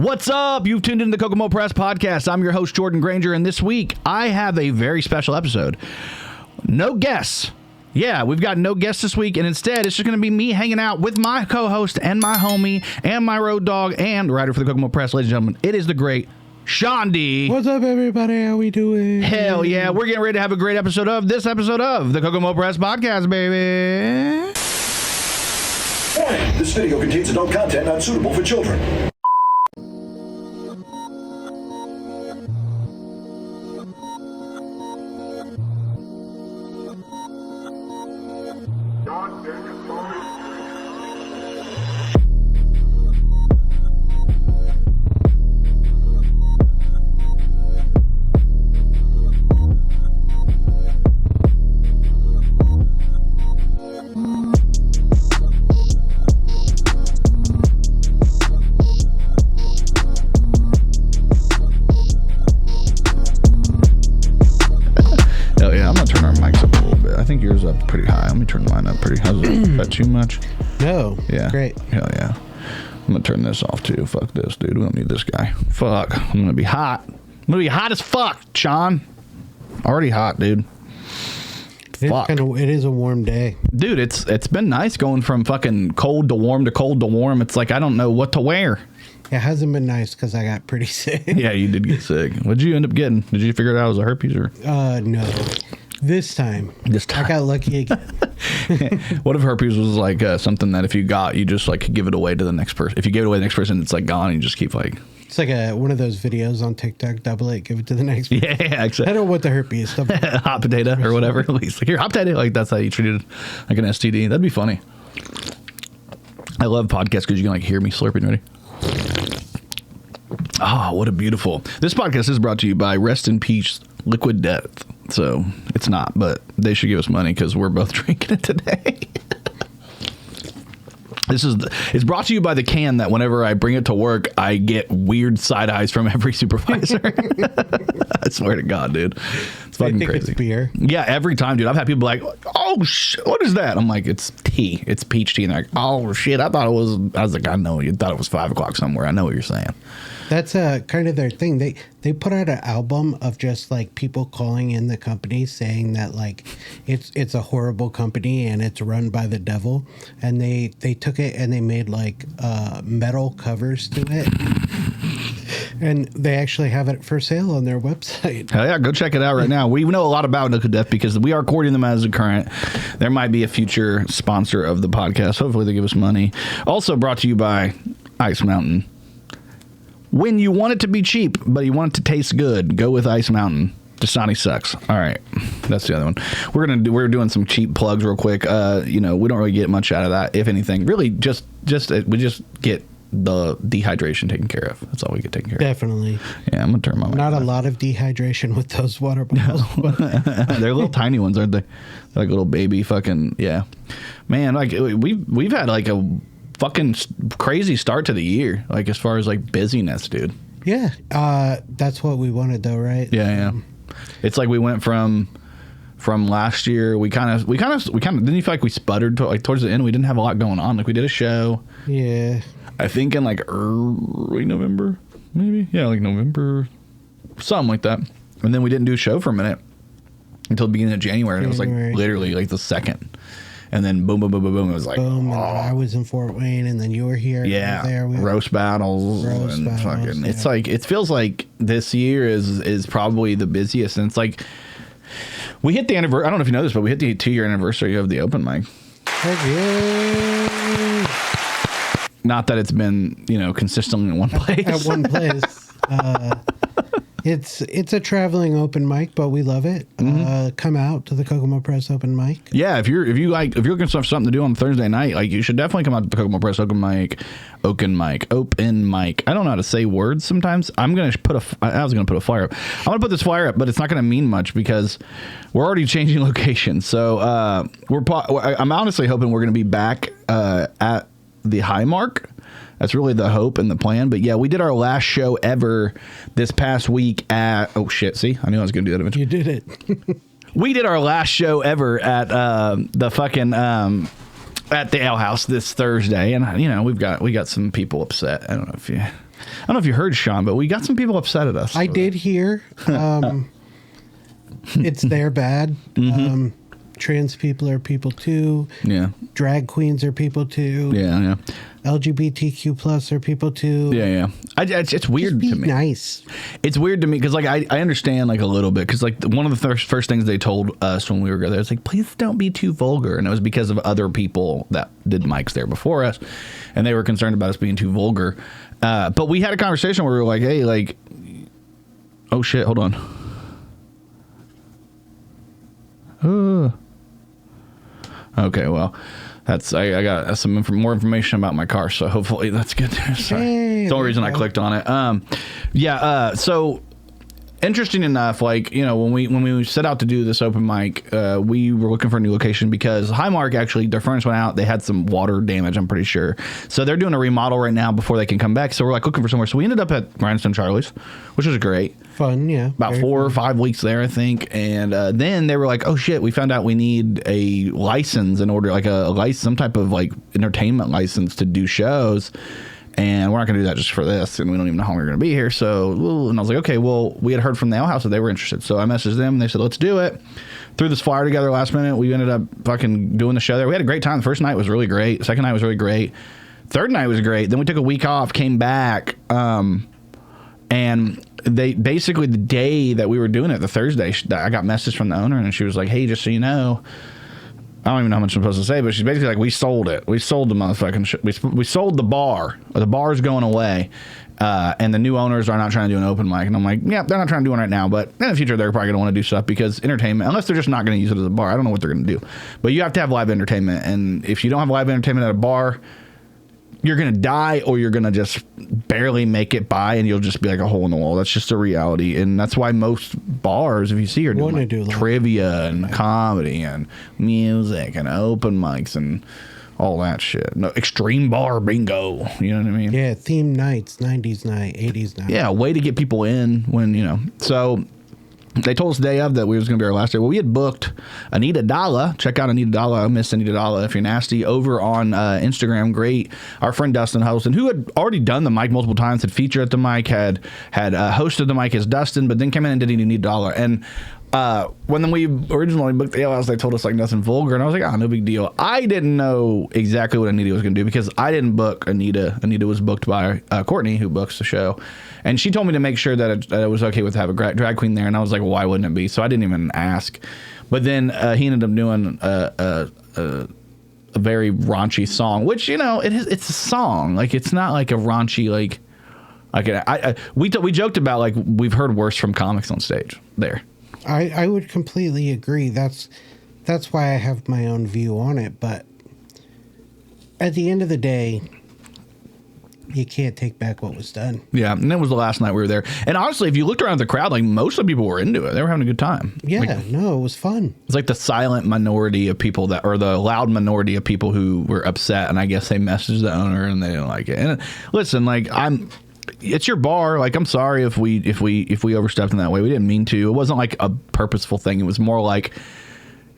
What's up? You've tuned into the Kokomo Press Podcast. I'm your host, Jordan Grainger, and this week I have a very special episode. No guests. Yeah, we've got no guests this week, and instead it's just going to be me hanging out with my co-host and my homie and my road dog and writer for the Kokomo Press. Ladies and gentlemen, it is the great Sean D. What's up, everybody? How we doing? Hell yeah, we're getting ready to have a great episode of the Kokomo Press Podcast, baby. Warning, this video contains adult content not suitable for children. Yours up pretty high. Let me turn mine up pretty high. Is that too much? No. Yeah. Great. Hell yeah. I'm going to turn this off too. Fuck this, dude. We don't need this guy. Fuck. I'm going to be hot. I'm going to be hot as fuck, Sean. Already hot, dude. Fuck. It is a warm day. Dude, it's been nice going from fucking cold to warm to cold to warm. It's like I don't know what to wear. It hasn't been nice because I got pretty sick. Yeah, you did get sick. What'd you end up getting? Did you figure it out as a herpes or? No. This time. I got lucky again. What if herpes was like something that if you got, you just like give it away to the next person? If you give it away to the next person, it's like gone and you just keep like... It's like one of those videos on TikTok, double it, give it to the next person. Yeah, exactly. I don't know what the herpes is. Hot potato or whatever. At least like, here, hot potato. Like that's how you treat it like an STD. That'd be funny. I love podcasts because you can like hear me slurping. Ready? Oh, what a beautiful... This podcast is brought to you by Rest in Peace Liquid Death. So it's not, but they should give us money because we're both drinking it today. It's brought to you by the can that whenever I bring it to work, I get weird side eyes from every supervisor. I swear to God, dude. It's fucking crazy. It's beer. Yeah, every time, dude. I've had people like, oh, what is that? I'm like, it's tea. It's peach tea. And they're like, oh, shit. I thought it was, I was like, I know. You thought it was 5 o'clock somewhere. I know what you're saying. That's kind of their thing. They put out an album of just like people calling in the company saying that like it's a horrible company and it's run by the devil. And they took it and they made like metal covers to it. And they actually have it for sale on their website. Hell yeah, go check it out right now. We know a lot about Liquid Death because we are courting them as a current. There might be a future sponsor of the podcast. Hopefully they give us money. Also brought to you by Ice Mountain. When you want it to be cheap, but you want it to taste good, go with Ice Mountain. Dasani sucks. All right, that's the other one. We're doing some cheap plugs real quick. We don't really get much out of that, if anything. Really, we just get the dehydration taken care of. That's all we get taken care of. Definitely. Yeah, I'm gonna turn my mic Not off. a lot of dehydration with those water bottles. They're little tiny ones, aren't they? They're like little baby fucking yeah. Man, like we've had like a fucking crazy start to the year, like as far as like busyness, dude. Yeah, that's what we wanted though, right? Yeah. It's like we went from last year. We kind of didn't you feel like we sputtered like towards the end? We didn't have a lot going on. Like we did a show. Yeah. I think in like early November, maybe. Yeah, like November, something like that. And then we didn't do a show for a minute until the beginning of January. And it was like literally like the second. And then boom, boom, boom, boom, boom. It was like, boom. And I was in Fort Wayne, and then you were here. Yeah, there. Roast battles. Fucking. Yeah. It's like it feels like this year is probably the busiest, and it's like we hit the anniversary. I don't know if you know this, but we hit the 2-year anniversary of the open mic. Heck yeah! Not that it's been consistently in one place. At one place. It's a traveling open mic, but we love it. Come out to the Kokomo Press open mic. Yeah, if you're looking for something to do on Thursday night, like you should definitely come out to the Kokomo Press open mic. I don't know how to say words sometimes. I was gonna put a flyer up. I'm gonna put this flyer up, but it's not gonna mean much because we're already changing locations. So I'm honestly hoping we're gonna be back at the High Mark. That's really the hope and the plan. But yeah, we did our last show ever this past week at... Oh, shit. See? I knew I was going to do that eventually. You did it. We did our last show ever at the fucking... at the Ale House this Thursday. And, you know, we got some people upset. I don't know if you... I don't know if you heard, Sean, but we got some people upset at us. I did hear. It's their bad. Trans people are people too. Yeah. Drag queens are people too. Yeah. LGBTQ plus are people too. Yeah. It's weird Just be to me. nice. It's weird to me because like I understand like a little bit because like one of the first things they told us when we were there was like, please don't be too vulgar, and it was because of other people that did mics there before us, and they were concerned about us being too vulgar. But we had a conversation where we were like, hey, like, oh shit, hold on. Okay, well, that's I got some more information about my car, so hopefully that's good news. Sorry. Hey, it's the only reason I clicked on it. So interesting enough, like, you know, when we set out to do this open mic, we were looking for a new location because Highmark, actually, their furnace went out. They had some water damage, I'm pretty sure. So they're doing a remodel right now before they can come back. So we're like looking for somewhere. So we ended up at Rhinestone Charlie's, which was great. Fun, yeah. About 4 or 5 weeks there, I think. And then they were like, oh shit, we found out we need a license in order, like a license, some type of like entertainment license to do shows. And we're not going to do that just for this. And we don't even know how long we're going to be here. So, and I was like, okay, well, we had heard from the Ale House that they were interested. So I messaged them and they said, let's do it. Threw this flyer together last minute. We ended up fucking doing the show there. We had a great time. The first night was really great. Second night was really great. Third night was great. Then we took a week off, came back. And they basically, the day that we were doing it, the Thursday, I got a message from the owner and she was like, hey, just so you know, I don't even know how much I'm supposed to say, but she's basically like, we sold it. We sold the motherfucking shit. We sold the bar. The bar's going away. And the new owners are not trying to do an open mic. And I'm like, yeah, they're not trying to do one right now, but in the future, they're probably going to want to do stuff because entertainment, unless they're just not going to use it as a bar, I don't know what they're going to do. But you have to have live entertainment. And if you don't have live entertainment at a bar, you're going to die or you're going to just barely make it by and you'll just be like a hole in the wall. That's just the reality. And that's why most bars, if you see, are doing like trivia and comedy and music and open mics and all that shit. No, extreme bar bingo. You know what I mean? Yeah, theme nights, 90s night, 80s night. Yeah, way to get people in when, you know. So they told us the day of that we was going to be our last day. Well, we had booked Anita Dalla. Check out Anita Dalla, Miss Anita Dalla, if you're nasty, over on Instagram. Great. Our friend Dustin Huston, who had already done the mic multiple times, had featured at the mic, had hosted the mic as Dustin, but then came in and did Anita Dalla. And when we originally booked the Ale House, they told us like nothing vulgar, and I was like, no big deal. I didn't know exactly what Anita was going to do because I didn't book Anita. Anita was booked by Courtney, who books the show, and she told me to make sure that it was okay with having a drag queen there, and I was like, well, why wouldn't it be? So I didn't even ask. But then he ended up doing a very raunchy song, which, you know, it's a song. Like, it's not like a raunchy we joked about like we've heard worse from comics on stage there. I would completely agree. That's why I have my own view on it. But at the end of the day, you can't take back what was done. Yeah, and that was the last night we were there. And honestly, if you looked around the crowd, like most of the people were into it. They were having a good time. Yeah, like, no, it was fun. It's like the silent minority of people or the loud minority of people who were upset. And I guess they messaged the owner and they didn't like it. And listen, like it's your bar. Like, I'm sorry if we overstepped in that way. We didn't mean to. It wasn't like a purposeful thing. It was more like,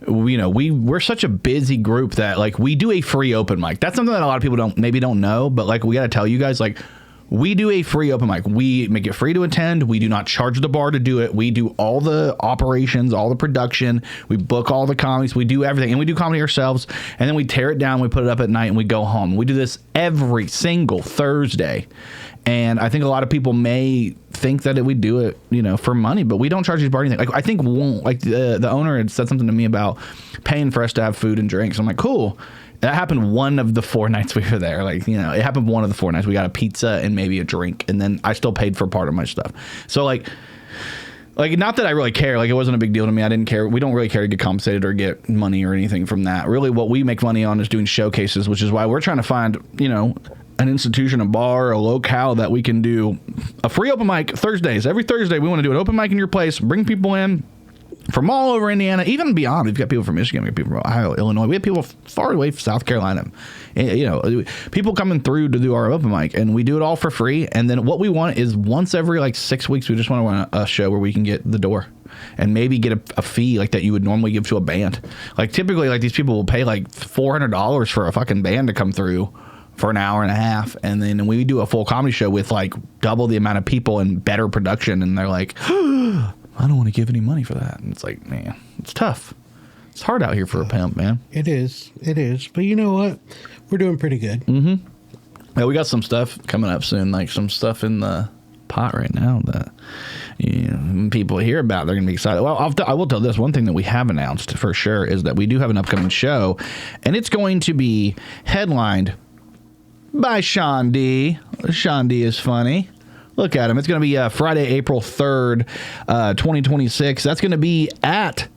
you know, we're such a busy group that like we do a free open mic. That's something that a lot of people don't know, but like we got to tell you guys, like, we do a free open mic. We make it free to attend. We do not charge the bar to do it. We do all the operations, all the production. We book all the comics. We do everything. And we do comedy ourselves. And then we tear it down. We put it up at night and we go home. We do this every single Thursday. And I think a lot of people may think that we do it, you know, for money, but we don't charge these bar anything. Like, I think the owner had said something to me about paying for us to have food and drinks. I'm like, cool. That happened one of the 4 nights we were there. Like, you know, it happened one of the 4 nights. We got a pizza and maybe a drink, and then I still paid for part of my stuff. So like not that I really care. Like, it wasn't a big deal to me. I didn't care. We don't really care to get compensated or get money or anything from that. Really, what we make money on is doing showcases, which is why we're trying to find, you know, an institution, a bar, a locale that we can do a free open mic Thursdays. Every Thursday, we want to do an open mic in your place, bring people in from all over Indiana, even beyond. We've got people from Michigan, we have people from Ohio, Illinois. We have people far away from South Carolina. You know, people coming through to do our open mic, and we do it all for free. And then what we want is once every like 6 weeks, we just want to run a show where we can get the door and maybe get a fee like that you would normally give to a band. Like, typically, like, these people will pay like $400 for a fucking band to come through for an hour and a half, and then we do a full comedy show with like double the amount of people and better production, and they're like, I don't want to give any money for that. And it's like, man, it's tough. It's hard out here for a pimp, man. It is. But you know what? We're doing pretty good. Mm-hmm. Yeah, we got some stuff coming up soon, like some stuff in the pot right now that when people hear about, they're going to be excited. Well, I will tell this one thing that we have announced for sure is that we do have an upcoming show, and it's going to be headlined by Sean D. Sean D is funny. Look at him. It's going to be Friday, April 3rd, 2026. That's going to be at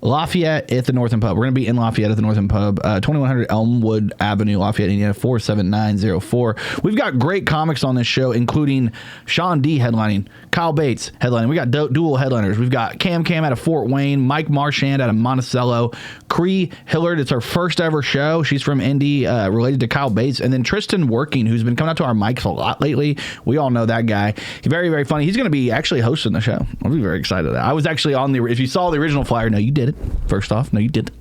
Lafayette at the Northern Pub. We're going to be in Lafayette at the Northern Pub, 2100 Elmwood Avenue, Lafayette, Indiana, 47904. We've got great comics on this show, including Sean D headlining, Kyle Bates headlining. We got dual headliners. We've got Cam out of Fort Wayne, Mike Marchand out of Monticello, Cree Hillard. It's our first ever show. She's from Indy, related to Kyle Bates. And then Tristan Working, who's been coming out to our mics a lot lately. We all know that guy. He's very, very funny. He's going to be actually hosting the show. I'll be very excited. I was actually on if you saw the original flyer, no, you did it. First off, no, you didn't.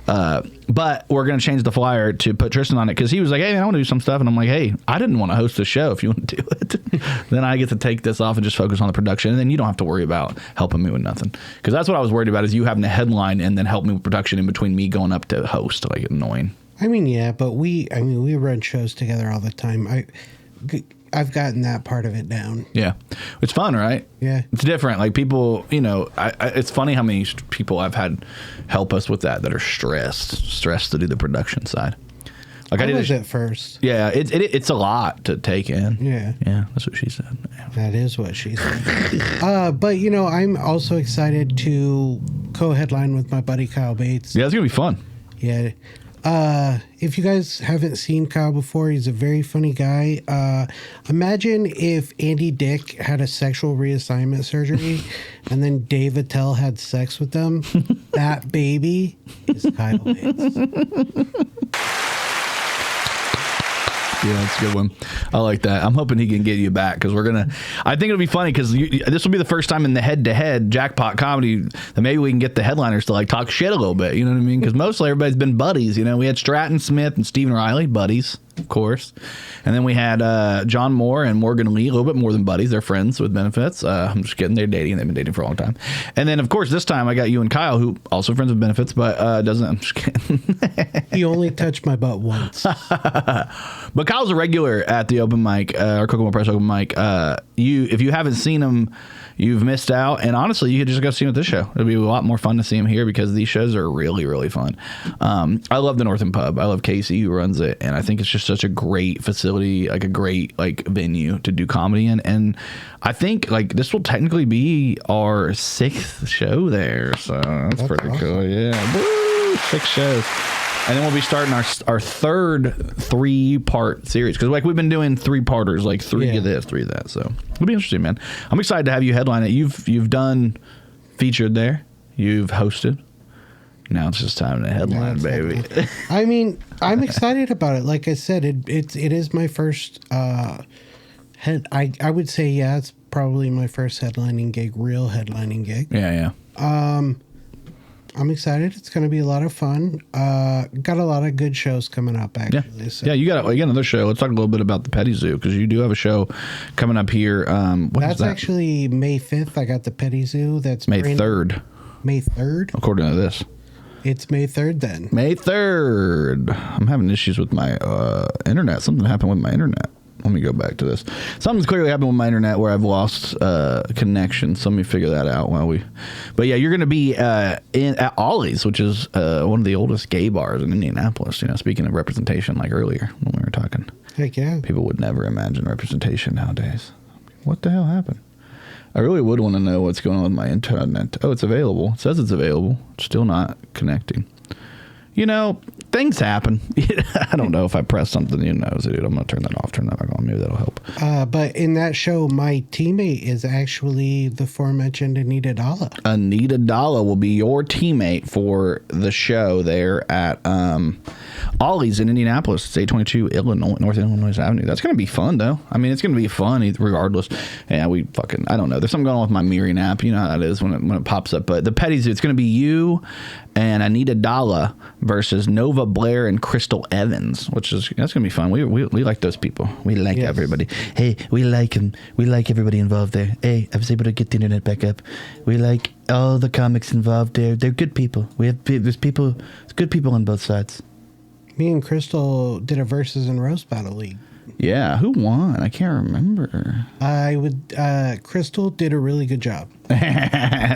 But we're going to change the flyer to put Tristan on it because he was like, hey, man, I want to do some stuff. And I'm like, hey, I didn't want to host the show. If you want to do it, then I get to take this off and just focus on the production. And then you don't have to worry about helping me with nothing. Because that's what I was worried about is you having to headline and then help me with production in between me going up to host. Like, annoying. I mean, yeah, but we run shows together all the time. I've gotten that part of it down. Yeah. It's fun, right? Yeah. It's different. Like people, it's funny how many people I've had help us with that are stressed to do the production side. Like I was at first. Yeah. It's a lot to take in. Yeah. Yeah. That's what she said. Yeah. That is what she said. But, I'm also excited to co-headline with my buddy Kyle Bates. Yeah, it's going to be fun. Yeah. If you guys haven't seen Kyle before, he's a very funny guy. Imagine if Andy Dick had a sexual reassignment surgery and then Dave Attell had sex with them. That baby is Kyle Bates. Yeah, that's a good one. I like that. I'm hoping he can get you back because I think it'll be funny because this will be the first time in the head-to-head jackpot comedy that maybe we can get the headliners to like talk shit a little bit. You know what I mean? Because mostly everybody's been buddies. We had Stratton Smith and Stephen Riley, buddies, of course. And then we had John Moore and Morgan Lee, a little bit more than buddies. They're friends with benefits. I'm just kidding. They're dating. They've been dating for a long time. And then, of course, this time I got you and Kyle, who also friends with benefits, but doesn't. I'm just kidding. He only touched my butt once. But Kyle's a regular at the open mic, or Kokomo Press open mic. If you haven't seen him, you've missed out. And honestly, you could just go see him at this show. It'll be a lot more fun to see him here because these shows are really, really fun. I love the Northern Pub. I love Casey who runs it, and I think it's just such a great facility, like a great venue to do comedy in. And I think this will technically be our 6th show there, so that's pretty awesome. Cool. Yeah, woo, 6 shows. And then we'll be starting our 3rd 3-part series because we've been doing 3-parters, like 3 of this, 3 of that. So it'll be interesting, man. I'm excited to have you headline it. You've done featured there. You've hosted. Now it's just time to headline, baby. I mean, I'm excited about it. Like I said, it is my first I would say it's probably my first headlining gig, real headlining gig. Yeah. I'm excited. It's going to be a lot of fun. Got a lot of good shows coming up, actually. Yeah, so. You got another show. Let's talk a little bit about the Petty Zoo because you do have a show coming up here. That's actually May 5th. I got the Petty Zoo. That's May 3rd. May 3rd? According to this. It's May 3rd then. May 3rd. I'm having issues with my internet. Something happened with my internet. Let me go back to this. Something's clearly happened with my internet where I've lost connection. So let me figure that out But yeah, you're going to be at Ollie's, which is one of the oldest gay bars in Indianapolis. Speaking of representation, like earlier when we were talking. Heck yeah. People would never imagine representation nowadays. What the hell happened? I really would want to know what's going on with my internet. Oh, it's available. It says it's available. It's still not connecting. Things happen. I don't know if I press something, dude. I'm going to turn that off, turn that back on. Maybe that'll help. But in that show, my teammate is actually the aforementioned Anita Dalla. Anita Dalla will be your teammate for the show there at Ollie's in Indianapolis. It's 822 North Illinois Avenue. That's going to be fun, though. I mean, it's going to be fun regardless. Yeah, I don't know. There's something going on with my Mirroring app. You know how that is when it pops up. But the Petty Zoo, it's going to be you and Anita Dalla versus Nova Nova Blair and Crystal Evans, that's gonna be fun. We like those people. We like everybody. Hey, we like them. We like everybody involved there. Hey, I was able to get the internet back up. We like all the comics involved there. They're good people. There's good people on both sides. Me and Crystal did a Versus and Roast Battle League. Yeah, who won? I can't remember. Crystal did a really good job.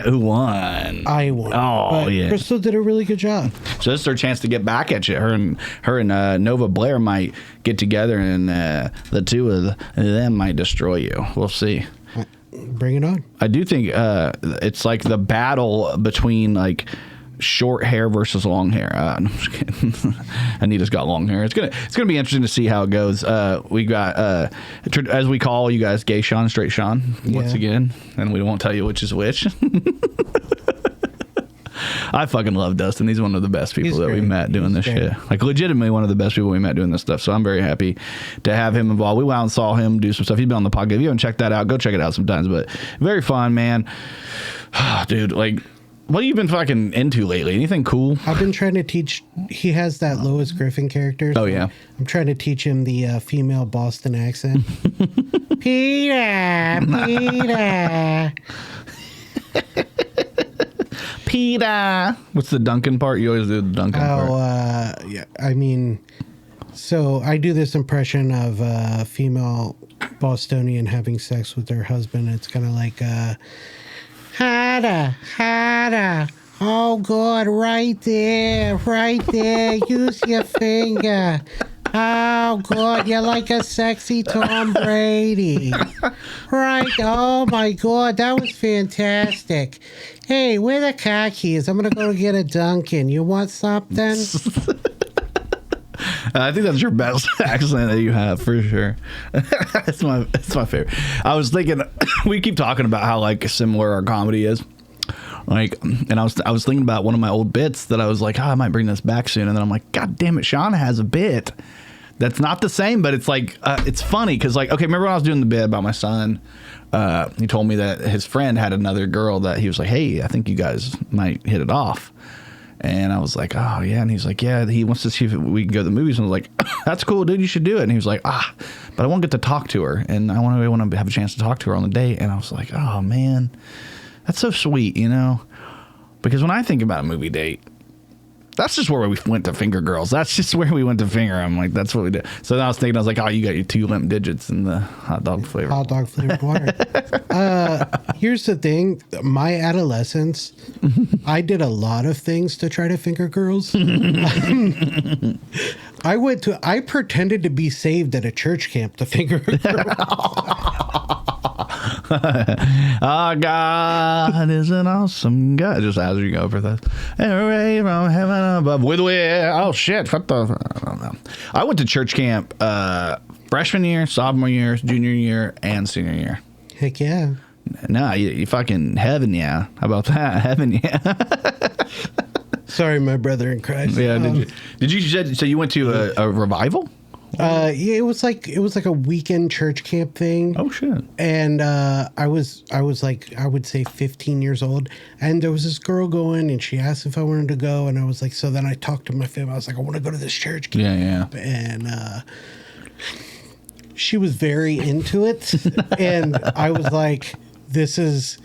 Who won? I won. Oh, yeah. Crystal did a really good job. So this is her chance to get back at you. Her and Nova Blair might get together, and the two of them might destroy you. We'll see. Bring it on. I do think it's like the battle between like short hair versus long hair. No, I'm just kidding. Anita's got long hair. It's gonna be interesting to see how it goes. We got as we call you guys, Gay Sean, Straight Sean once again, and we won't tell you which is which. I fucking love Dustin. He's one of the best people that we met doing this shit. Like legitimately one of the best people we met doing this stuff. So I'm very happy to have him involved. We went out and saw him do some stuff. He's been on the podcast. If you haven't checked that out, go check it out sometimes. But very fun, man. Dude, like, what have you been fucking into lately? Anything cool? I've been trying to teach. He has that Lois Griffin character. Oh, yeah. I'm trying to teach him the female Boston accent. Peter. Peter. What's the Duncan part? You always do the Duncan part. Yeah. I mean, so I do this impression of a female Bostonian having sex with her husband. It's kind of like, harder. Oh, God, right there. Use your finger. Oh, God, you're like a sexy Tom Brady. Right. Oh, my God, that was fantastic. Hey, where are the car keys? I'm going to go get a Dunkin'. You want something? I think that's your best accent that you have for sure. That's my favorite. I was thinking, we keep talking about how like similar our comedy is. Like, and I was thinking about one of my old bits that I was like, I might bring this back soon. And then I'm like, God damn it, Sean has a bit that's not the same, but it's like, it's funny. Cause like, okay, remember when I was doing the bit about my son? He told me that his friend had another girl that he was like, hey, I think you guys might hit it off. And I was like, oh, yeah. And he's like, yeah, he wants to see if we can go to the movies. And I was like, that's cool, dude. You should do it. And he was like, but I won't get to talk to her. And I want to have a chance to talk to her on the date. And I was like, oh, man, that's so sweet, you know? Because when I think about a movie date, that's just where we went to finger girls. That's just where we went to finger them. Like, that's what we did. So then I was thinking, I was like, oh, you got your 2 limp digits in the hot dog flavor. Hot dog flavored water. Here's the thing. My adolescence, I did a lot of things to try to finger girls. I pretended to be saved at a church camp to finger girls. Our God is an awesome God. Just as you go for that. Hooray from heaven above. Oh, shit. I don't know. I went to church camp freshman year, sophomore year, junior year, and senior year. Heck yeah. No, you fucking heaven, yeah. How about that? Heaven, yeah. Sorry, my brother in Christ. Yeah, did you so you went to a revival? Yeah, it was like a weekend church camp thing. Oh shit! And I was like, I would say 15 years old, and there was this girl going, and she asked if I wanted to go, and I was like, so then I talked to my family. I was like, I want to go to this church camp. Yeah. And she was very into it, and I was like, this is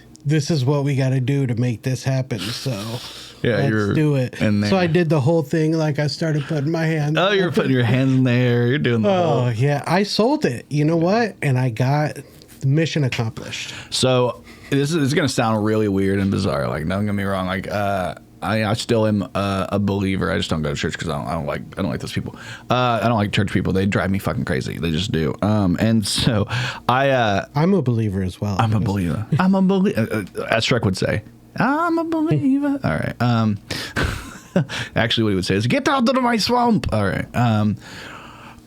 what we got to do to make this happen. So. Yeah, let's do it. So I did the whole thing. Like I started putting my hands. Oh, you're putting your hands in the air. You're doing the whole. Oh yeah, I sold it. You know what? And I got the mission accomplished. So this is going to sound really weird and bizarre. Like, don't get me wrong. Like, I still am a believer. I just don't go to church because I don't like those people. I don't like church people. They drive me fucking crazy. They just do. And so I'm a believer as well. I'm a believer. I'm a believer. As Shrek would say. I'm a believer. All right. Actually, what he would say is, "Get out of my swamp." All right.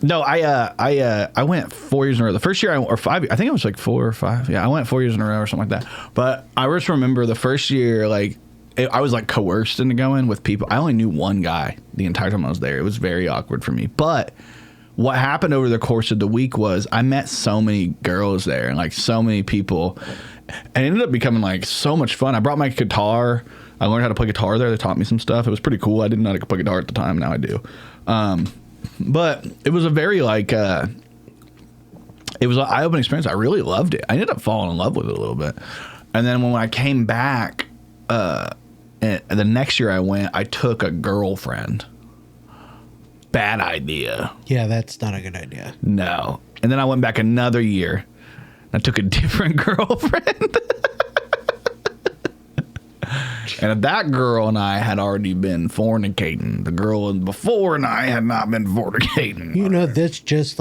No, I went 4 years in a row. The first year, or 5. I think it was like 4 or 5. Yeah, I went 4 years in a row or something like that. But I just remember the first year, like I was like coerced into going with people. I only knew one guy the entire time I was there. It was very awkward for me. But what happened over the course of the week was I met so many girls there and like so many people, and it ended up becoming like so much fun. I brought my guitar. I learned how to play guitar there. They taught me some stuff. It was pretty cool. I didn't know how to play guitar at the time. Now I do. But it was a very like, it was an eye-opening experience. I really loved it. I ended up falling in love with it a little bit. And then when I came back, and the next year I went, I took a girlfriend. Bad idea. Yeah, that's not a good idea. No. And then I went back another year. I took a different girlfriend. And that girl and I had already been fornicating. The girl before and I had not been fornicating. You know, this just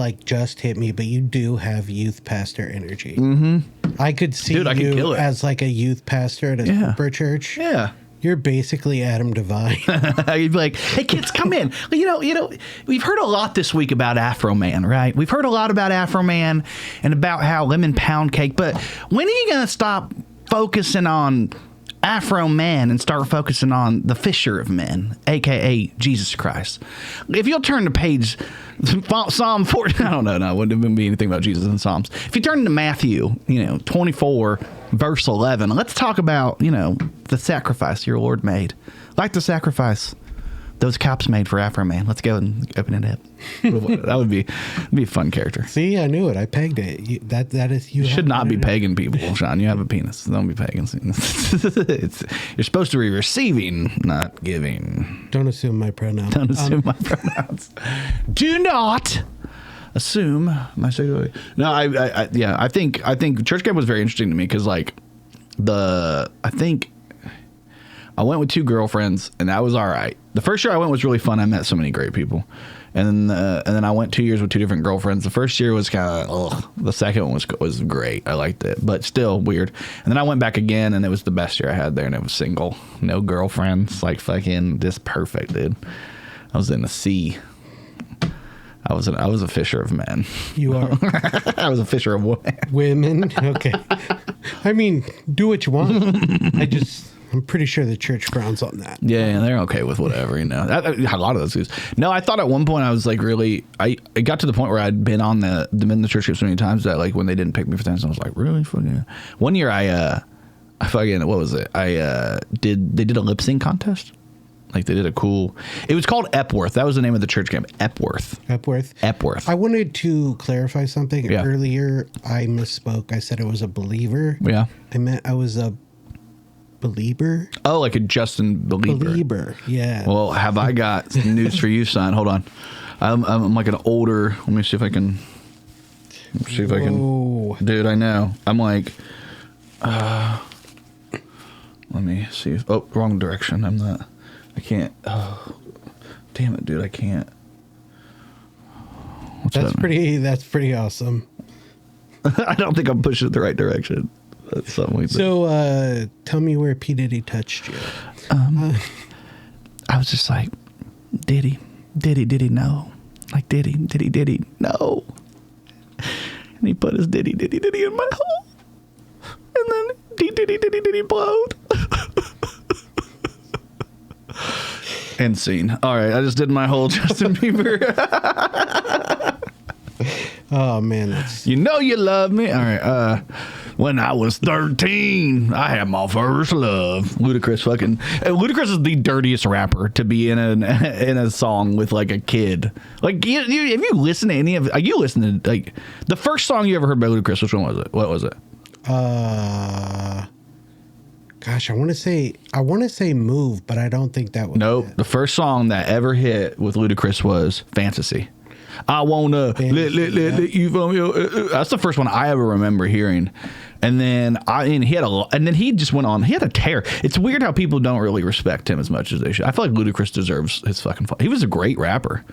hit me, but you do have youth pastor energy. Mm-hmm. I could see you as like a youth pastor at a super church. Yeah. You're basically Adam Devine. You'd be like, hey, kids, come in. You know, we've heard a lot this week about Afro Man, right? We've heard a lot about Afro Man and about how lemon pound cake. But when are you going to stop focusing on Afro Man and start focusing on the fisher of men, a.k.a. Jesus Christ? If you'll turn to page Psalm 40, I don't know, no, it wouldn't even be anything about Jesus in Psalms. If you turn to Matthew, 24, verse 11, let's talk about, the sacrifice your Lord made. Like the sacrifice those cops made for Afro Man. Let's go and open it up. That would be a fun character. See, I knew it. I pegged it. That is you. You should not be pegging people, Sean. You have a penis. Don't be pegging. You're supposed to be receiving, not giving. Don't assume my pronouns. Don't assume my pronouns. Do not assume my sexuality. No, I think church camp was very interesting to me because I went with 2 girlfriends, and that was all right. The first year I went was really fun. I met so many great people. And then I went 2 years with 2 different girlfriends. The first year was kind of, the second one was great. I liked it, but still weird. And then I went back again, and it was the best year I had there, and it was single. No girlfriends. Like fucking just perfect, dude. I was in the sea. I was a fisher of men. You are? I was a fisher of women. Women? Okay. I mean, do what you want. I'm pretty sure the church frowns on that. Yeah, they're okay with whatever, A lot of those dudes. No, I thought at one point I was like really, it got to the point where I'd been on the church trip so many times that like when they didn't pick me for things, I was like, really? Fucking. One year I fucking, what was it? They did a lip sync contest. Like they did it was called Epworth. That was the name of the church camp. Epworth. I wanted to clarify something. Yeah. Earlier, I misspoke. I said I was a believer. Yeah. I meant I was a believer. Oh, like a Justin Belieber. Yeah. Well, have I got news for you, son? Hold on. I'm like an older. Let me see if I can. Dude, I know. I'm like. Let me see. Wrong direction. I'm not. I can't. Oh, damn it, dude! I can't. That's pretty awesome. I don't think I'm pushing it the right direction. That's something like that. So, tell me where P. Diddy touched you. I was just like, Diddy, no. Like, Diddy, no. And he put his Diddy in my hole. And then Diddy blowed. End scene. All right, I just did my whole Justin Bieber. Oh, man. You know you love me. All right, when I was 13, I had my first love. Ludacris is the dirtiest rapper to be in a song with like a kid. Like, have you listened to any of? You listened to like the first song you ever heard by Ludacris? Which one was it? What was it? Gosh, I want to say Move, but I don't think that was. Nope. The first song that ever hit with Ludacris was Fantasy. I wanna let you from your. That's the first one I ever remember hearing, and then he just went on. He had a tear. It's weird how people don't really respect him as much as they should. I feel like Ludacris deserves his fucking. He was a great rapper.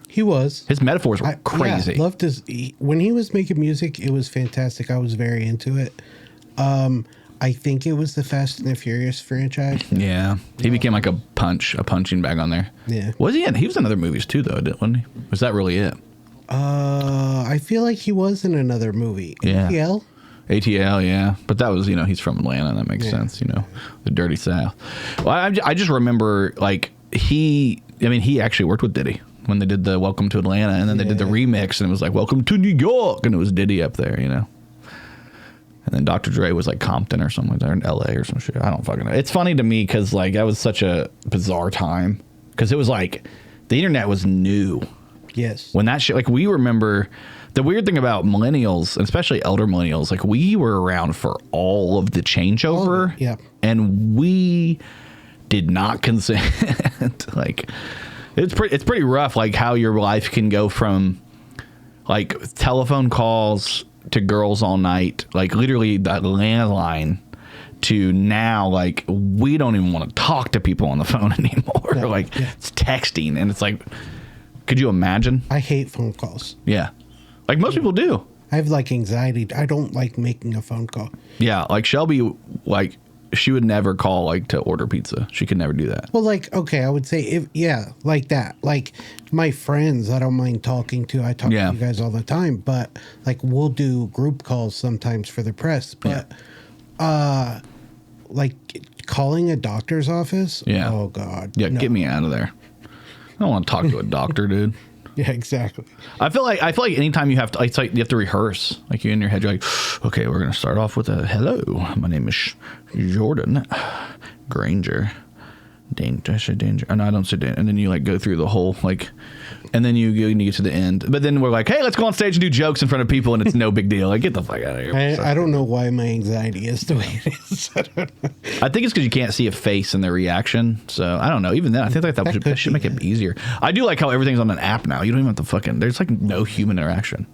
He was. His metaphors were crazy. Yeah, loved when he was making music. It was fantastic. I was very into it. I think it was the Fast and the Furious franchise. Yeah. He became like a punching bag on there. Yeah. Was he in? He was in other movies too, though, wasn't he? Was that really it? I feel like he was in another movie. Yeah. ATL, yeah. But that was, he's from Atlanta. That makes sense, the dirty South. Well, I just remember, like, he actually worked with Diddy. when they did the Welcome to Atlanta, and then they did the remix, and it was like Welcome to New York, and it was Diddy up there, you know. And then Dr. Dre was like Compton or something like that, in LA or some shit. I don't fucking know. It's funny to me because like that was such a bizarre time because it was like the internet was new. Yes. When that shit, like we remember the weird thing about millennials, and especially elder millennials, like we were around for all of the changeover. Yeah. And we did not consent. Like it's pretty rough, like how your life can go from like telephone calls to girls all night, like literally that landline, to now like we don't even want to talk to people on the phone anymore. No, like it's texting, and it's like, could you imagine? I hate phone calls. Yeah, like most people do. I have like anxiety. I don't like making a phone call. Yeah, like Shelby, like she would never call like to order pizza. She could never do that. Well, like, okay, I would say if like that. Like my friends, I don't mind talking to. I talk to you guys all the time, but like we'll do group calls sometimes for the press. But like calling a doctor's office. Yeah. Oh God. Yeah, no. get me out of there. I don't want to talk to a doctor, dude. Yeah, exactly. I feel like anytime you have to, it's like you have to rehearse. Like you in your head, you're like, okay, we're gonna start off with a hello. My name is Jordan Grainger. Danger. I say danger. No, I don't say danger. And then you like go through the whole like, and then you get to the end. But then we're like, hey, let's go on stage and do jokes in front of people, and it's no big deal. Like get the fuck out of here. I don't know why my anxiety is the way it is. I don't know. I think it's because you can't see a face and their reaction. So I don't know. Even then, I think like that should make it easier. I do like how everything's on an app now. You don't even have to fucking. There's like no human interaction.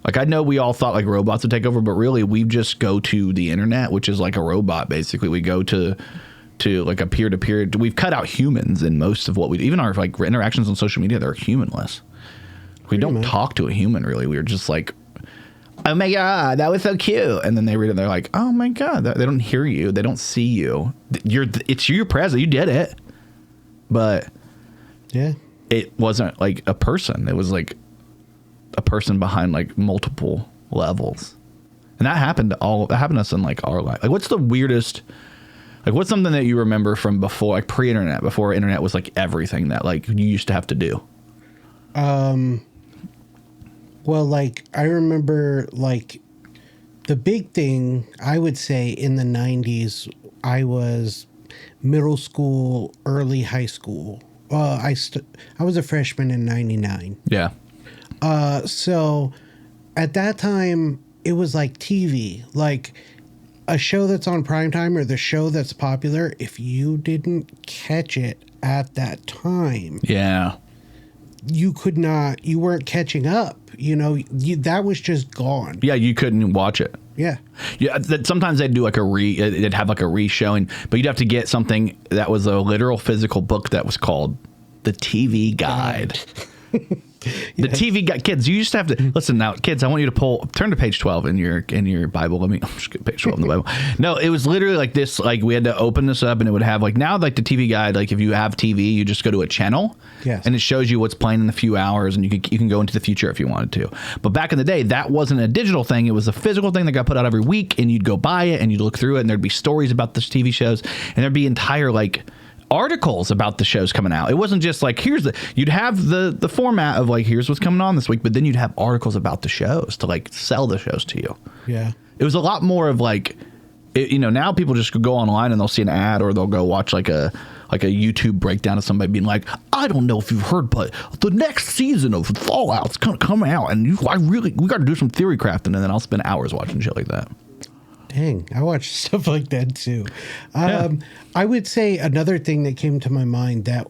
Like I know we all thought like robots would take over, but really we just go to the internet, which is like a robot basically. We go to like a peer-to-peer. We've cut out humans in most of what we do. Even our like interactions on social media, they're humanless. We don't talk to a human really. We're just like, oh my God, that was so cute. And then they read it and they're like, oh my God, they don't hear you. They don't see you. It's your present. You did it. But yeah, it wasn't like a person. It was like a person behind like multiple levels. And that happened to us in like our life. Like what's the weirdest, like what's something that you remember from before, like pre-internet, before internet was like everything that like you used to have to do? Well, like I remember like the big thing I would say in the 90s, I was middle school, early high school. I was a freshman in 99. Yeah. So at that time it was like TV, like a show that's on primetime or the show that's popular. If you didn't catch it at that time, Yeah. you weren't catching up. You know, that was just gone. Yeah, you couldn't watch it. Yeah. Yeah, sometimes they'd do like they'd have like a re-showing, but you'd have to get something that was a literal physical book that was called The TV Guide. The TV guide, kids. You used to have to listen now, kids. I want you to turn to page 12 in your Bible. Let me just get page 12 in the Bible. No, it was literally like this. Like we had to open this up, and it would have like now like the TV guide. Like if you have TV, you just go to a channel, and it shows you what's playing in a few hours, and you can go into the future if you wanted to. But back in the day, that wasn't a digital thing. It was a physical thing that got put out every week, and you'd go buy it, and you'd look through it, and there'd be stories about the TV shows, and there'd be entire like articles about the shows coming out. It wasn't just like you'd have the format of like here's what's coming on this week, but then you'd have articles about the shows to like sell the shows to you. Yeah, it was a lot more of like now people just go online and they'll see an ad or they'll go watch like a YouTube breakdown of somebody being like, I don't know if you've heard, but the next season of Fallout's gonna come out, and we got to do some theory crafting, and then I'll spend hours watching shit like that. Dang, I watch stuff like that too. I would say another thing that came to my mind that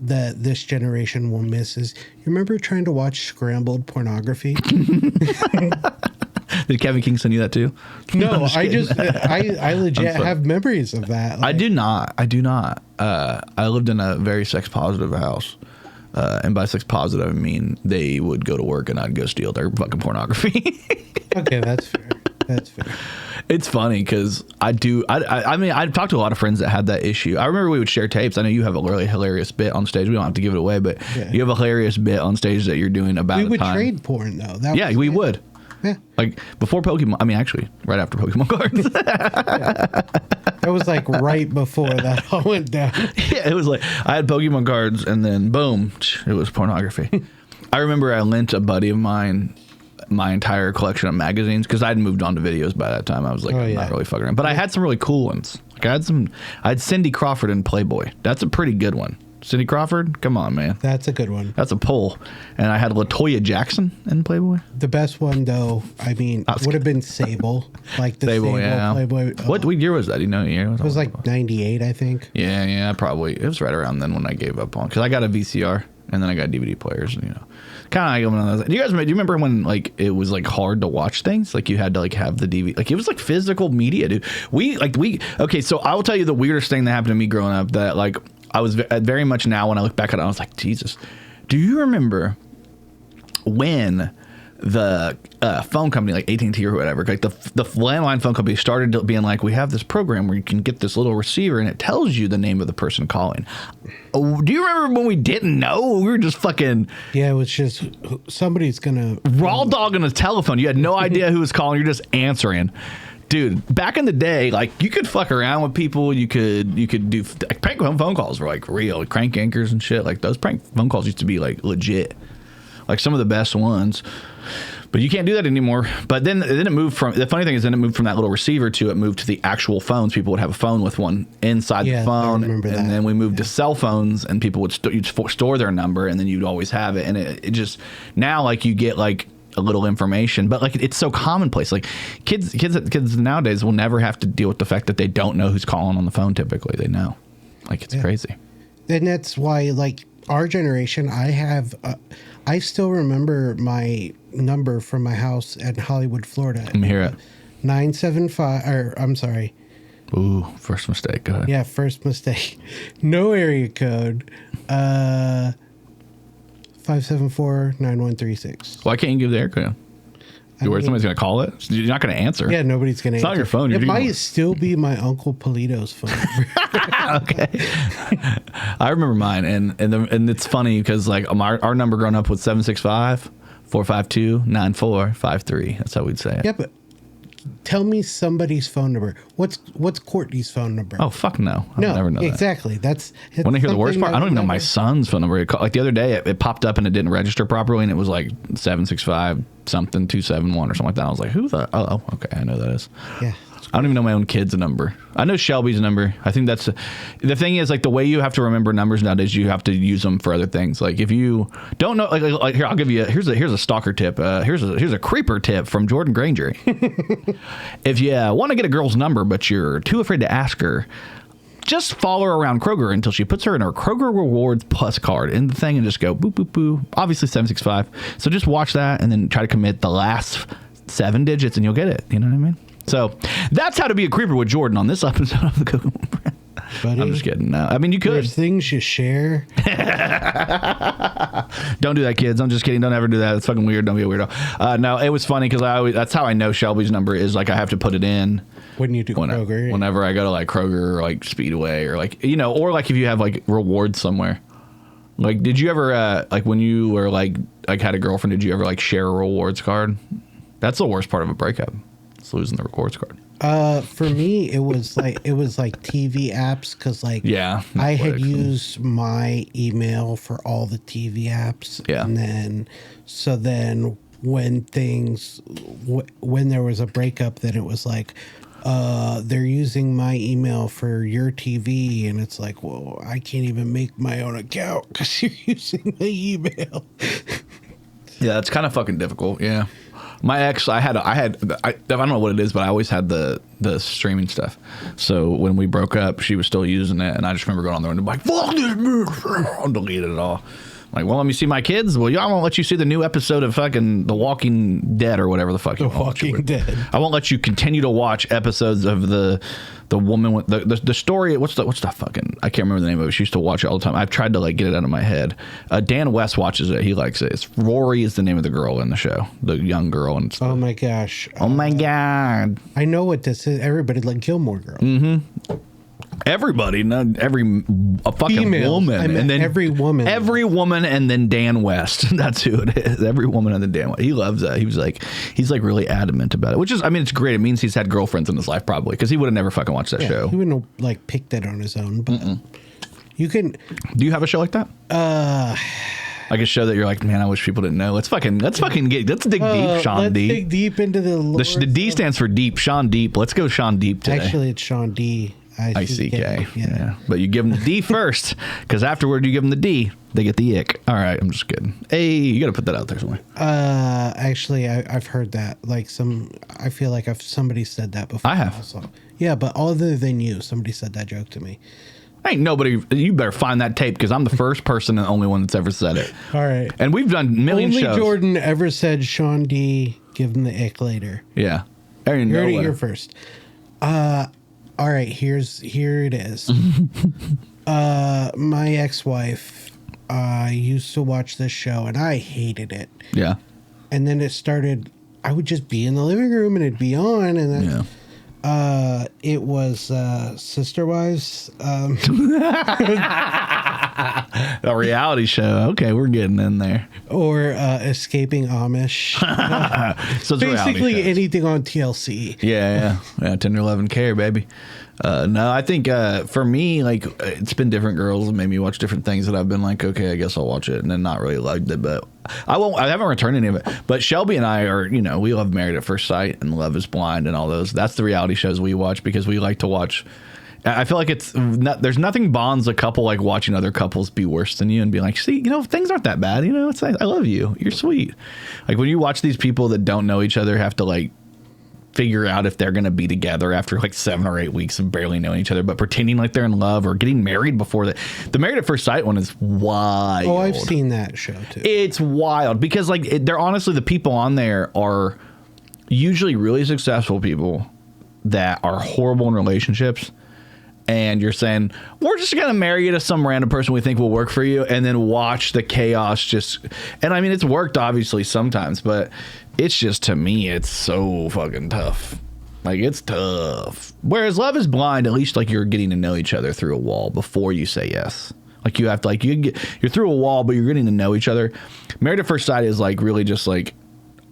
this generation will miss is, you remember trying to watch scrambled pornography? Did Kevin King send you that too? No, I legit have memories of that. Like, I do not. I lived in a very sex positive house. And by sex positive, I mean they would go to work and I'd go steal their fucking pornography. Okay, that's fair. That's fair. It's funny because I mean, I've talked to a lot of friends that had that issue. I remember we would share tapes. I know you have a really hilarious bit on stage. We don't have to give it away, but you have a hilarious bit on stage that you're doing about we would time. trade porn though. We would. Yeah. Like before Pokemon. I mean, actually, right after Pokemon cards. It was like right before that all went down. Yeah, it was like I had Pokemon cards, and then boom, it was pornography. I remember I lent a buddy of mine my entire collection of magazines because I'd moved on to videos by that time. I was like, I'm not really fucking around. But I had some really cool ones. Like I had Cindy Crawford in Playboy. That's a pretty good one. Cindy Crawford, come on, man. That's a good one. That's a pull. And I had LaToya Jackson in Playboy. The best one, though, I mean, would have been Sable. Like the Sable Playboy. What year was that? Do you know what year? It was like 98, I think. Yeah, probably. It was right around then when I gave up on. Because I got a VCR, and then I got DVD players, and, kind of like one of those. Do you remember when, like, it was, like, hard to watch things? Like, you had to, like, have the DVD. Like, it was, like, physical media, dude. Okay, so I will tell you the weirdest thing that happened to me growing up that, like, I was very much now when I look back at it, I was like, Jesus, do you remember when the phone company, like AT&T or whatever, like the landline phone company started being like, we have this program where you can get this little receiver and it tells you the name of the person calling. Oh, do you remember when we didn't know? We were just fucking... Yeah, it was just somebody's going to... Raw dog on a telephone. You had no idea who was calling. You're just answering. Dude, back in the day, like, you could fuck around with people. You could do like, prank phone calls were like real, like, crank anchors and shit. Like those prank phone calls used to be like legit, like some of the best ones. But you can't do that anymore. But then it moved from, the funny thing is, then it moved from that little receiver to it moved to the actual phones. People would have a phone with one inside the phone, and then we moved to cell phones, and people would you'd store their number, and then you'd always have it. And it just now, like, you get like a little information, but like it's so commonplace. Like kids nowadays will never have to deal with the fact that they don't know who's calling on the phone. Typically, they know. Like, it's crazy. And that's why, like, our generation, I still remember my number from my house at Hollywood, Florida. Let me hear it. 975, or I'm sorry. Ooh, first mistake. Go ahead. Yeah, first mistake. No area code. 574-9136. Why can't you give the air code? Somebody's going to call it? You're not going to answer. Yeah, nobody's going to answer. It's not your phone. It might still be my Uncle Polito's phone. Okay. I remember mine, and it's funny because, like, our number growing up was 765-452-9453. That's how we'd say it. Yeah, but tell me somebody's phone number. What's Courtney's phone number? Oh, fuck no. I'll never know exactly. that. Want to hear the worst part? I don't even know my son's phone number. Like the other day, it popped up and it didn't register properly, and it was like 765 something 271 or something like that. I was like, who the? Oh, okay, I know that is. Yeah. I don't even know my own kid's number. I know Shelby's number. I think that's the thing is, like, the way you have to remember numbers nowadays, you have to use them for other things. Like, if you don't know, like here, I'll give you here's a stalker tip. Here's a creeper tip from Jordan Grainger. If you want to get a girl's number but you're too afraid to ask her, just follow her around Kroger until she puts her in her Kroger Rewards Plus card in the thing and just go boop boop boop. Obviously 765. So just watch that and then try to commit the last 7 digits and you'll get it. You know what I mean? So that's how to be a creeper with Jordan on this episode of the Kokomo Press. I'm just kidding. No, I mean, you could. There's things you share. Don't do that, kids. I'm just kidding. Don't ever do that. It's fucking weird. Don't be a weirdo. No, it was funny because that's how I know Shelby's number is, like, I have to put it in. When you do Kroger. Whenever I go to, like, Kroger or, like, Speedway or, like, or, like, if you have, like, rewards somewhere. Like, did you ever, like, when you were, like had a girlfriend, did you ever, like, share a rewards card? That's the worst part of a breakup. It's losing the rewards card. For me, it was like TV apps because, like, I had used my email for all the TV apps. Yeah. And then when when there was a breakup, then it was like, they're using my email for your TV, and it's like, well, I can't even make my own account because you're using my email. Yeah, that's kind of fucking difficult. Yeah. My ex, I don't know what it is, but I always had the streaming stuff. So when we broke up, she was still using it, and I just remember going on there and be like, fuck this bitch, I'll delete it all. Like, well, let me see my kids. Well, y'all won't let you see the new episode of fucking The Walking Dead or whatever the fuck. The Walking Dead. I won't let you continue to watch episodes of the woman with the story. What's the fucking? I can't remember the name of it. She used to watch it all the time. I've tried to, like, get it out of my head. Dan West watches it. He likes it. It's Rory is the name of the girl in the show, the young girl. And oh my gosh. Oh my god. I know what this is. Everybody like Gilmore Girls. Mm-hmm. Everybody, a fucking Females. woman, I meant and then every woman, and then Dan West. That's who it is. Every woman, and then Dan West. He loves that. He's like really adamant about it, which is, I mean, it's great. It means he's had girlfriends in his life probably, because he would have never fucking watched that show. He wouldn't have like picked it on his own. But you can. Do you have a show like that? Like a show that you're like, man, I wish people didn't know. Let's dig deep, Sean D. Let's dig deep into the lore. The D stands for deep, Sean Deep. Let's go Sean Deep today. Actually, it's Sean D. I-C-K. Yeah. But you give them the D first, because afterward you give them the D, they get the ick. All right, I'm just kidding. Hey, you got to put that out there somewhere. Actually, I've heard that. Like I feel like somebody said that before. I have. Also. Yeah, but other than you, somebody said that joke to me. Ain't nobody. You better find that tape, because I'm the first person and only one that's ever said it. All right. And we've done millions of shows. Only Jordan ever said Sean D. Give him the ick later. Yeah. You heard it here first. All right, here it is. My ex-wife used to watch this show, and I hated it. Yeah. And then it started. I would just be in the living room, and it'd be on, and then it was Sister Wives. A reality show. Okay, we're getting in there. Or Escaping Amish. So it's basically anything on TLC. Yeah. 10 or 11 care, baby. No, I think for me, like, it's been different girls and made me watch different things that I've been like, okay, I guess I'll watch it, and then not really liked it, but I haven't returned any of it. But Shelby and I are, we love Married at First Sight and Love is Blind and all those. That's the reality shows we watch, because we like to watch. I feel like there's nothing bonds a couple like watching other couples be worse than you and be like, see, things aren't that bad. It's like, I love you. You're sweet. Like when you watch these people that don't know each other have to like figure out if they're going to be together after like 7 or 8 weeks of barely knowing each other, but pretending like they're in love or getting married before that. The Married at First Sight one is wild. Oh, I've seen that show too. It's wild because like they're honestly, the people on there are usually really successful people that are horrible in relationships. And you're saying, we're just going to marry you to some random person we think will work for you, and then watch the chaos and I mean, it's worked obviously sometimes, but it's just, to me, it's so fucking tough. Like, it's tough. Whereas Love is Blind, at least like you're getting to know each other through a wall before you say yes. Like you have to, like, you're through a wall, but you're getting to know each other. Married at First Sight is like really just like,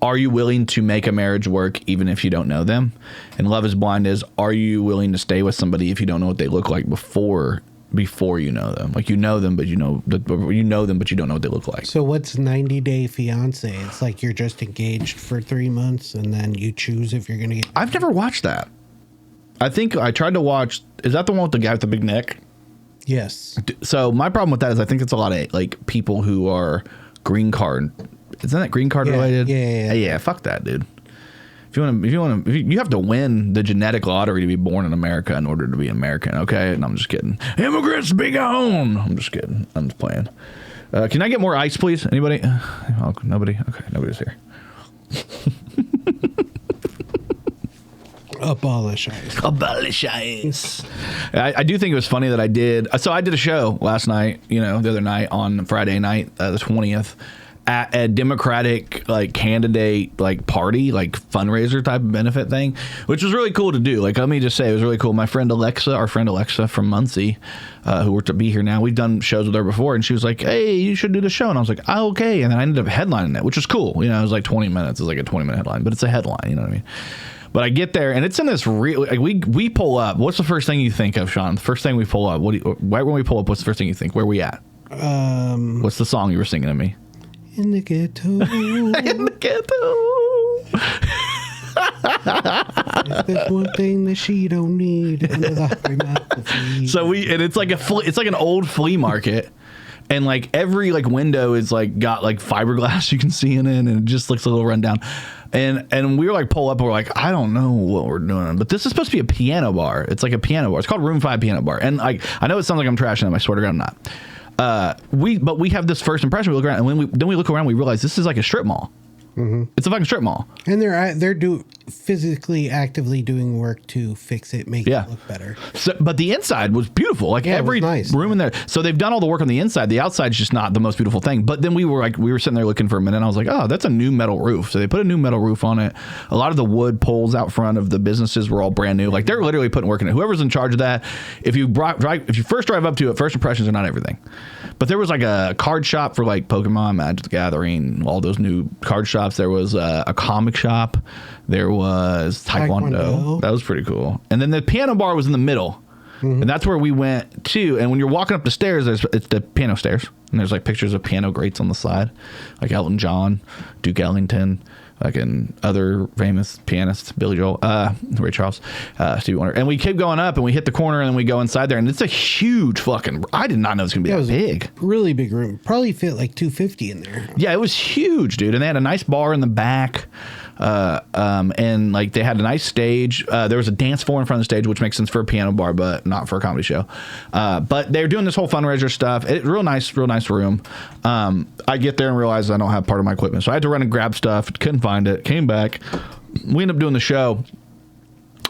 are you willing to make a marriage work even if you don't know them? And Love is Blind is, are you willing to stay with somebody if you don't know what they look like before you know them? Like, you know them, but you know them, but you don't know what they look like. So what's 90 Day Fiance? It's like you're just engaged for 3 months and then you choose if you're going to get... I've never watched that. I think I tried to watch... Is that the one with the guy with the big neck? Yes. So my problem with that is I think it's a lot of like people who are green card... Isn't that green card related? Yeah. Fuck that, dude. If you have to win the genetic lottery to be born in America in order to be American. Okay, and I'm just kidding. Immigrants be gone. I'm just kidding. I'm just playing. Can I get more ice, please? Anybody? Oh, nobody. Okay, nobody's here. Abolish ice. Abolish ice. I do think it was funny that I did. So I did a show last night. The other night on Friday night, the 20th. At a Democratic like candidate like party like fundraiser type of benefit thing, which was really cool to do. Like, let me just say, it was really cool. My friend Alexa, our friend Alexa from Muncie, who worked to be here now, we've done shows with her before, and she was like, "Hey, you should do the show." And I was like, "Oh, okay." And then I ended up headlining it, which was cool. It was like 20 minutes. It was like a 20-minute headline, but it's a headline. You know what I mean? But I get there, and it's in this real. Like we pull up. What's the first thing you think of, Sean? The first thing we pull up. Right when we pull up, what's the first thing you think? Where are we at? What's the song you were singing to me? In the ghetto. In the ghetto. If there's one thing that she don't need under the So it's like it's like an old flea market, and like every like window is like got like fiberglass you can see in it, and it just looks a little rundown. And we were like pull up, and we're like, I don't know what we're doing, but this is supposed to be a piano bar. It's like a piano bar. It's called Room 5 Piano Bar, and I know it sounds like I'm trashing them. I swear to God, I'm not. But we have this first impression. We look around, and then we look around, we realize this is like a strip mall. Mm-hmm. It's a fucking strip mall, and they're physically actively doing work to fix it, make it look better. So, but the inside was beautiful. Like every room in there. So they've done all the work on the inside. The outside's just not the most beautiful thing. But then we were sitting there looking for a minute. And I was like, oh, that's a new metal roof. So they put a new metal roof on it. A lot of the wood poles out front of the businesses were all brand new. Like they're literally putting work in it. Whoever's in charge of that, if you first drive up to it, first impressions are not everything. But there was like a card shop for like Pokemon, Magic the Gathering, all those new card shops. There was a comic shop. There was Taekwondo. That was pretty cool. And then the piano bar was in the middle. And that's where we went to. And when you're walking up the stairs, it's the piano stairs. And there's like pictures of piano greats on the side. Like Elton John, Duke Ellington, like and other famous pianists, Billy Joel, Ray Charles, Stevie Wonder. And we kept going up and we hit the corner and then we go inside there. And it's a huge fucking, I did not know it was going to be that big. Really big room. Probably fit like 250 in there. Yeah, it was huge, dude. And they had a nice bar in the back. And like they had a nice stage. There was a dance floor in front of the stage, which makes sense for a piano bar, but not for a comedy show. But they're doing this whole fundraiser stuff. Real nice room. I get there and realize I don't have part of my equipment. So I had to run and grab stuff. Couldn't find it. Came back. We ended up doing the show.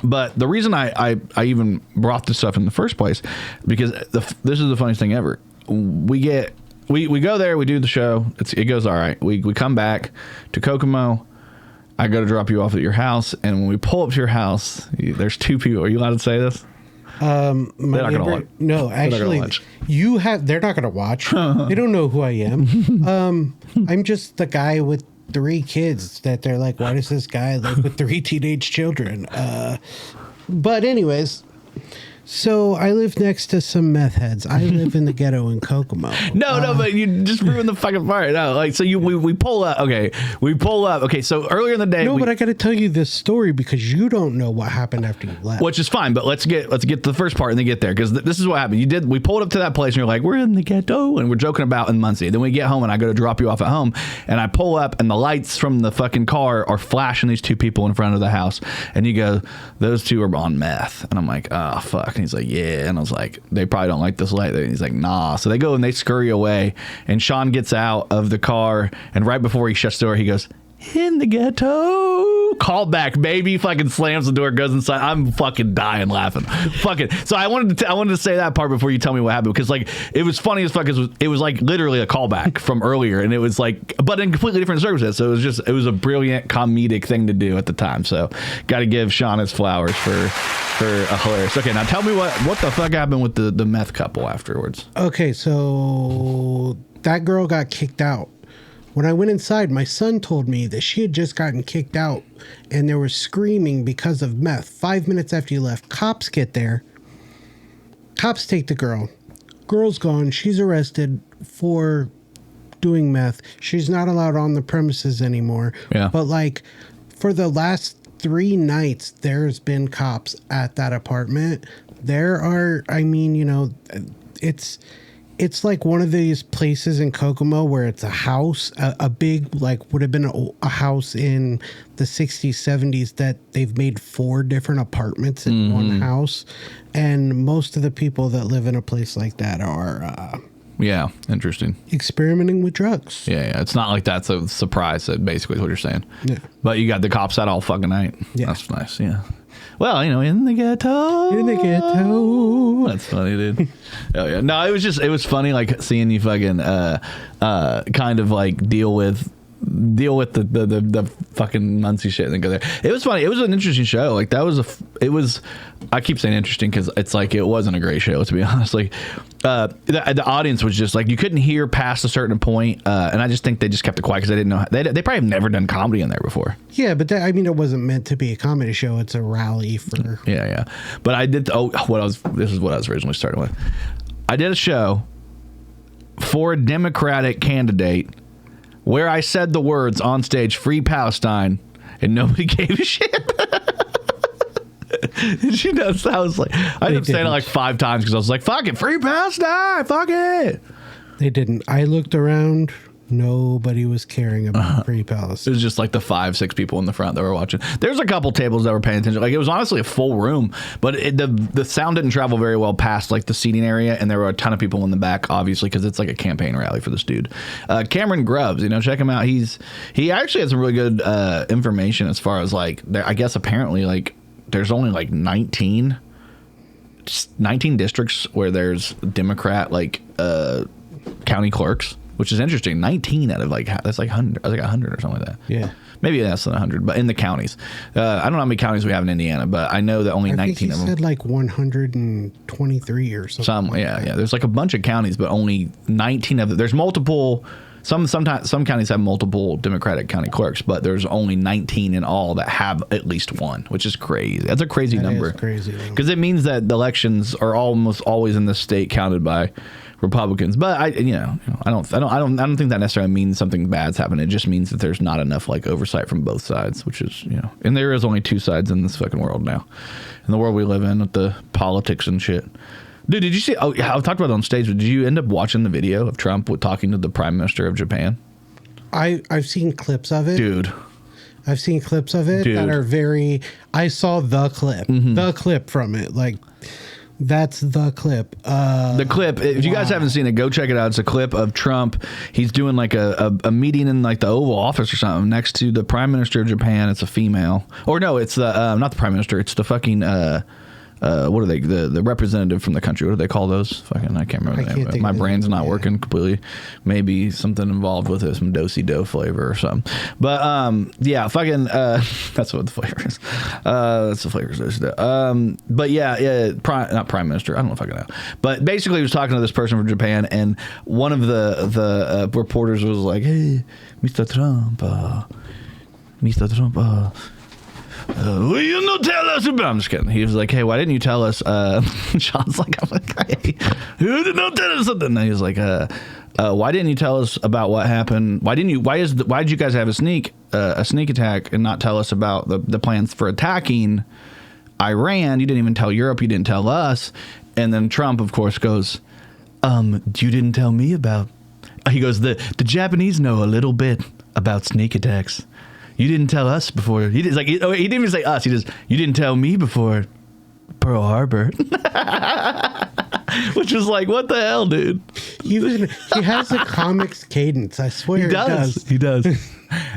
But the reason I even brought this stuff in the first place, because this is the funniest thing ever. We go there, we do the show. It goes all right. We come back to Kokomo. I go to drop you off at your house, and when we pull up to your house, there's two people. Are you allowed to say this? My neighbor, no, actually, they're not going to watch. They don't know who I am. I'm just the guy with 3 kids that they're like, why does this guy live with 3 teenage children? But anyways, so I live next to some meth heads. I live in the ghetto in Kokomo. No, but you just ruined the fucking part. No, like so we pull up. Okay, we pull up. Okay, so earlier in the day. No, but I got to tell you this story because you don't know what happened after you left. Which is fine, but let's get to the first part and then get there because this is what happened. We pulled up to that place and you're like, we're in the ghetto and we're joking about in Muncie. Then we get home and I go to drop you off at home and I pull up and the lights from the fucking car are flashing these 2 people in front of the house and you go, those 2 are on meth and I'm like, oh fuck, and he's like, yeah. And I was like, they probably don't like this light. And he's like, nah. So they go and they scurry away. And Sean gets out of the car. And right before he shuts the door, he goes, in the ghetto. Call back, baby. Fucking slams the door, goes inside. I'm fucking dying laughing. Fucking. So I wanted to say that part before you tell me what happened because like it was funny as fuck. It was like literally a callback from earlier, and it was like, but in completely different circumstances. So it was a brilliant comedic thing to do at the time. So got to give Sean his flowers for a hilarious. Okay, now tell me what the fuck happened with the meth couple afterwards. Okay, so that girl got kicked out. When I went inside, my son told me that she had just gotten kicked out and there was screaming because of meth. 5 minutes after you left, cops get there. Cops take the girl. Girl's gone. She's arrested for doing meth. She's not allowed on the premises anymore. Yeah. But like for the last 3 nights, there's been cops at that apartment. There are, I mean, you know, it's like one of these places in Kokomo where it's a house, a big, like would have been a house in the 60s, 70s that they've made 4 different apartments in one house. And most of the people that live in a place like that are... yeah, interesting. Experimenting with drugs. Yeah. It's not like that's a surprise, that basically is what you're saying. Yeah. But you got the cops out all fucking night. Yeah. That's nice, yeah. Well, you know, in the ghetto. In the ghetto. That's funny, dude. Oh, yeah. No, it was funny, like, seeing you fucking kind of, like, deal with the fucking Muncie shit and then go there. It was funny. It was an interesting show. Like I keep saying interesting because it's like it wasn't a great show, to be honest. Like the audience was just like, you couldn't hear past a certain point, and I just think they just kept it quiet because they didn't know they probably have never done comedy in there before. Yeah, but I mean, it wasn't meant to be a comedy show. It's a rally for yeah. But I did this is what I was originally starting with. I did a show for a Democratic candidate where I said the words on stage, "Free Palestine," and nobody gave a shit. She does. I was like, I ended up saying it like 5 times because I was like, "Fuck it, Free Palestine, fuck it." They didn't. I looked around. Nobody was caring about Free Palestine. It was just like the 5-6 people in the front that were watching. There's a couple tables that were paying attention. Like, it was honestly a full room, but the sound didn't travel very well past like the seating area, and there were a ton of people in the back, obviously, because it's like a campaign rally for this dude. Cameron Grubbs, check him out. He actually has some really good information as far as like, I guess apparently like there's only like 19 districts where there's Democrat like county clerks, which is interesting. 19 out of like, that's like 100. I was like 100 or something like that. Yeah. Maybe less than 100, but in the counties. I don't know how many counties we have in Indiana, but I know that only 19 of them. I think he said like 123 or something. Yeah. There's like a bunch of counties, but only 19 of them. There's multiple. Some counties have multiple Democratic county clerks, but there's only 19 in all that have at least one, which is crazy. That's a crazy number. That is crazy. Because it means that the elections are almost always in this state counted by Republicans. But I don't think that necessarily means something bad's happened. It just means that there's not enough like oversight from both sides, which is, and there is only two sides in this fucking world now, in the world we live in with the politics and shit. Dude, did you see? Oh, I talked about it on stage. But did you end up watching the video of Trump talking to the Prime Minister of Japan? I've seen clips of it, dude. I've seen clips of it that are very. I saw the clip from it. Like, that's the clip. The clip. If you guys haven't seen it, go check it out. It's a clip of Trump. He's doing like a meeting in like the Oval Office or something next to the Prime Minister of Japan. It's a female. Or no, it's the not the Prime Minister. It's the fucking. What are they? The representative from the country. What do they call those? Fucking, I can't remember the name. My brain's not working completely. Maybe something involved with it, some do-si-do flavor or something. But yeah, fucking. That's what the flavor is. That's the flavor of do-si-do. But yeah, not Prime Minister. I don't know if I can know. But basically, he was talking to this person from Japan, and one of the reporters was like, "Hey, Mr. Trump, will you not tell us about?" I'm just kidding. He was like, "Hey, why didn't you tell us?" Sean's like, "Hey, who did not tell us something?" And he was like, "Why didn't you tell us about what happened? Why did you guys have a sneak attack and not tell us about the plans for attacking Iran? You didn't even tell Europe. You didn't tell us." And then Trump, of course, goes, "You didn't tell me about." He goes, "The Japanese know a little bit about sneak attacks. You didn't tell us before." He didn't even say us. He just, "You didn't tell me before Pearl Harbor." Which is like, what the hell, dude? He has a comics cadence. I swear He does.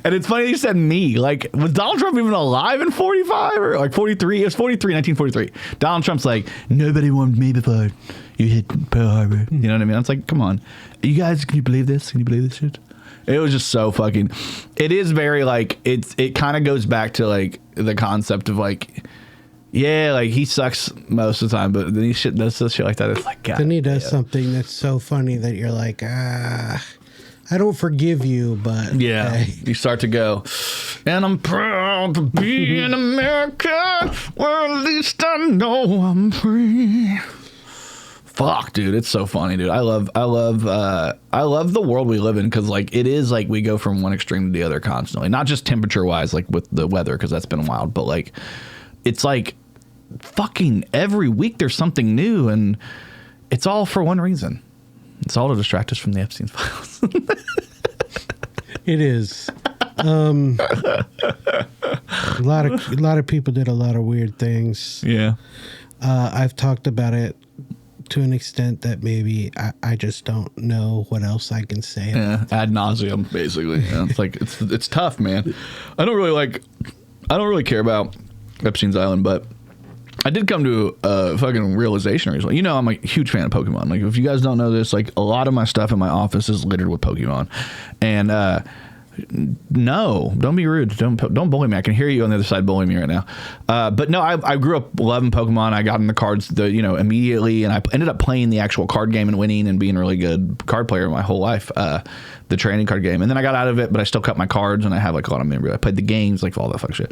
And it's funny you said me. Like, was Donald Trump even alive in 45 or like 43? It was 1943. Donald Trump's like, "Nobody warned me before you hit Pearl Harbor." You know what I mean? It's like, come on. You guys, can you believe this? Can you believe this shit? It was just so fucking. It is very like it kind of goes back to like the concept of like, yeah, like he sucks most of the time, but then he does shit like that. It's like, God. Then he does something that's so funny that you're like, I don't forgive you, but yeah, hey. You start to go, and I'm proud to be in America, where at least I know I'm free. Fuck, dude, it's so funny, dude. I love the world we live in, because like it is like we go from one extreme to the other constantly, not just temperature wise, like with the weather, because that's been wild, but like it's like fucking every week there's something new, and it's all for one reason. It's all to distract us from the Epstein files. It is. A lot of people did a lot of weird things. Yeah. I've talked about it to an extent that maybe I just don't know what else I can say. Yeah, ad nauseum, basically. Yeah, it's like it's tough, man. I don't really care about Epstein's Island, but I did come to a fucking realization recently. I'm a huge fan of Pokemon. Like, if you guys don't know this, like a lot of my stuff in my office is littered with Pokemon, and no, don't be rude. Don't bully me. I can hear you on the other side bullying me right now. But no, I grew up loving Pokemon. I got in the cards, immediately, and I ended up playing the actual card game and winning and being a really good card player my whole life. The trading card game, and then I got out of it, but I still cut my cards, and I have like a lot of memory. I played the games, like all that fuck shit.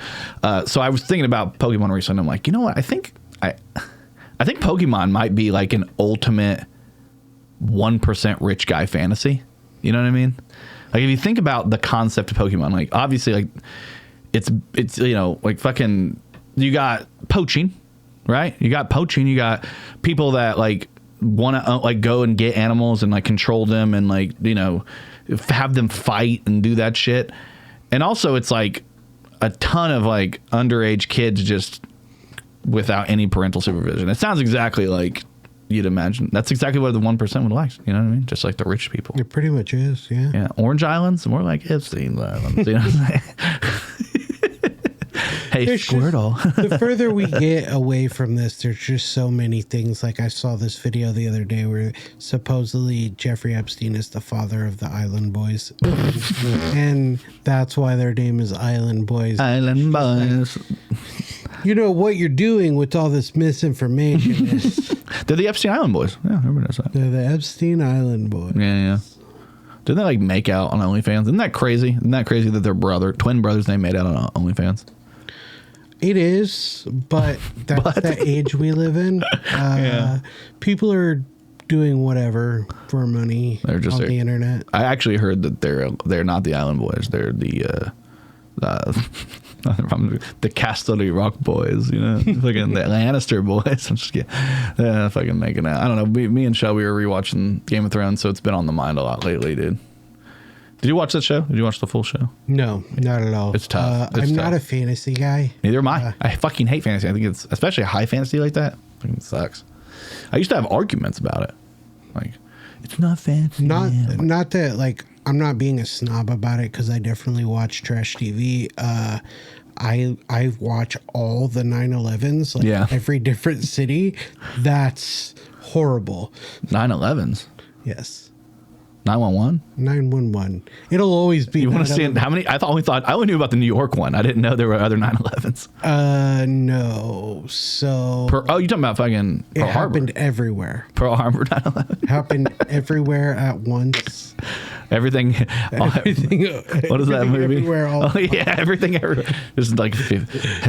So I was thinking about Pokemon recently. I'm like, you know what? I think Pokemon might be like an ultimate 1% rich guy fantasy. You know what I mean? Like, if you think about the concept of Pokemon, like obviously, like it's like fucking, you got poaching, right? You got people that like want to like go and get animals and like control them and like have them fight and do that shit. And also it's like a ton of like underage kids just without any parental supervision. It sounds exactly like you'd imagine. That's exactly what the 1% would like. You know what I mean? Just like the rich people. It pretty much is, yeah. Yeah. Orange Islands, more like Epstein Islands. You know what I'm saying? Hey, Squirtle. The further we get away from this, there's just so many things. Like I saw this video the other day where supposedly Jeffrey Epstein is the father of the Island Boys. And that's why their name is Island Boys. Island Boys. You know what you're doing with all this misinformation is They're the Epstein Island Boys. Yeah, everybody knows that. they're the Epstein Island Boys. Yeah. Didn't they like make out on OnlyFans? Isn't that crazy? Isn't that crazy that their twin brothers, they made out on OnlyFans? It is, but that's the age we live in. People are doing whatever for money They're just on the internet. I actually heard that they're not the Island Boys. They're the Casterly Rock Boys, you know, fucking the Lannister boys. I'm just kidding. Fucking making out. I don't know. Me and Shelby were rewatching Game of Thrones, so it's been on the mind a lot lately, dude. Did you watch that show? Did you watch the full show? No, not at all. It's tough. I'm not a fantasy guy. Neither am I. I fucking hate fantasy. I think it's, especially high fantasy like that, fucking sucks. I used to have arguments about it. Like, it's not fantasy. Not that, like, I'm not being a snob about it because I definitely watch trash TV. I watch all the 9/11s, like every different city. That's horrible. 9/11s? Yes. 911? 911. It'll always be. You want to see how many? I only knew about the New York one. I didn't know there were other 9/11s. No. So. You talking about fucking Pearl Harbor? Happened everywhere. Pearl Harbor 9/11 happened everywhere at once. Everything. What is that movie? Everywhere. Everything everywhere. Just like.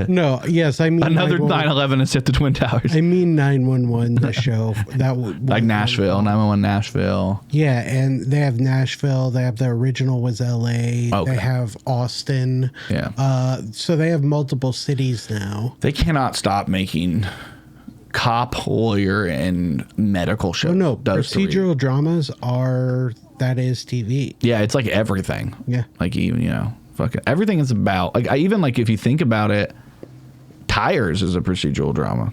No. Yes, I mean another 9/11 has hit the Twin Towers. I mean 911, the show that like Nashville, 911 Nashville. Yeah, and they have Nashville. They have the original was L.A. Okay. They have Austin. Yeah. So they have multiple cities now. They cannot stop making cop, lawyer, and medical shows. Oh no, procedural dramas that is TV. Yeah, it's like everything. Yeah. Like even fucking everything is about like if you think about it, Tires is a procedural drama.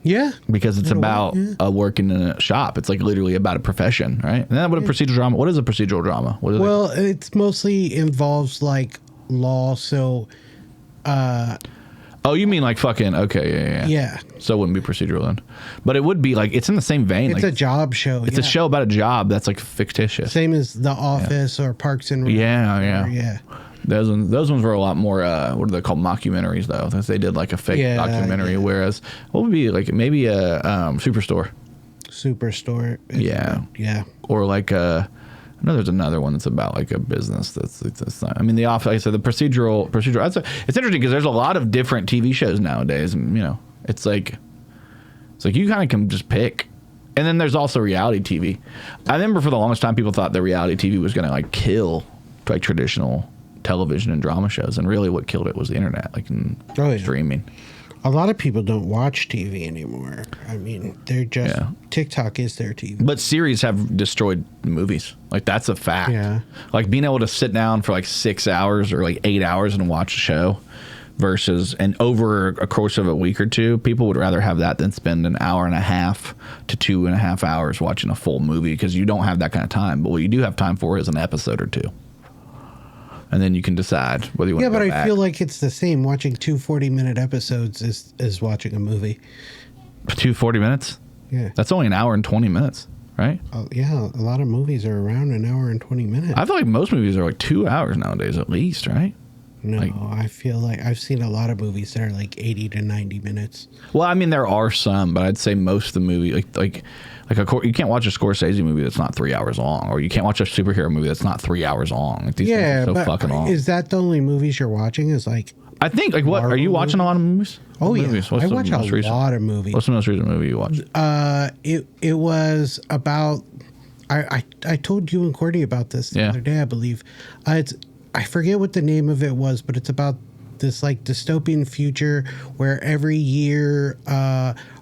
Yeah. Because it's about working in a shop. It's like literally about a profession, right? And then what a procedural drama. What is a procedural drama? It's mostly involves like law. So. Oh, you mean like fucking okay, yeah. So it wouldn't be procedural then, but it would be like it's in the same vein. It's like, a job show. It's a show about a job that's like fictitious. Same as The Office or Parks and Rec. Yeah. Those ones were a lot more. What are they called? Mockumentaries though. They did like a fake documentary. Whereas what would be like maybe a Superstore. Superstore. Yeah. Or like I know there's another one that's about like a business that's not, I mean, The Office, like I said, the procedural. It's interesting because there's a lot of different TV shows nowadays, and it's like you kind of can just pick. And then there's also reality TV. I remember for the longest time people thought that reality TV was going to like kill like traditional television and drama shows, and really what killed it was the internet, like streaming. A lot of people don't watch TV anymore. I mean, they're just TikTok is their TV. But series have destroyed movies. Like that's a fact. Yeah. Like being able to sit down for like 6 hours or like 8 hours and watch a show and over a course of a week or two, people would rather have that than spend an hour and a half to 2.5 hours watching a full movie because you don't have that kind of time. But what you do have time for is an episode or two. And then you can decide whether you want to go back. Yeah, but I feel like it's the same. Watching 2 40-minute episodes is watching a movie. 2 40 minutes? Yeah. That's only an hour and 20 minutes, right? Oh, yeah, a lot of movies are around an hour and 20 minutes. I feel like most movies are like 2 hours nowadays at least, right? No, I feel like I've seen a lot of movies that are like 80 to 90 minutes. Well, I mean, there are some, but I'd say most of the movie, you can't watch a Scorsese movie that's not 3 hours long, or you can't watch a superhero movie that's not 3 hours long. Like, these things are so fucking long. Is that the only movies you're watching? Is like I think like what are you watching a lot of movies? Oh yeah, movies? I watch a lot of movies. What's the most recent movie you watched? It was about. I told you and Courtney about this the other day, I believe. I forget what the name of it was, but it's about this like dystopian future where every year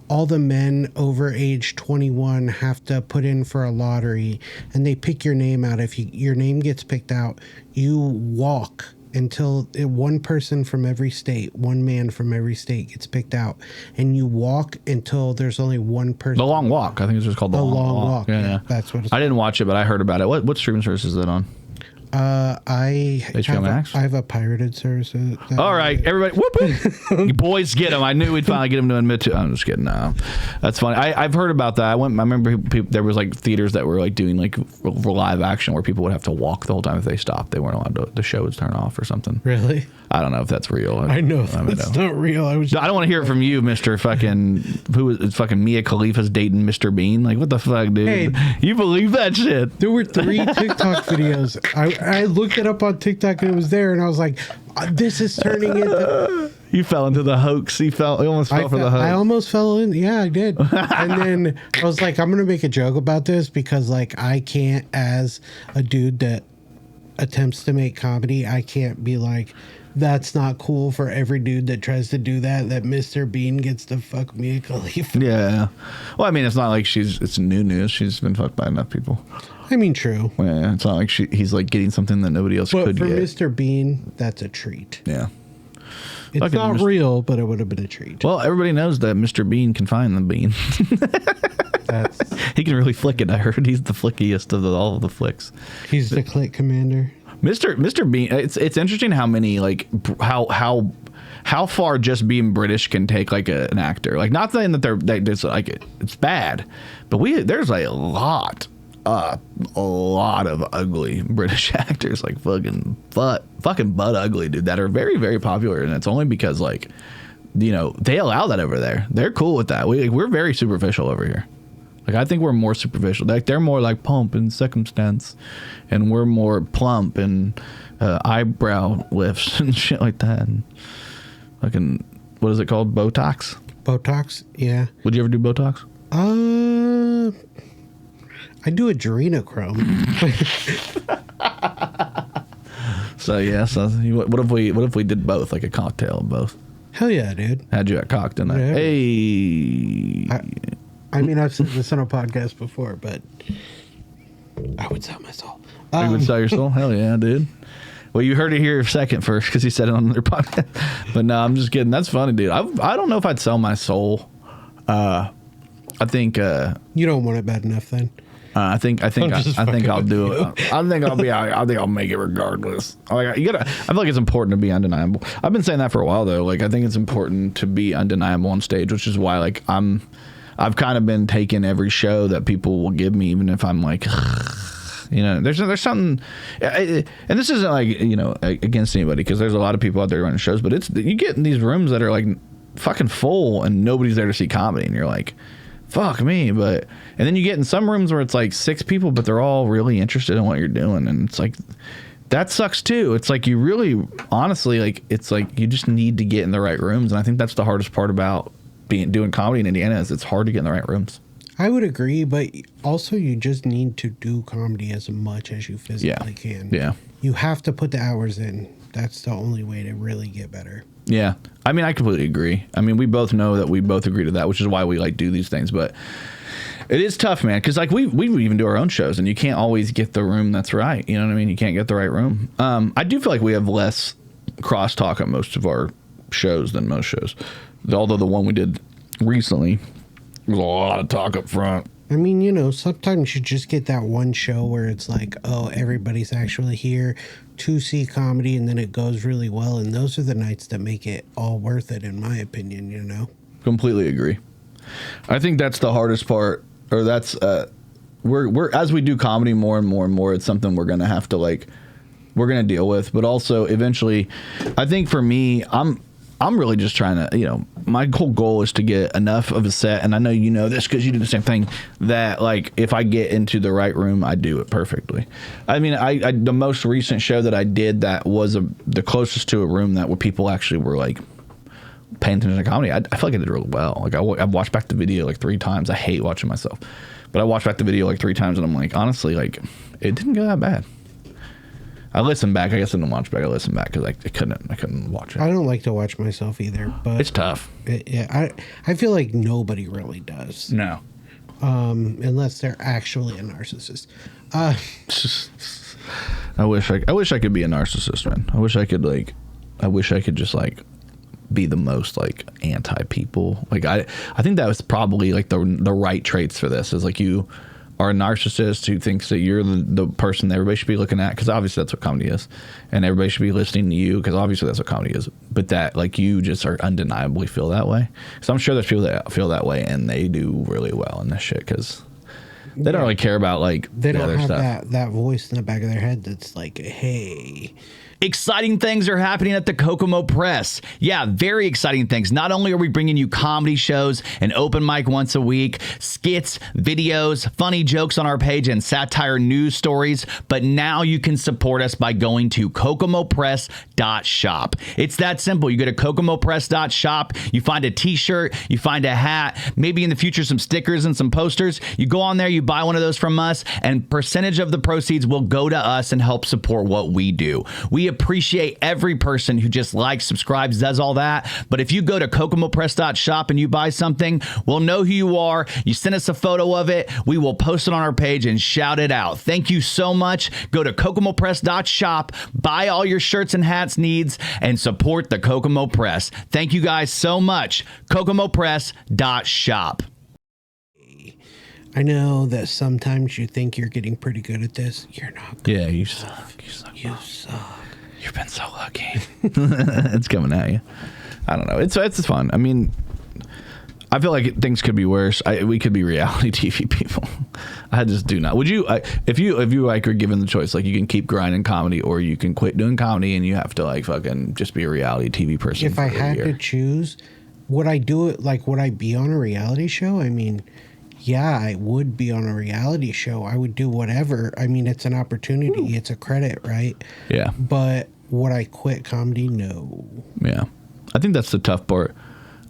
all the men over age 21 have to put in for a lottery, and they pick your name out. If your name gets picked out, you walk until one person from every state, one man from every state gets picked out, and you walk until there's only one person. The Long Walk. I think it's just called The Long Walk. Yeah, that's what it's I didn't watch it, but I heard about it. What streaming service is that on? I HBO Max? I have a pirated service. All right, everybody, whoop, you boys get him. I knew we'd finally get him to admit to. I'm just kidding. No, that's funny. I've heard about that. I remember there was like theaters that were like doing like live action where people would have to walk the whole time if they stopped. They weren't allowed to. The show would turn off or something. Really? I don't know if that's real. I know that's not real. I don't want to hear it from you, Mr. Fucking who is fucking Mia Khalifa's dating Mr. Bean. Like, what the fuck, dude? Hey, you believe that shit? There were 3 TikTok videos. I looked it up on TikTok and it was there, and I was like, this is turning into. You fell into the hoax. You almost fell for the hoax. I almost fell in. Yeah, I did. And then I was like, I'm gonna make a joke about this because like I can't, as a dude that attempts to make comedy, I can't be like, that's not cool for every dude that tries to do that Mr. Bean gets to fuck Mia Khalifa. Yeah. Well, I mean, it's not like it's new news. She's been fucked by enough people. I mean, true. Yeah, it's not like he's like getting something that nobody else could get. But for Mr. Bean, that's a treat. Yeah. It's fucking not real, but it would have been a treat. Well, everybody knows that Mr. Bean can find the bean. He can really flick it. I heard he's the flickiest of all of the flicks. He's the click commander. Mr. Bean, it's interesting how many like how far just being British can take like an actor. Like, not saying that it's like it's bad, but there's a lot of ugly British actors, like fucking butt ugly, dude, that are very, very popular, and it's only because like, you know, they allow that over there. They're cool with that. We're very superficial over here. Like, I think we're more superficial. Like, they're more like pomp and circumstance, and we're more plump and eyebrow lifts and shit like that. And fucking, what is it called? Botox? Botox, yeah. Would you ever do Botox? I do adrenochrome. So yeah. So what if we did both, like a cocktail of both? Hell yeah, dude. Had you at cocked in that? Yeah. Hey. I mean, I've said this on a podcast before, but I would sell my soul. You would sell your soul? Hell yeah, dude. Well, you heard it here second first because he said it on their podcast. But no, I'm just kidding. That's funny, dude. I don't know if I'd sell my soul. I think you don't want it bad enough then. I think I'll do it. I think I'll make it regardless. Like, I feel like it's important to be undeniable. I've been saying that for a while though. Like, I think it's important to be undeniable on stage, which is why like I've kind of been taking every show that people will give me, even if I'm like, you know, there's something, and this isn't like, you know, against anybody, because there's a lot of people out there running shows, but you get in these rooms that are like fucking full and nobody's there to see comedy, and you're like, fuck me. And then you get in some rooms where it's like 6 people, but they're all really interested in what you're doing, and it's like, that sucks too. It's like, you really, honestly, like, it's like you just need to get in the right rooms, and I think that's the hardest part about doing comedy in Indiana, is it's hard to get in the right rooms. I would agree, but also you just need to do comedy as much as you physically can. Yeah. You have to put the hours in. That's the only way to really get better. Yeah. I mean, I completely agree. I mean, we both know that we both agree to that, which is why we like do these things. But it is tough, man, because like we even do our own shows, and you can't always get the room that's right. You know what I mean? You can't get the right room. I do feel like we have less crosstalk at most of our shows than most shows. Although the one we did recently, there was a lot of talk up front. I mean, you know, sometimes you just get that one show where it's like, oh, everybody's actually here to see comedy, and then it goes really well. And those are the nights that make it all worth it, in my opinion, you know? Completely agree. I think that's the hardest part, or that's, we're as we do comedy more and more and more, it's something we're going to have to like, we're going to deal with. But also eventually, I think for me, I'm really just trying to, you know, my whole goal is to get enough of a set, and I know you know this because you do the same thing, that like if I get into the right room, I do it perfectly. I mean, I the most recent show that I did that was the closest to a room that where people actually were like paying attention to comedy. I feel like I did really well. Like I've watched back the video like 3 times. I hate watching myself, but I watched back the video like 3 times, and I'm like, honestly, like it didn't go that bad. I listened back. I guess I didn't watch back. I listened back because I couldn't watch it. I don't like to watch myself either, but It's tough. I feel like nobody really does. No. Unless they're actually a narcissist. I wish I could be a narcissist, man. I wish I could just like be the most like anti people. Like I think that was probably like the right traits for this. Is like you are a narcissist who thinks that you're the person that everybody should be looking at, because obviously that's what comedy is, and everybody should be listening to you because obviously that's what comedy is. But that like you just are undeniably feel that way. So I'm sure there's people that feel that way and they do really well in this shit because they don't really care about like They the don't other have stuff. that voice in the back of their head that's like, hey. Exciting things are happening at the Kokomo Press. Yeah, very exciting things. Not only are we bringing you comedy shows, an open mic once a week, skits, videos, funny jokes on our page, and satire news stories, but now you can support us by going to kokomopress.shop. It's that simple. You go to kokomopress.shop, you find a t-shirt, you find a hat, maybe in the future some stickers and some posters. You go on there, you buy one of those from us, and percentage of the proceeds will go to us and help support what we do. We appreciate every person who just likes, subscribes, does all that. But if you go to kokomopress.shop and you buy something, we'll know who you are. You send us a photo of it. We will post it on our page and shout it out. Thank you so much. Go to kokomopress.shop, buy all your shirts and hats needs, and support the Kokomo Press. Thank you guys so much. kokomopress.shop. I know that sometimes you think you're getting pretty good at this. You're not good. Yeah, you suck. You suck. You've been so lucky. It's coming at you. I don't know. It's fun. I mean, I feel like things could be worse. We could be reality TV people. I just do not. Would you, if you like are given the choice, like you can keep grinding comedy or you can quit doing comedy and you have to like fucking just be a reality TV person? If I had to choose, would I do it? Like, would I be on a reality show? I mean, yeah, I would be on a reality show. I would do whatever. I mean, it's an opportunity. It's a credit, right? Yeah. But would I quit comedy? No. Yeah. I think that's the tough part.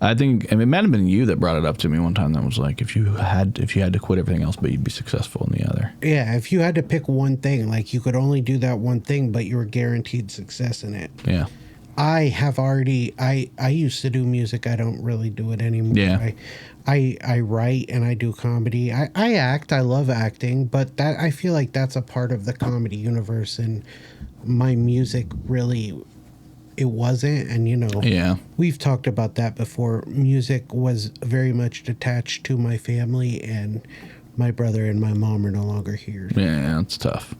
I mean, it might have been you that brought it up to me one time that was like, if you had to quit everything else, but you'd be successful in the other. Yeah, if you had to pick one thing, like you could only do that one thing, but you were guaranteed success in it. Yeah. I used to do music. I don't really do it anymore. Yeah. I write and I do comedy. I act. I love acting, but that I feel like that's a part of the comedy universe, and my music really, it wasn't. And Yeah. we've talked about that before. Music was very much detached to my family, and my brother and my mom are no longer here. Yeah, it's tough.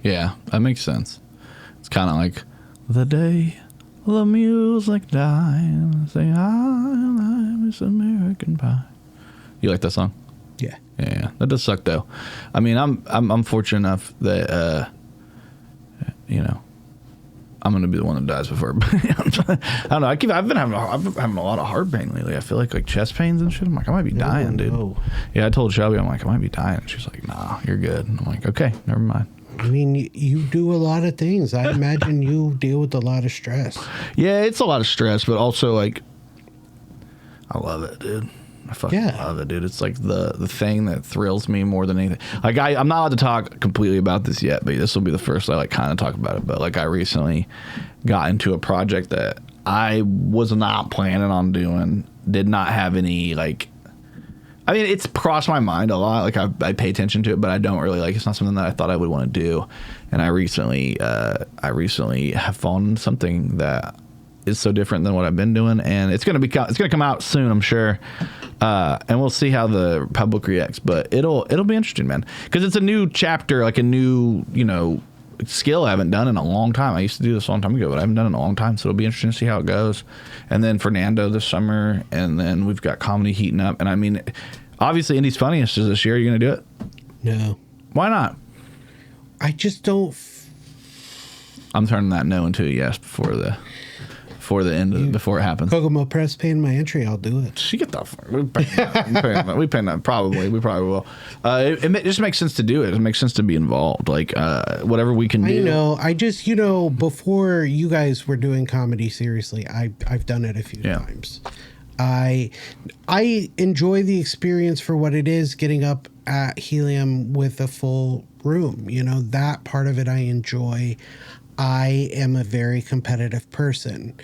Yeah, that makes sense. It's kind of like the day the music died, say I miss American Pie. You like that song? Yeah. Yeah, that does suck though. I mean, I'm fortunate enough that I'm gonna be the one that dies before. I don't know. I've been having a lot of heart pain lately. I feel like chest pains and shit. I'm like, I might be dying, dude. No. Yeah, I told Shelby, I'm like, I might be dying. She's like, nah, you're good. And I'm like, okay, never mind. I mean, you do a lot of things. I imagine you deal with a lot of stress. Yeah, it's a lot of stress, but also like, I love it, dude. I fucking love it, dude. It's like the thing that thrills me more than anything. Like I'm not allowed to talk completely about this yet, but this will be the first I like kind of talk about it. But like I recently got into a project that I was not planning on doing. Did not have any like. I mean, it's crossed my mind a lot. Like I pay attention to it, but I don't really like. It's not something that I thought I would want to do. And I recently have found something that is so different than what I've been doing, and it's gonna come out soon, I'm sure. And we'll see how the public reacts, but it'll be interesting, man, because it's a new chapter, like a new skill I haven't done in a long time. I used to do this a long time ago, but I haven't done it in a long time, so it'll be interesting to see how it goes. And then Fernando this summer, and then we've got comedy heating up. And I mean, obviously Indy's Funniest is this year. Are you gonna do it? No. Why not? I just don't. I'm turning that no into a yes before the end of it, before it happens. Kokomo Press paying my entry, I'll do it. She get that. We pay that. Probably. We probably will. It just makes sense to do it. It makes sense to be involved. Like whatever we can do. I know. I just before you guys were doing comedy seriously, I've done it a few times. I enjoy the experience for what it is. Getting up at Helium with a full room. You know, that part of it I enjoy. I am a very competitive person.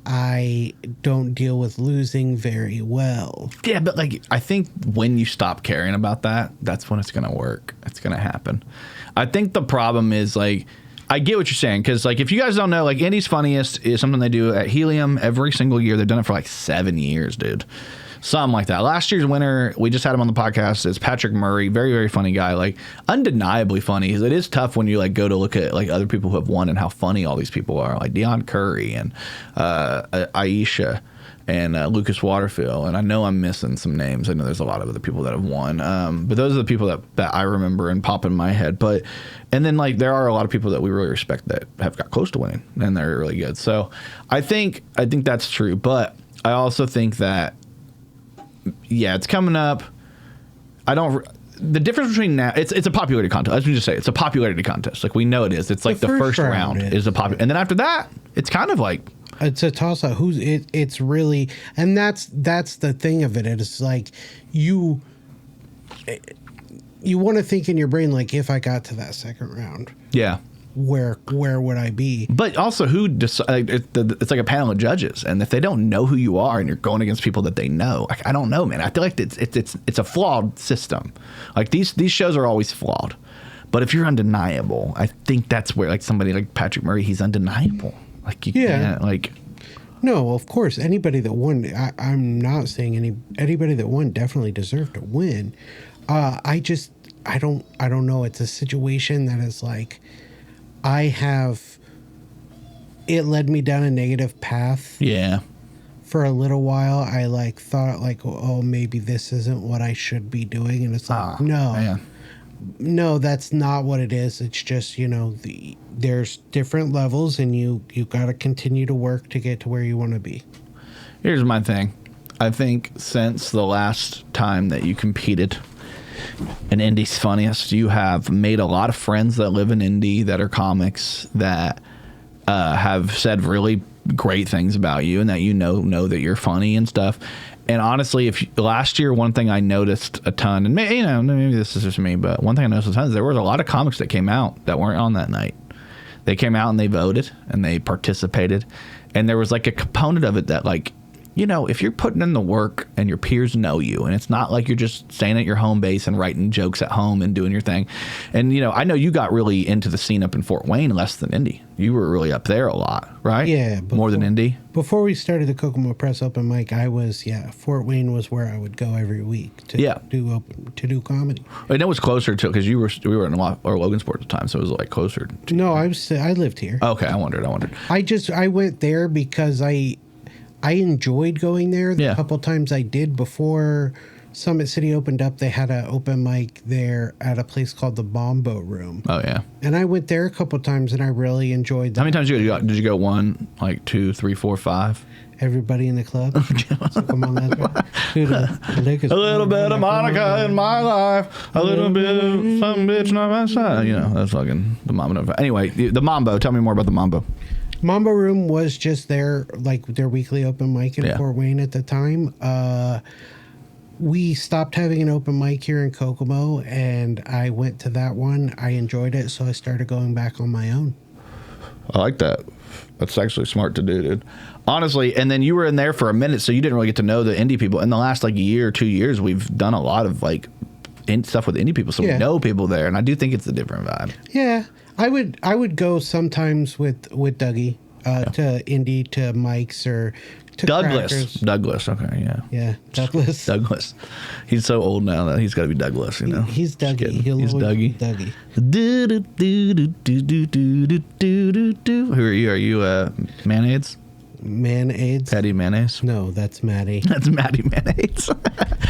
I don't deal with losing very well. Yeah, but like I think when you stop caring about that, that's when it's going to work. It's going to happen. I think the problem is like I get what you're saying because like if you guys don't know, like Indy's Funniest is something they do at Helium every single year. They've done it for like 7 years, dude. Something like that. Last year's winner, we just had him on the podcast. It's Patrick Murray. Very, very funny guy. Like undeniably funny. It is tough when you like go to look at like other people who have won and how funny all these people are. Like Deion Curry and Aisha and Lucas Waterfield. And I know I'm missing some names. I know there's a lot of other people that have won. But those are the people that I remember and pop in my head. And then like there are a lot of people that we really respect that have got close to winning and they're really good. So I think that's true. But I also think that yeah, it's coming up. The difference between now, it's a popularity contest. As we just say, it's a popularity contest. Like we know it is. It's like the first round is a popular, and then after that, it's kind of like it's a toss up. It's really, and that's the thing of it. It's like you want to think in your brain like if I got to that second round, yeah. Where would I be? But also, who decide? It's like a panel of judges, and if they don't know who you are, and you're going against people that they know, I don't know, man. I feel like it's a flawed system. Like these shows are always flawed, but if you're undeniable, I think that's where like somebody like Patrick Murray, he's undeniable. Like you can't like. No, of course, anybody that won. I'm not saying anybody that won definitely deserved to win. I don't know. It's a situation that is like. It led me down a negative path. Yeah. For a little while, I like thought like, oh, maybe this isn't what I should be doing. And it's like, no, that's not what it is. It's just, you know, there's different levels and you got to continue to work to get to where you want to be. Here's my thing. I think since the last time that you competed in Indy's Funniest, you have made a lot of friends that live in Indy that are comics that have said really great things about you and that you know that you're funny and stuff. And honestly, last year, one thing I noticed a ton, and maybe this is just me, but one thing I noticed a ton is there was a lot of comics that came out that weren't on that night. They came out and they voted and they participated, and there was like a component of it that like. You know, if you're putting in the work and your peers know you, and it's not like you're just staying at your home base and writing jokes at home and doing your thing. And, you know, I know you got really into the scene up in Fort Wayne less than Indy. You were really up there a lot, right? Yeah. More than Indy? Before we started the Kokomo Press open mic, Fort Wayne was where I would go every week to do comedy. And it was closer to, because we were in Logansport at the time, so it was like closer. No, I lived here. Okay, I wondered. I went there because I enjoyed going there. The couple times I did before Summit City opened up, they had an open mic there at a place called the Mambo Room. Oh, yeah. And I went there a couple times, and I really enjoyed that. How many times did you go? 1, like 2, 3, 4, 5? Everybody in the club. So come on, let's a little bit of Monica in my life. A little bit of some bitch on my side. You know, that's fucking the Mambo. Anyway, the Mambo. Tell me more about the Mambo. Mambo Room was just their weekly open mic in Fort Wayne at the time. We stopped having an open mic here in Kokomo, and I went to that one. I enjoyed it, so I started going back on my own. I like that. That's actually smart to do, dude. Honestly, and then you were in there for a minute, so you didn't really get to know the indie people. In the last like year or 2 years, we've done a lot of like stuff with indie people, so we know people there, and I do think it's a different vibe. Yeah. I would go sometimes with Dougie to Indy, to Mike's, or to Crackers. Douglas, okay, yeah. Yeah, Douglas. He's so old now that he's got to be Douglas, you know. He's Dougie. He's Dougie. Who are you? Are you Mayonnaise? Mayonnaise? Patty Mayonnaise? No, that's Maddie. That's Maddie Mayonnaise.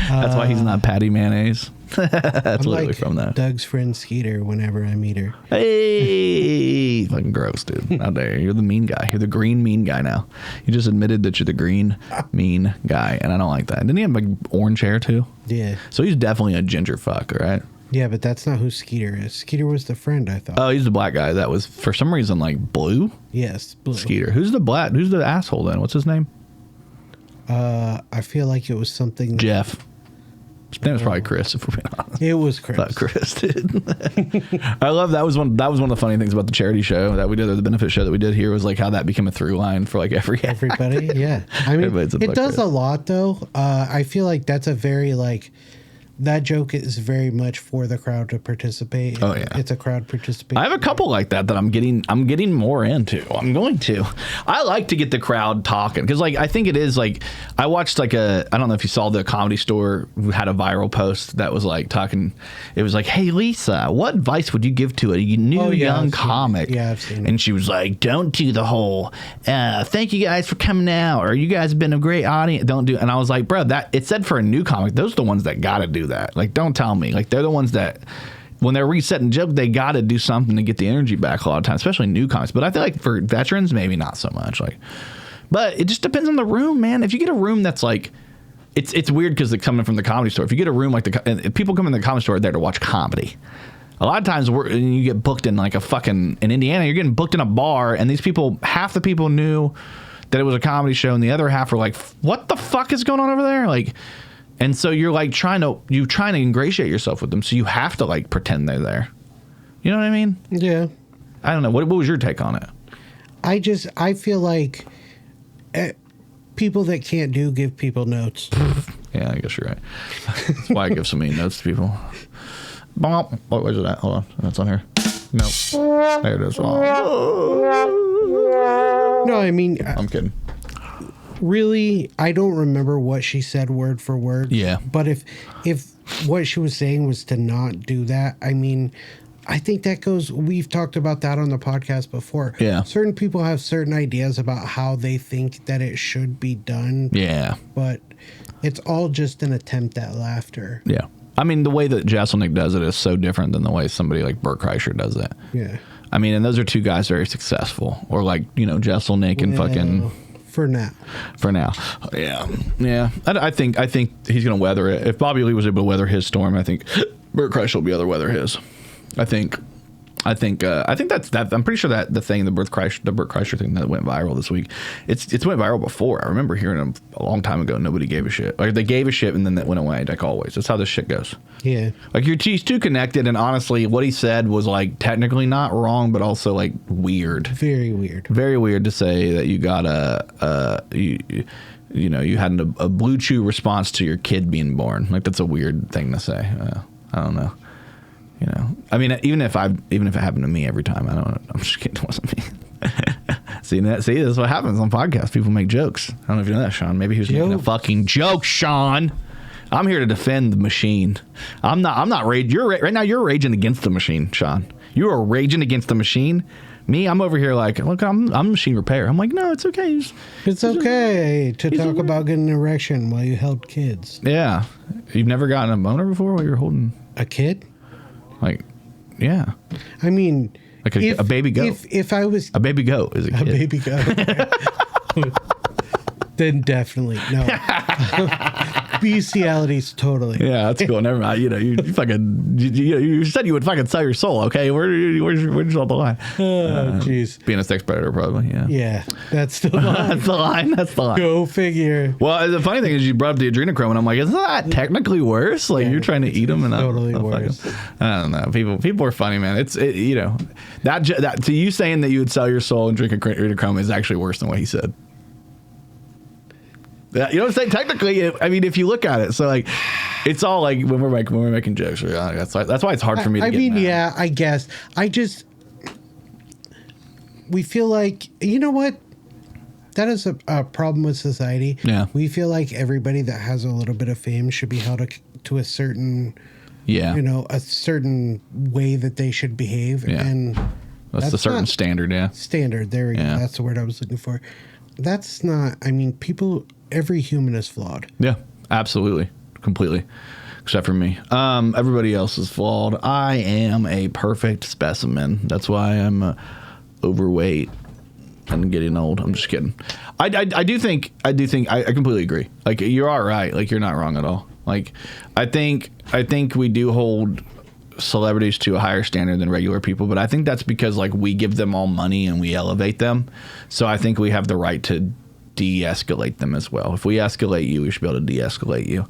That's why he's not Patty Mayonnaise. That's literally like from that. Doug's friend Skeeter whenever I meet her. Hey! Fucking gross, dude. Out there. You're the mean guy. You're the green mean guy now. You just admitted that you're the green mean guy, and I don't like that. Didn't he have like orange hair too? Yeah. So he's definitely a ginger fuck, right? Yeah, but that's not who Skeeter is. Skeeter was the friend, I thought. Oh, he's the black guy that was, for some reason, like blue? Yes, blue. Skeeter. Who's the asshole then? What's his name? I feel like it was something... Jeff. His name was probably Chris, if we're being honest. It was Chris. Thought Chris did. I love that was one of the funny things about the charity show that we did, or the benefit show that we did here, was like how that became a through line for like everybody. Yeah, I mean, it does a lot though. I feel like that's a very like. That joke is very much for the crowd to participate. Oh yeah, it's a crowd participation. I have a couple like that I'm getting more into. I'm going to. I like to get the crowd talking because like I think it is like I watched like I don't know if you saw the Comedy Store had a viral post that was like talking. It was like, hey Lisa, what advice would you give to a new young comic? Yeah, I've seen it. And she was like, don't do the whole thank you guys for coming out, or you guys have been a great audience. Don't do. And I was like, bro, that it said for a new comic. Those are the ones that gotta do that. Like, don't tell me. Like, they're the ones that, when they're resetting joke, they got to do something to get the energy back a lot of times, especially new comics. But I feel like for veterans, maybe not so much. Like, but it just depends on the room, man. If you get a room that's like, it's weird because they're coming from the Comedy Store. If you get a room like and people come in the Comedy Store there to watch comedy. A lot of times you get booked in like in Indiana, you're getting booked in a bar, and these people, half the people knew that it was a comedy show, and the other half were like, what the fuck is going on over there? Like, and so you're like trying to ingratiate yourself with them, so you have to like pretend they're there. You know what I mean? Yeah. I don't know. What was your take on it? I feel like people that can't give people notes. Yeah, I guess you're right. That's why I give so many notes to people. What was it at? Hold on. That's on here. Nope. There it is. Oh. No, I mean, I'm kidding. Really, I don't remember what she said word for word. Yeah. But if what she was saying was to not do that, I mean, I think that goes, we've talked about that on the podcast before. Yeah. Certain people have certain ideas about how they think that it should be done. Yeah. But it's all just an attempt at laughter. Yeah. I mean, the way that Jesselnick does it is so different than the way somebody like Bert Kreischer does it. Yeah. I mean, and those are two guys very successful. Or like, Jesselnick and fucking... For now. Yeah. Yeah. I think he's going to weather it. If Bobby Lee was able to weather his storm, I think Bert Kreischer will be able to weather his. I think that's that. I'm pretty sure that the Bert Kreischer thing that went viral this week, it's went viral before. I remember hearing him a long time ago. Nobody gave a shit. Like they gave a shit and then that went away. Like always, that's how this shit goes. Yeah. Like he's too connected, and honestly, what he said was like technically not wrong, but also like weird. Very weird. Very weird to say that you got you had a Blue Chew response to your kid being born. Like that's a weird thing to say. I don't know. I mean, even if it happened to me every time, I don't know. I'm just kidding. It wasn't me. See, this is what happens on podcasts. People make jokes. I don't know if you know that, Sean. Maybe he was making a fucking joke, Sean. I'm here to defend the machine. I'm not raging. Right now, you're raging against the machine, Sean. You are raging against the machine. Me, I'm over here like, look, I'm machine repair. I'm like, no, it's okay. It's okay to talk about getting an erection while you held kids. Yeah. You've never gotten a boner before while you're holding a kid? Like, yeah. I mean, like a baby goat. If I was a baby goat is a kid. Baby goat. Then definitely no. Bestiality's totally. Yeah, that's cool. Never mind. You fucking you said you would fucking sell your soul. Okay, where's the line? Oh, jeez. Being a sex predator, probably. Yeah. Yeah, that's the line. That's the line. Go figure. Well, the funny thing is, you brought up the adrenochrome, and I'm like, isn't that technically worse? Like you're trying to eat them, and totally worse. I don't know. People are funny, man. It's that to you saying that you would sell your soul and drink adrenochrome is actually worse than what he said. You know what I'm saying? Technically, I mean, if you look at it, so like, it's all like when we're making jokes. That's why it's hard for me to get mad. Yeah, I guess. We feel like, you know what? That is a problem with society. Yeah. We feel like everybody that has a little bit of fame should be held to a certain, a certain way that they should behave. Yeah. And that's the certain standard. Yeah. Standard. There we go. That's the word I was looking for. That's not, I mean, every human is flawed. Yeah, absolutely. Completely. Except for me. Everybody else is flawed. I am a perfect specimen. That's why I'm overweight and getting old. I'm just kidding. I completely agree. Like, you're all right. Like, you're not wrong at all. Like, I think we do hold celebrities to a higher standard than regular people, but I think that's because like we give them all money and we elevate them. So I think we have the right to de-escalate them as well. If we escalate you, we should be able to de-escalate you.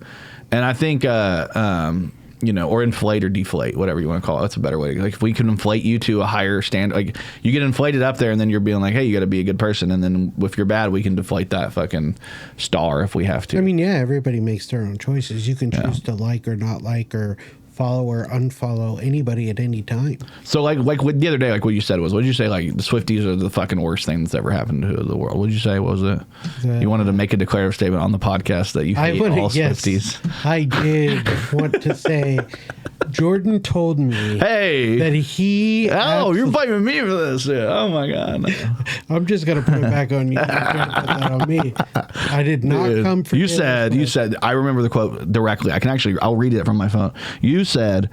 And I think, or inflate or deflate, whatever you want to call it. That's a better way. Like, if we can inflate you to a higher standard, like, you get inflated up there, and then you're being like, hey, you got to be a good person. And then if you're bad, we can deflate that fucking star if we have to. I mean, yeah, everybody makes their own choices. You can choose to like or not like or follow or unfollow anybody at any time. So like with the other day, like what you said was, what did you say? Like, the Swifties are the fucking worst thing that's ever happened to the world. What did you say? What was it? You wanted to make a declarative statement on the podcast that you hate all Swifties. I did want to say, Jordan told me that he... Oh, you're blaming me for this. Yeah. Oh, my God. No. I'm just going to put it back on you. You're gonna put that on me. I did not come for you. Said, I remember the quote directly. I'll read it from my phone. You said,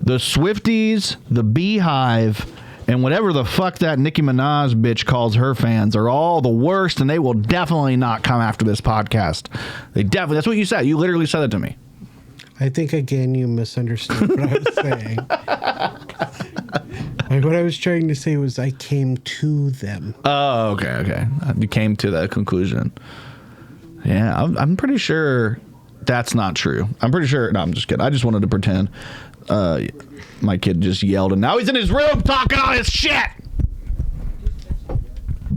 the Swifties, the Beehive, and whatever the fuck that Nicki Minaj bitch calls her fans are all the worst, and they will definitely not come after this podcast. That's what you said. You literally said it to me. I think, again, you misunderstood what I was saying. Like, what I was trying to say was I came to them. Oh, okay. You came to that conclusion. Yeah, I'm pretty sure that's not true. I'm pretty sure. No, I'm just kidding. I just wanted to pretend my kid just yelled, and now he's in his room talking all his shit.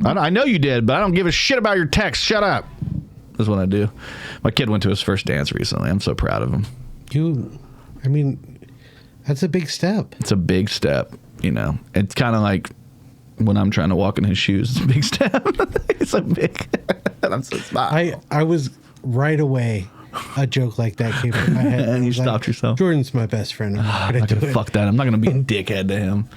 I know you did, but I don't give a shit about your text. Shut up. That's what I do. My kid went to his first dance recently. I'm so proud of him. That's a big step. It's a big step, It's kind of like when I'm trying to walk in his shoes. It's a big step. It's a big... and I'm so smart. I was right away... A joke like that came in my head. And you stopped yourself. Jordan's my best friend. I'm not going to fuck that. I'm not going to be a dickhead to him.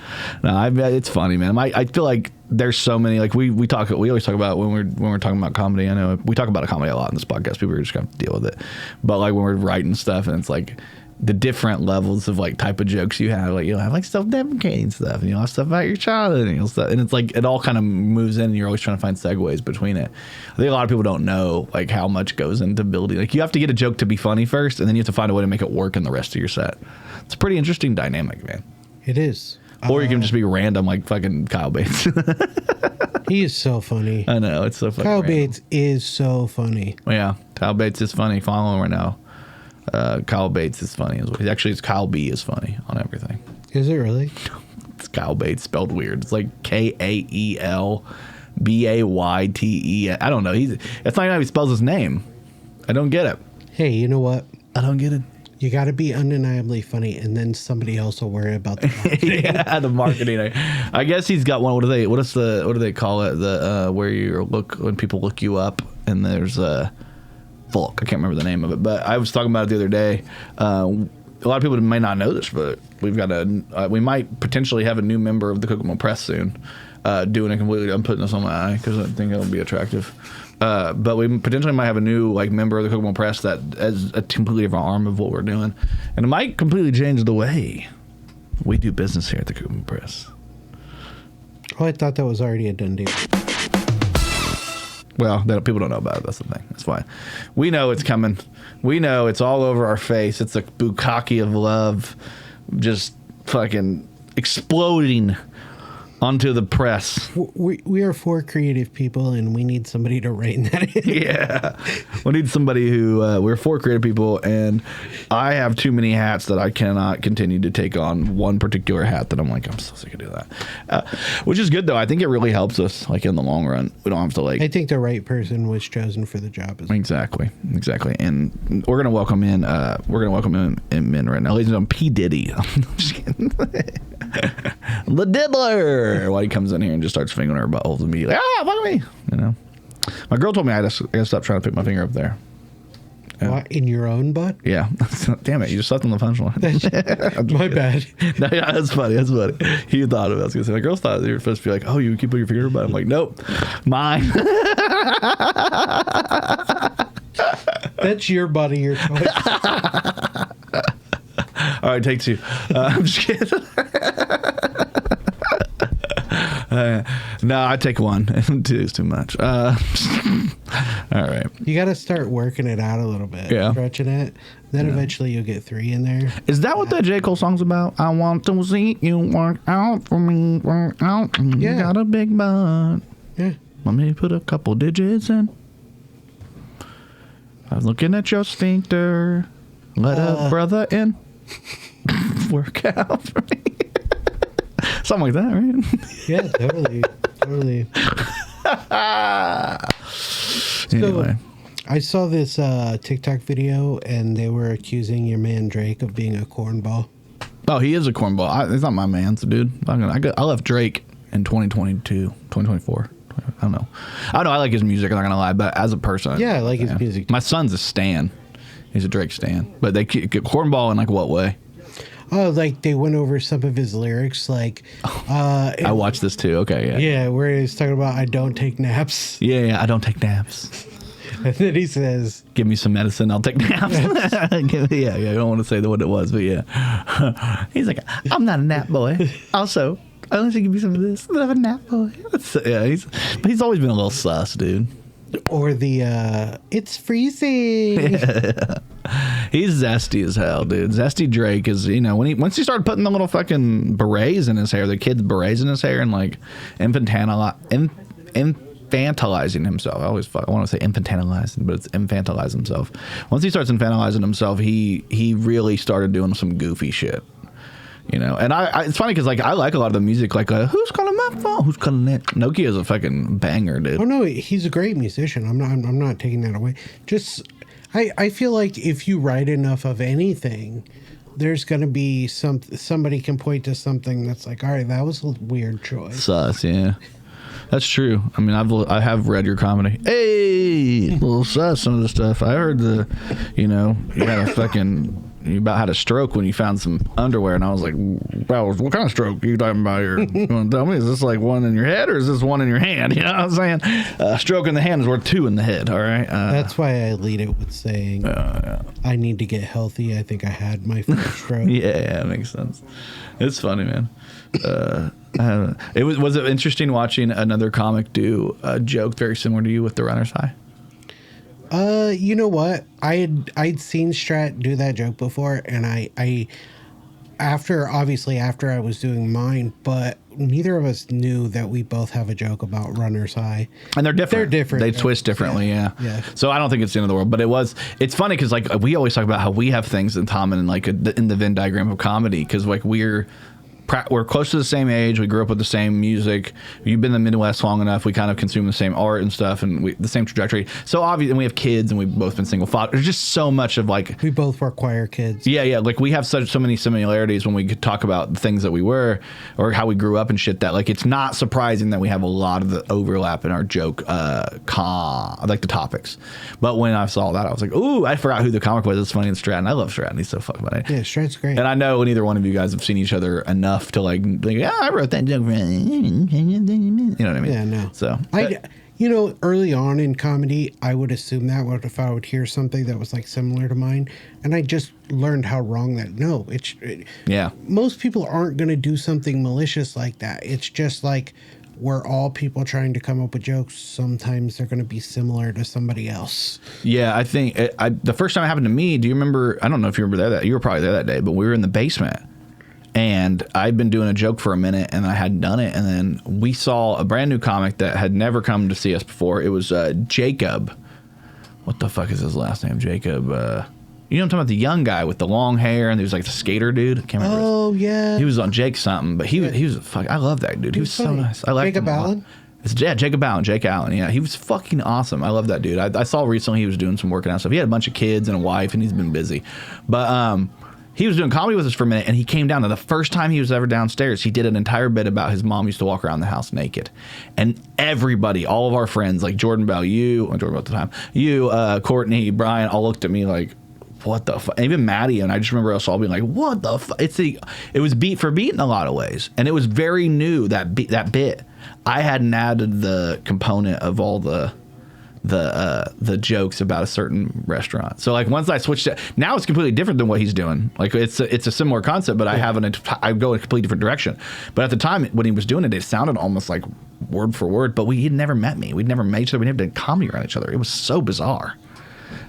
No, it's funny, man. I feel like there's so many, like we always talk about when we're talking about comedy. I know we talk about comedy a lot in this podcast. People are just going to deal with it. But like when we're writing stuff, and it's like the different levels of like type of jokes you have. Like you'll have like self-deprecating stuff, and you'll have stuff about your childhood, and it's like it all kind of moves in, and you're always trying to find segues between it. I think a lot of people don't know like how much goes into building. Like you have to get a joke to be funny first, and then you have to find a way to make it work in the rest of your set. It's a pretty interesting dynamic, man. It is. Or you can just be random like fucking Kyle Bates. He is so funny. I know, it's so funny. Kyle Bates is so funny. Well, yeah, Kyle Bates is funny. Follow him right now. Kyle Bates is funny. Actually, it's Kyle B is funny on everything. Is it really? It's Kyle Bates spelled weird. It's like KaelBayte. I don't know. It's not even how he spells his name. I don't get it. Hey, you know what? I don't get it. You got to be undeniably funny, and then somebody else will worry about the marketing. Yeah, the marketing. I guess he's got one. What do they call it? The where you look when people look you up, and there's Volk. I can't remember the name of it, but I was talking about it the other day. A lot of people may not know this, but we've got we might potentially have a new member of the Kokomo Press soon, doing it completely. I'm putting this on my eye because I think it'll be attractive. But we potentially might have a new member of the Kokomo Press that as a completely different arm of what we're doing, and it might completely change the way we do business here at the Kokomo Press. Oh, I thought that was already a done deal. Well, people don't know about it. That's the thing. That's fine. We know it's coming. We know it's all over our face. It's a bukkake of love, just fucking exploding onto the press. We are four creative people, and we need somebody to rein that in. Yeah. We need somebody who... we're four creative people, and I have too many hats that I cannot continue to take on one particular hat that I'm like, I'm so sick of doing that. Which is good, though. I think it really helps us, like, in the long run. We don't have to, like... I think the right person was chosen for the job. Exactly. And we're going to welcome in... in right now. Ladies and gentlemen, P. Diddy. I'm just kidding. The Diddler. Why he comes in here and just starts fingering her buttholes immediately. Fuck me. My girl told me I gotta stop trying to pick my finger up there. Yeah. What, in your own butt? Yeah. Damn it, you just slept on the punchline. My bad. No, yeah, that's funny. You thought of it. I was gonna say, my girls thought you were supposed to be like, oh, you keep putting your finger in your butt. I'm like, nope. Mine. That's your body, your choice. All right, take two. I'm just kidding. No, I take one. Two is too much. All right. You got to start working it out a little bit. Yeah. Stretching it. Then eventually you'll get three in there. Is that what that J. Cole song's about? I want to see you work out for me. Work out. Yeah. You got a big butt. Yeah. Let me put a couple digits in. I'm looking at your sphincter. Let a brother in. Work out for me. Something like that, right? Yeah, totally. Anyway. So, I saw this TikTok video, and they were accusing your man Drake of being a cornball. Oh, he is a cornball. He's not my man, so dude. I left Drake in 2024. I don't know. I like his music. I'm not gonna lie, but as a person, Yeah, I like his music too. My son's a stan. He's a Drake stan. But they get cornball in like what way? Oh, like they went over some of his lyrics, like I watched this too. Okay, yeah. yeah, where he's talking about I don't take naps, Yeah, I don't take naps. and then he says, Give me some medicine, I'll take naps. yeah. I don't want to say what it was, but yeah. He's like, I'm not a nap boy. Also, I don't give me some of this. I'm a nap boy. Yeah, he's always been a little sus, dude. or the it's freezing. He's zesty as hell, dude. Zesty Drake is, once he started putting the little fucking berets in his hair, the kid's berets in his hair, and like infantilizing himself. I want to say infantilizing, but it's infantilize himself. Once he starts infantilizing himself, he really started doing some goofy shit. And it's funny because like I like a lot of the music, like who's calling my phone? Who's calling it? Nokia's a fucking banger, dude. Oh no, he's a great musician. I'm not taking that away. Just I feel like if you write enough of anything, there's gonna be somebody can point to something that's like, all right, that was a weird choice. Sus, yeah. That's true. I mean, I have read your comedy. Hey, a little sus, some of the stuff. I heard you about had a stroke when you found some underwear, and I was like, well, what kind of stroke are you talking about here? You want to tell me? Is this like one in your head, or is this one in your hand? You know what I'm saying? Stroke in the hand is worth two in the head, all right? That's why I lead it with saying, I need to get healthy. I think I had my first stroke. Yeah, it makes sense. It's funny, man. Was it interesting watching another comic do a joke very similar to you with the runner's high? You know what? I'd seen Strat do that joke before, and I after I was doing mine, but neither of us knew that we both have a joke about runner's high. And they're different. They twist differently, yeah. So I don't think it's the end of the world, but it's funny because like we always talk about how we have things in common in like in the Venn diagram of comedy, because like we're close to the same age. We grew up with the same music. You've been in the Midwest long enough. We kind of consume the same art and stuff, and the same trajectory. So obviously, and we have kids, and we've both been single fathers. There's just so much of like we both were choir kids. Yeah. Like we have so many similarities when we could talk about the things that we were or how we grew up and shit. That like it's not surprising that we have a lot of the overlap in our joke, like the topics. But when I saw that, I was like, ooh, I forgot who the comic was. It's funny in Stratton. I love Stratton. He's so fucking funny. Yeah, Stratton's great. And I know neither one of you guys have seen each other enough to like yeah, I wrote that joke. You know what I mean? Yeah, no. So early on in comedy, I would assume that if I would hear something that was like similar to mine, and I just learned how wrong that. No, most people aren't going to do something malicious like that. It's just like we're all people trying to come up with jokes. Sometimes they're going to be similar to somebody else. Yeah, I think the first time it happened to me. Do you remember? I don't know if you remember that. You were probably there that day, but we were in the basement. And I'd been doing a joke for a minute, and I hadn't done it. And then we saw a brand new comic that had never come to see us before. It was Jacob. What the fuck is his last name? Jacob. You know what I'm talking about? The young guy with the long hair, and there was like the skater dude. I can't remember. Oh, yeah. He was on Jake something, but he was I love that dude. He was so nice. I liked him a lot. Allen? Jacob Allen. Jake Allen. Yeah, he was fucking awesome. I love that dude. I saw recently he was doing some working out stuff. He had a bunch of kids and a wife, and he's been busy. But he was doing comedy with us for a minute, and he came down. And the first time he was ever downstairs, he did an entire bit about his mom used to walk around the house naked. And everybody, all of our friends, like Jordan Bell, Jordan Bell at the time, Courtney, Brian, all looked at me like, what the fuck? Even Maddie, and I just remember us all being like, what the fuck? It was beat for beat in a lot of ways. And it was very new, that bit. I hadn't added the component of all the jokes about a certain restaurant. So like once I switched it, now it's completely different than what he's doing. Like it's a similar concept, but I go a completely different direction. But at the time when he was doing it, it sounded almost like word for word, but he'd never met me. We'd never met each other. We never did comedy around each other. It was so bizarre.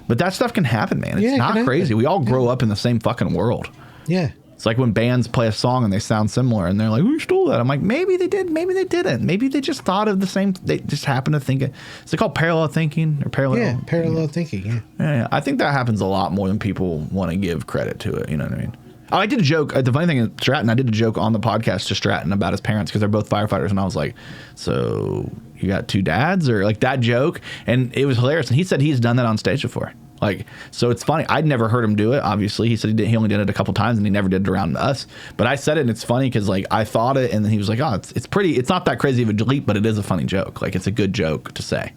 But that stuff can happen, man. It's not crazy. We all grow up in the same fucking world. Yeah. It's like when bands play a song and they sound similar and they're like, who stole that? I'm like, maybe they did, maybe they didn't. Maybe they just thought of the same, they just happened to think it. Is it called parallel thinking or parallel? Yeah, parallel thinking, Yeah, I think that happens a lot more than people want to give credit to it. You know what I mean? I did a joke. The funny thing is, Stratton, I did a joke on the podcast to Stratton about his parents because they're both firefighters. And I was like, so you got two dads or like that joke? And it was hilarious. And he said he's done that on stage before. Like, so it's funny. I'd never heard him do it. Obviously, he said he only did it a couple times and he never did it around us. But I said it and it's funny because like I thought it and then he was like, oh, it's not that crazy of a leap, but it is a funny joke. Like it's a good joke to say.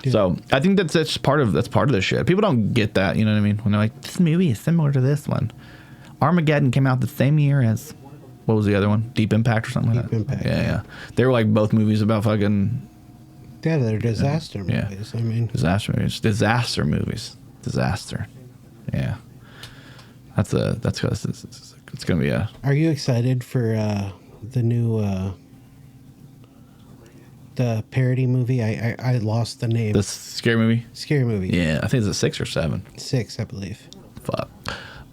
Yeah. So I think that's part of this shit. People don't get that. You know what I mean? When they're like, this movie is similar to this one. Armageddon came out the same year as what was the other one? Deep Impact or something like that. Deep Impact. Yeah. They were like both movies about fucking. Yeah, they're disaster movies. I mean, disaster movies. Disaster. Yeah. It's gonna be a. Are you excited for the new the parody movie? I lost the name. The scary movie. Scary movie. Yeah, I think it's a 6 or 7. 6, I believe. Fuck.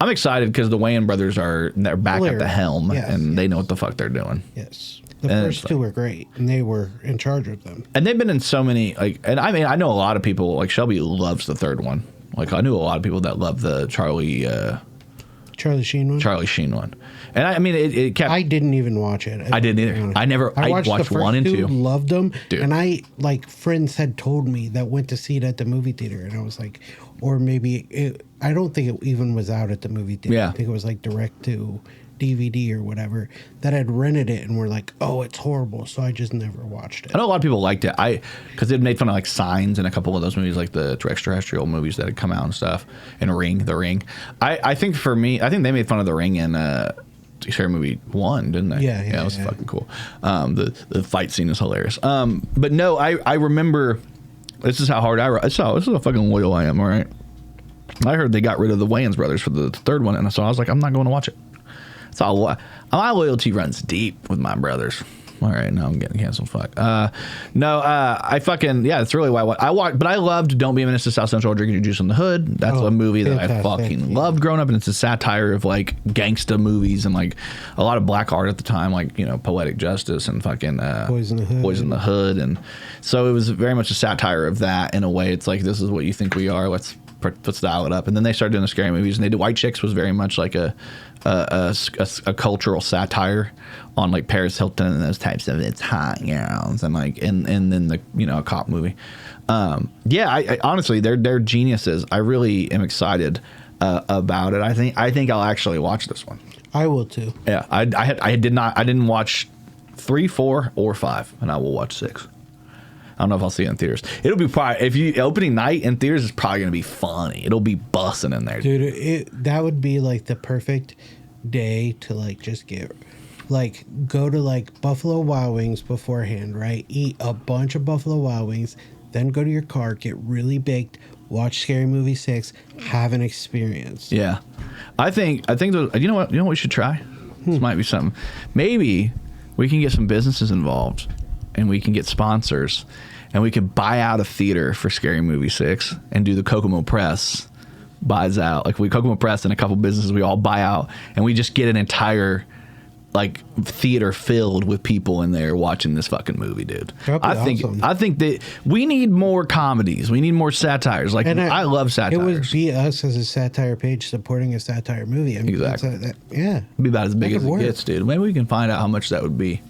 I'm excited because the Wayans brothers they're back at the helm and they know what the fuck they're doing. Yes. The first two were great, and they were in charge of them. And they've been in so many, like, and I mean, I know a lot of people, like Shelby loves the third one. Like, I knew a lot of people that love the Charlie Sheen one. And I mean, it kept. I didn't even watch it. I didn't either. I watched the first 1 and 2. Loved them. Dude. And friends had told me that went to see it at the movie theater. And I was like, or maybe, I don't think it even was out at the movie theater. Yeah. I think it was like direct to DVD or whatever, that had rented it and were like, oh, it's horrible. So I just never watched it. I know a lot of people liked it. Because it made fun of like Signs and a couple of those movies, like the extraterrestrial movies that had come out and stuff, and The Ring. I think for me, I think they made fun of The Ring in Scary Movie 1, didn't they? Yeah, it was fucking cool. The fight scene is hilarious. But no, I remember. This is how hard this is how fucking loyal I am. All right. I heard they got rid of the Wayans brothers for the third one, and so I was like, I'm not going to watch it. So my loyalty runs deep with my brothers. All right, now I'm getting canceled. Fuck. I fucking it's really why I watched. But I loved Don't Be a Menace to South Central or Drinking Your Juice in the Hood. That's a movie that I fucking loved growing up, and it's a satire of like gangsta movies and like a lot of black art at the time, like Poetic Justice and fucking Boys in the Hood, and so it was very much a satire of that in a way. It's like, this is what you think we are. Let's dial it up. And then they started doing the scary movies, and they did White Chicks was very much like a cultural satire on like Paris Hilton and those types of it's hot gowns and like and then the a cop movie. I honestly they're geniuses. I really am excited about it. I think I'll actually watch this one. I will too. Yeah, I didn't watch 3, 4, or 5, and I will watch 6. I don't know if I'll see it in theaters. It'll be probably opening night in theaters is probably gonna be funny. It'll be bussing in there, dude. That would be like the perfect day to like just go to like Buffalo Wild Wings beforehand, right? Eat a bunch of Buffalo Wild Wings, then go to your car, get really baked, watch Scary Movie 6, have an experience. Yeah, I think you know what we should try. This might be something. Maybe we can get some businesses involved, and we can get sponsors, and we could buy out a theater for Scary Movie 6 and do the Kokomo Press buys out. Like Kokomo Press and a couple businesses, we all buy out, and we just get an entire like theater filled with people in there watching this fucking movie, dude. I think that we need more comedies. We need more satires. Like, I love satires. It would be us as a satire page supporting a satire movie. I mean, exactly. It'd be about as big as it gets, dude. Maybe we can find out how much that would be.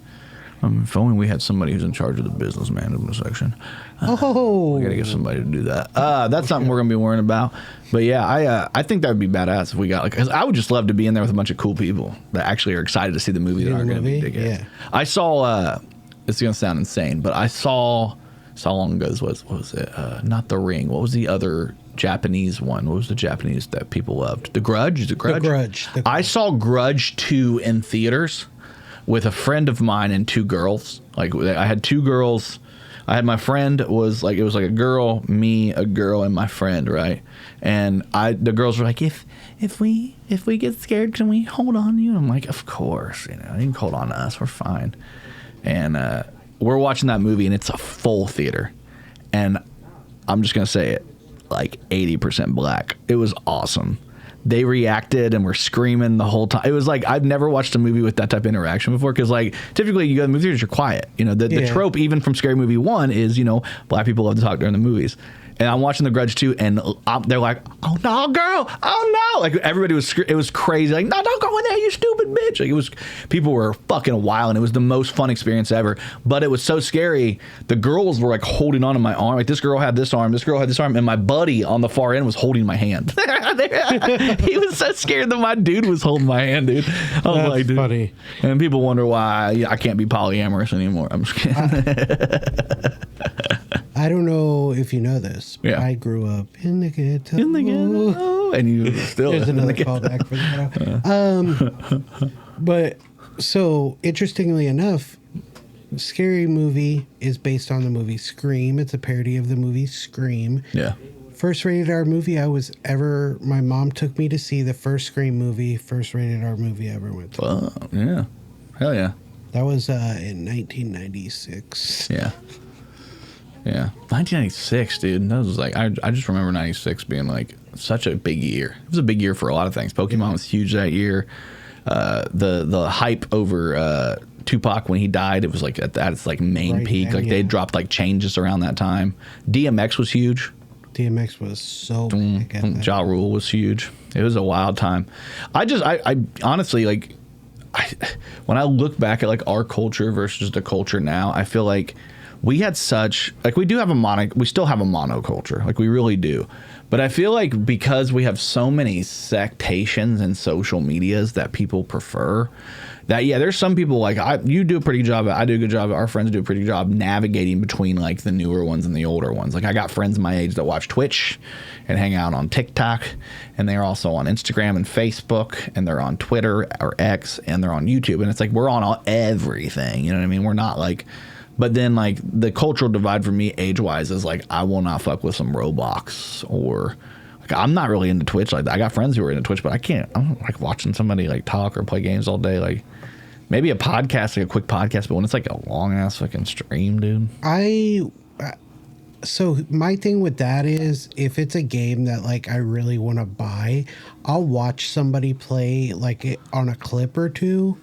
If only we had somebody who's in charge of the business management section. We gotta get somebody to do that. That's something we're gonna be worrying about. But yeah, I think that would be badass if we got because I would just love to be in there with a bunch of cool people that actually are excited to see the movie that aren't gonna be big. Yeah. I saw. It's gonna sound insane, but I saw. How long ago what was it? Not The Ring. What was the other Japanese one? What was the Japanese that people loved? The Grudge. Is it Grudge? The Grudge. I saw Grudge 2 in theaters with a friend of mine and 2 girls. Like I had 2 girls. I had my friend it was like a girl, me, a girl, and my friend, right? And the girls were like, if we get scared, can we hold on to you? And I'm like, of course, you can hold on to us, we're fine. And we're watching that movie, and it's a full theater, and I'm just gonna say it, like 80% black. It was awesome. they reacted and were screaming the whole time. It was like, I've never watched a movie with that type of interaction before. Cause like typically you go to the movie theaters, you're quiet. You know, the trope even from Scary Movie 1 is, you know, black people love to talk during the movies. And I'm watching The Grudge 2, and they're like, "Oh no, girl! Oh no!" Like everybody was, it was crazy. Like, "No, don't go in there, you stupid bitch!" Like it was, people were fucking wild, and it was the most fun experience ever. But it was so scary. The girls were like holding on to my arm. Like this girl had this arm, and my buddy on the far end was holding my hand. He was so scared that my dude was holding my hand, dude. I was That's like, dude. funny. And people wonder why I can't be polyamorous anymore. I'm just kidding. I don't know if you know this. Yeah. I grew up in the ghetto. In the ghetto. And you still There's in another the ghetto. callback for that. But so interestingly enough, Scary Movie is based on the movie Scream. It's a parody of the movie Scream. Yeah. First rated R movie my mom took me to see the first Scream movie, first rated R movie I ever went to. Oh, yeah. Hell yeah. That was in 1996. Yeah. Yeah. 1996, dude. That was like, I just remember 96 being like such a big year. It was a big year for a lot of things. Pokemon was huge that year. The hype over Tupac when he died, it was like at its like main peak. Like they dropped like changes around that time. DMX was huge. DMX was so big at that. Ja Rule was huge. It was a wild time. I honestly like, when I look back at like our culture versus the culture now, I feel like we had such, like we still have a monoculture, like we really do. But I feel like because we have so many sectations and social medias that people prefer, that there's some people like you do a pretty good job. I do a good job. Our friends do a pretty good job navigating between like the newer ones and the older ones. Like I got friends my age that watch Twitch and hang out on TikTok, and they're also on Instagram and Facebook, and they're on Twitter or X, and they're on YouTube. And it's like we're on everything. You know what I mean? We're not like. But then, like, the cultural divide for me, age-wise, is, like, I will not fuck with some Roblox or, like, I'm not really into Twitch. Like, I got friends who are into Twitch, but I don't like watching somebody, like, talk or play games all day. Like, maybe a podcast, like a quick podcast, but when it's, like, a long-ass fucking stream, dude. So my thing with that is if it's a game that, like, I really want to buy, I'll watch somebody play, like, it on a clip or two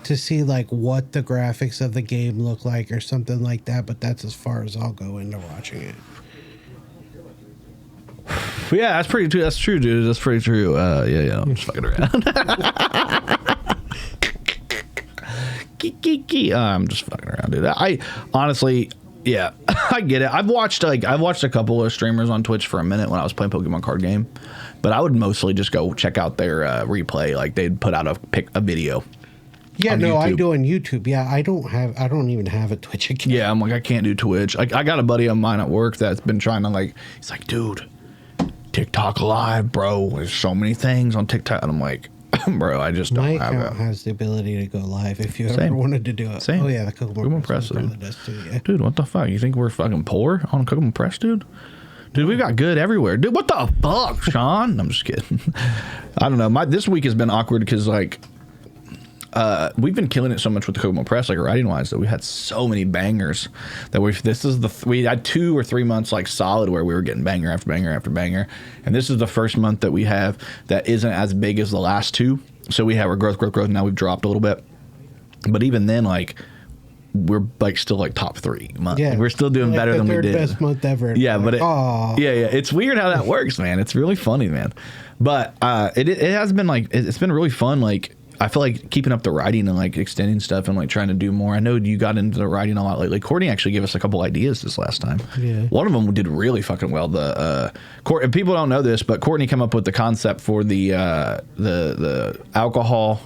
to see like what the graphics of the game look like or something like that, but that's as far as I'll go into watching it. Yeah, that's pretty true. That's true, dude. That's pretty true. Yeah. I'm just fucking around. I'm just fucking around, dude. I honestly, yeah, I get it. I've watched a couple of streamers on Twitch for a minute when I was playing Pokemon card game, but I would mostly just go check out their replay. Like they'd put out a video. Yeah, no, YouTube. I do on YouTube. Yeah, I don't even have a Twitch account. Yeah, I'm like, I can't do Twitch. I got a buddy of mine at work that's been trying to like, he's like, dude, TikTok live, bro. There's so many things on TikTok. And I'm like, bro, I just don't have it. My account has the ability to go live if you ever wanted to do it. Same. Oh, yeah, the Kokomo Press, dude. dude. Dude, what the fuck? You think we're fucking poor on Kokomo Press, dude? Dude, we got good everywhere. Dude, what the fuck, Sean? I'm just kidding. I don't know. This week has been awkward because, like, we've been killing it so much with the Kokomo Press, like writing wise, that we had so many bangers that we had 2 or 3 months like solid where we were getting banger after banger after banger, and this is the first month that we have that isn't as big as the last 2. So we have our growth. Now we've dropped a little bit, but even then, like we're like still like top 3 months. Yeah, we're still doing better than we did. Best month ever. Yeah, like, but it's weird how that works, man. It's really funny, man. But it has been like it's been really fun, like. I feel like keeping up the writing and like extending stuff and like trying to do more. I know you got into the writing a lot lately. Courtney actually gave us a couple ideas this last time. Yeah. One of them did really fucking well. People don't know this, but Courtney came up with the concept for the alcohol,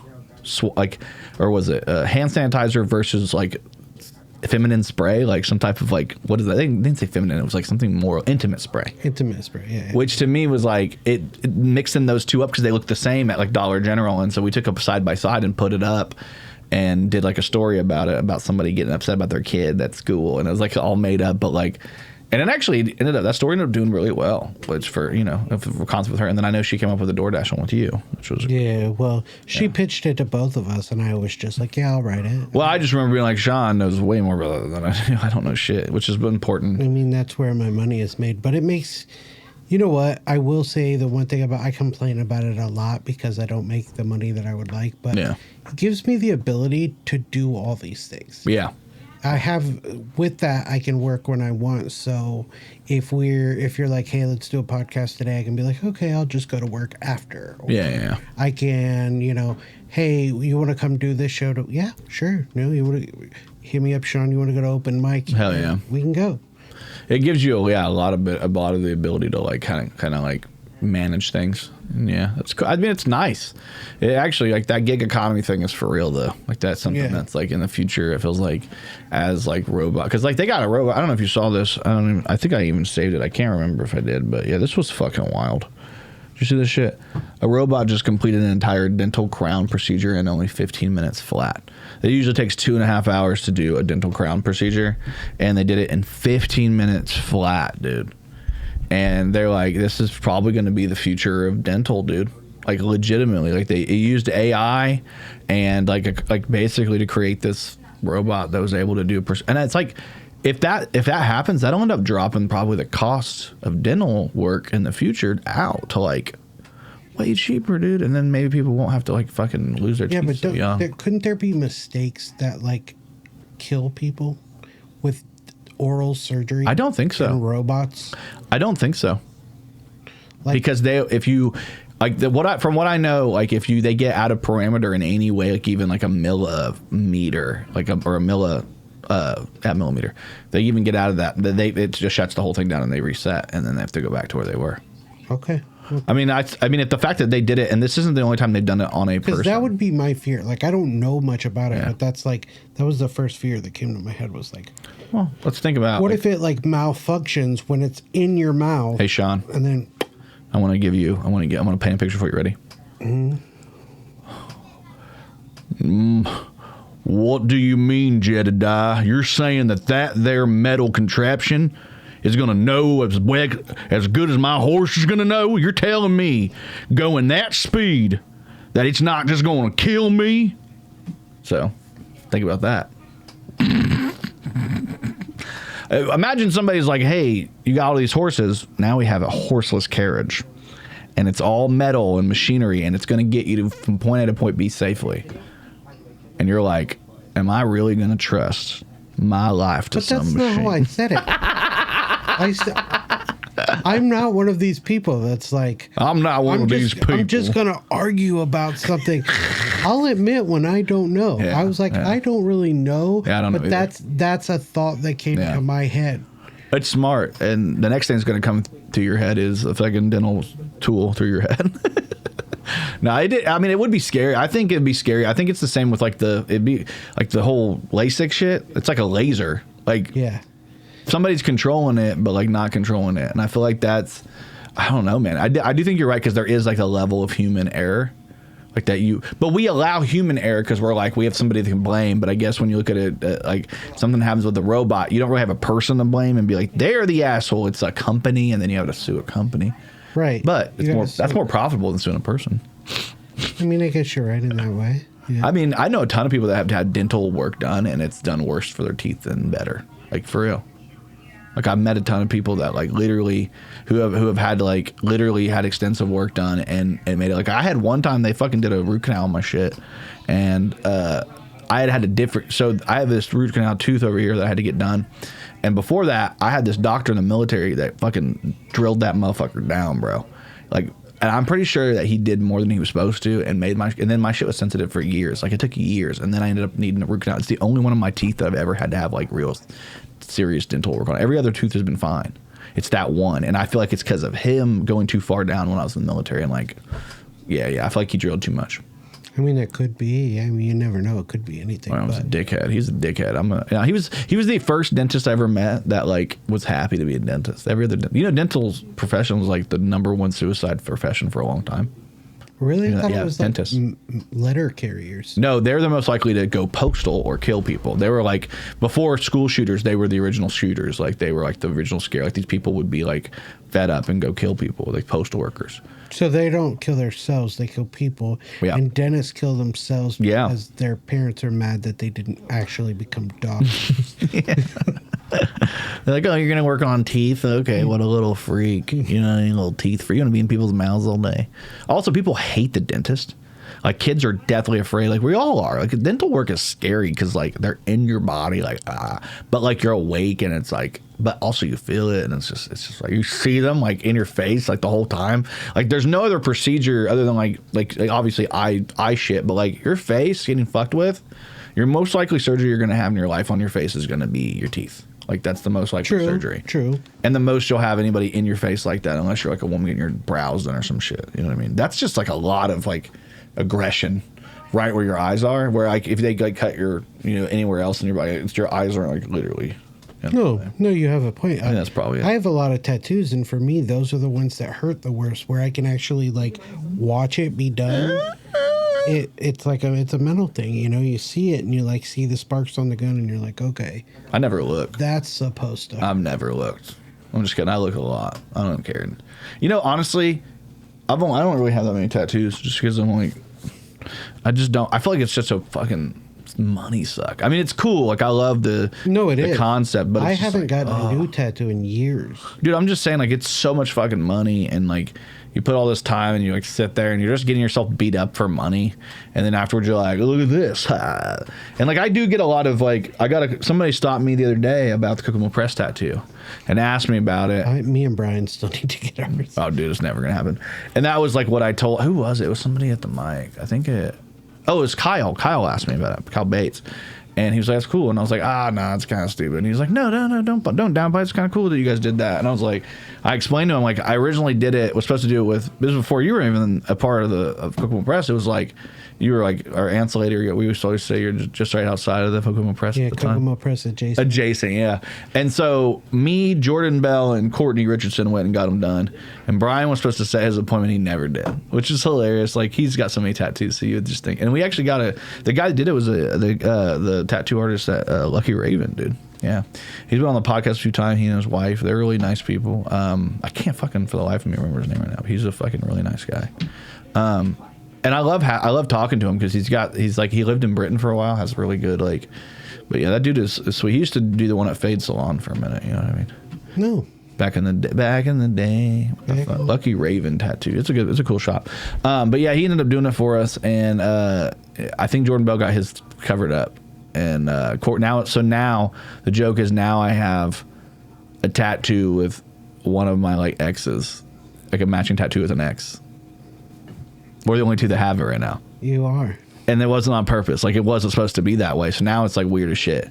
or was it hand sanitizer versus like feminine spray, like some type of like, what is that? They didn't say feminine. It was like something more intimate spray. Yeah. Which to me was like it mixing those two up because they look the same at like Dollar General, and so we took up side by side and put it up and did like a story about it, about somebody getting upset about their kid at school, and it was like all made up, but like. And it actually that story ended up doing really well, which for concept with her. And then I know she came up with a DoorDash one with you, which was she pitched it to both of us, and I was just like, yeah, I'll write it. Well, I just remember being like, Sean knows way more about it than I do. I don't know shit, which is important. I mean, that's where my money is made, but it makes You know what? I will say the one thing I complain about it a lot because I don't make the money that I would like, but Yeah. it gives me the ability to do all these things. Yeah. I have, with that, I can work when I want. So if you're like, hey, let's do a podcast today, I can be like, okay, I'll just go to work after. Or Yeah. I can, hey, you want to come do this show? Yeah, sure. No, you want to hit me up, Sean? You want to go to open mic? Hell yeah. We can go. It gives you a lot of the ability to like kind of like manage things. And yeah, that's cool. I mean, it's nice. It actually, like, that gig economy thing is for real though. Like, that's something that's like in the future. It feels like as like robot, because like they got a robot. I don't know if you saw this. I think I even saved it. I can't remember if I did, but yeah, this was fucking wild. Did you see this shit? A robot just completed an entire dental crown procedure in only 15 minutes flat. It usually takes 2.5 hours to do a dental crown procedure, and they did it in 15 minutes flat, dude. And they're like, this is probably going to be the future of dental, dude. Like, legitimately, like it used AI and like basically to create this robot that was able to do and it's like, if that happens, that'll end up dropping probably the cost of dental work in the future out to like way cheaper, dude. And then maybe people won't have to like fucking lose their teeth so young. Couldn't there be mistakes that like kill people with oral surgery? I don't think so. And robots? I don't think so. Like, because from what I know, like they get out of parameter in any way, like even like a millimeter, millimeter, they even get out of that. It just shuts the whole thing down and they reset, and then they have to go back to where they were. Okay. I mean, the fact that they did it, and this isn't the only time they've done it on a person. Because that would be my fear. Like, I don't know much about it, but that was the first fear that came to my head was like, well, let's think about what if it like malfunctions when it's in your mouth? Hey, Sean. And then I'm going to paint a picture for you. Ready? What do you mean, Jedediah? You're saying that there metal contraption is going to know as good as my horse is going to know? You're telling me going that speed that it's not just going to kill me? So, think about that. Imagine somebody's like, hey, you got all these horses. Now we have a horseless carriage. And it's all metal and machinery, and it's going to get you from point A to point B safely. And you're like, am I really going to trust my life to some machine? But that's not how I said it. I'm not one of these people that's like... I'm not one of these people. I'm just going to argue about something. I'll admit when I don't know. Yeah, I was like, I don't really know. Yeah, I don't know either. That's a thought that came to my head. It's smart. And the next thing that's going to come to your head is a fucking dental tool through your head. No, it would be scary. I think it'd be scary. I think it's the same with it'd be like the whole LASIK shit. It's like a laser. Like, yeah, somebody's controlling it, but like not controlling it. And I feel like I don't know, man. I do think you're right, because there is like a level of human error, like but we allow human error because we're like, we have somebody that can blame. But I guess when you look at it, like something happens with the robot, you don't really have a person to blame and be like, they're the asshole. It's a company, and then you have to sue a company. Right. But that's more profitable than suing a person. I mean, I guess you're right in that way. Yeah. I mean, I know a ton of people that have had dental work done, and it's done worse for their teeth than better. Like, for real. Like, I've met a ton of people that like literally who have had like literally had extensive work done and made it. Like, I had one time they fucking did a root canal on my shit, and I had a different. So I have this root canal tooth over here that I had to get done. And before that, I had this doctor in the military that fucking drilled that motherfucker down, bro. Like, and I'm pretty sure that he did more than he was supposed to, and then my shit was sensitive for years. Like, it took years, and then I ended up needing a root canal. It's the only one of my teeth that I've ever had to have like real serious dental work on. Every other tooth has been fine. It's that one, and I feel like it's because of him going too far down when I was in the military. And like, yeah, I feel like he drilled too much. I mean, it could be. I mean, you never know. It could be anything. Well, he's a dickhead. He's a dickhead. He was the first dentist I ever met that like was happy to be a dentist. Every other, dental profession was like the #1 suicide profession for a long time. Really? I thought it was dentists. Like letter carriers. No, they're the most likely to go postal or kill people. They were like, before school shooters, they were the original shooters. Like, they were like the original scare. Like, these people would be like fed up and go kill people, like postal workers. So they don't kill themselves, they kill people. Yeah. And dentists kill themselves because their parents are mad that they didn't actually become doctors. They're like, oh, you're gonna work on teeth? Okay, what a little freak. You know, you little teeth freak. You're gonna be in people's mouths all day. Also, people hate the dentist. Like, kids are deathly afraid. Like, we all are. Like, dental work is scary because, like, they're in your body, like, but, like, you're awake and it's like, but also you feel it and it's just like, you see them, like, in your face, like, the whole time. Like, there's no other procedure other than, like obviously, eye shit, but, like, your face getting fucked with, your most likely surgery you're going to have in your life on your face is going to be your teeth. Like, that's the most likely surgery. True. And the most you'll have anybody in your face like that, unless you're, like, a woman getting your brows done or some shit. You know what I mean? That's just, like, a lot of, like, aggression right where your eyes are, where like if they like cut your anywhere else in your body, it's your eyes are like literally no, you have a point. I think that's probably it. I have a lot of tattoos, and for me those are the ones that hurt the worst, where I can actually like watch it be done. It's like it's a mental thing, you see it and you like see the sparks on the gun and you're like, okay, I never looked. That's supposed to. I've never looked. I'm just kidding. I look a lot. I don't care. Honestly, I don't really have that many tattoos just because I'm like, I just don't. I feel like it's just a fucking money suck. I mean, it's cool. Like, I love the concept, but I it's haven't like, gotten a new tattoo in years. Dude, I'm just saying, like, it's so much fucking money, and like, you put all this time and you like sit there and you're just getting yourself beat up for money, and then afterwards you're like, look at this. And like, I do get a lot of like, somebody stopped me the other day about the Kokomo Press tattoo and asked me about it. Me and Brian still need to get ours. Oh, dude, it's never gonna happen. And that was like what I told. Who was it? It was somebody at the mic. I think it. Oh, it was Kyle. Kyle asked me about it. Kyle Bates. And he was like, that's cool. And I was like, no, it's kind of stupid. And he was like, no, don't downplay. It's kind of cool that you guys did that. And I was like, I explained to him, like, I originally was supposed to do it with, this was before you were even a part of Kokomo Press. It was like, you were like our aunts lady. We used to always say you're just right outside of the Kokomo Press. Yeah, at the time. Kokomo Press adjacent. Adjacent, yeah. And so me, Jordan Bell, and Courtney Richardson went and got him done. And Brian was supposed to set his appointment. He never did, which is hilarious. Like, he's got so many tattoos, so you would just think. And we actually got the guy that did it was the tattoo artist at Lucky Raven, dude. Yeah. He's been on the podcast a few times. He and his wife. They're really nice people. I can't fucking for the life of me remember his name right now. But he's a fucking really nice guy. And I love talking to him because he lived in Britain for a while, has really good like, but yeah, that dude is sweet. He used to do the one at Fade Salon for a minute. You know what I mean? No. Back in the day, Lucky Raven tattoo. It's a cool shop. But yeah, he ended up doing it for us, and I think Jordan Bell got his covered up, and now the joke is now I have a tattoo with one of my like exes, like a matching tattoo with an ex. We're the only two that have it right now. You are. And it wasn't on purpose. Like, it wasn't supposed to be that way. So now it's like weird as shit.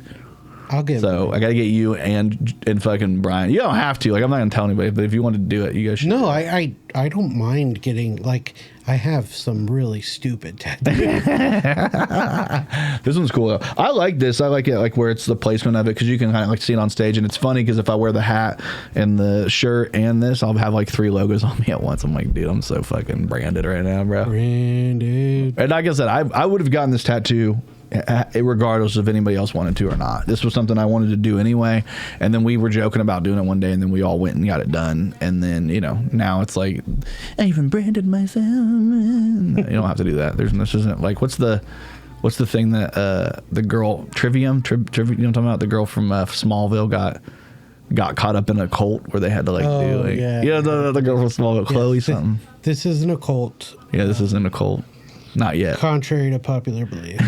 I'll get. So I got to get you and fucking Brian. You don't have to. Like, I'm not gonna tell anybody. But if you want to do it, you guys should. No, I don't mind getting like. I have some really stupid tattoos. This one's cool though. I like this. I like it, like where it's the placement of it, because you can kind of like see it on stage, and it's funny because if I wear the hat and the shirt and this, I'll have like 3 logos on me at once. I'm like, dude, I'm so fucking branded right now, bro. Branded. And like I said, I would have gotten this tattoo regardless if anybody else wanted to or not. This was something I wanted to do anyway, and then we were joking about doing it one day, and then we all went and got it done, and then now it's like, I even branded myself. You don't have to do that. This isn't like, what's the thing that the girl Trivium, you know what I'm talking about? The girl from Smallville got caught up in a cult where they had to do like, the girl from Smallville, Chloe something. This isn't a cult. Yeah, this isn't a cult. Not yet. Contrary to popular belief.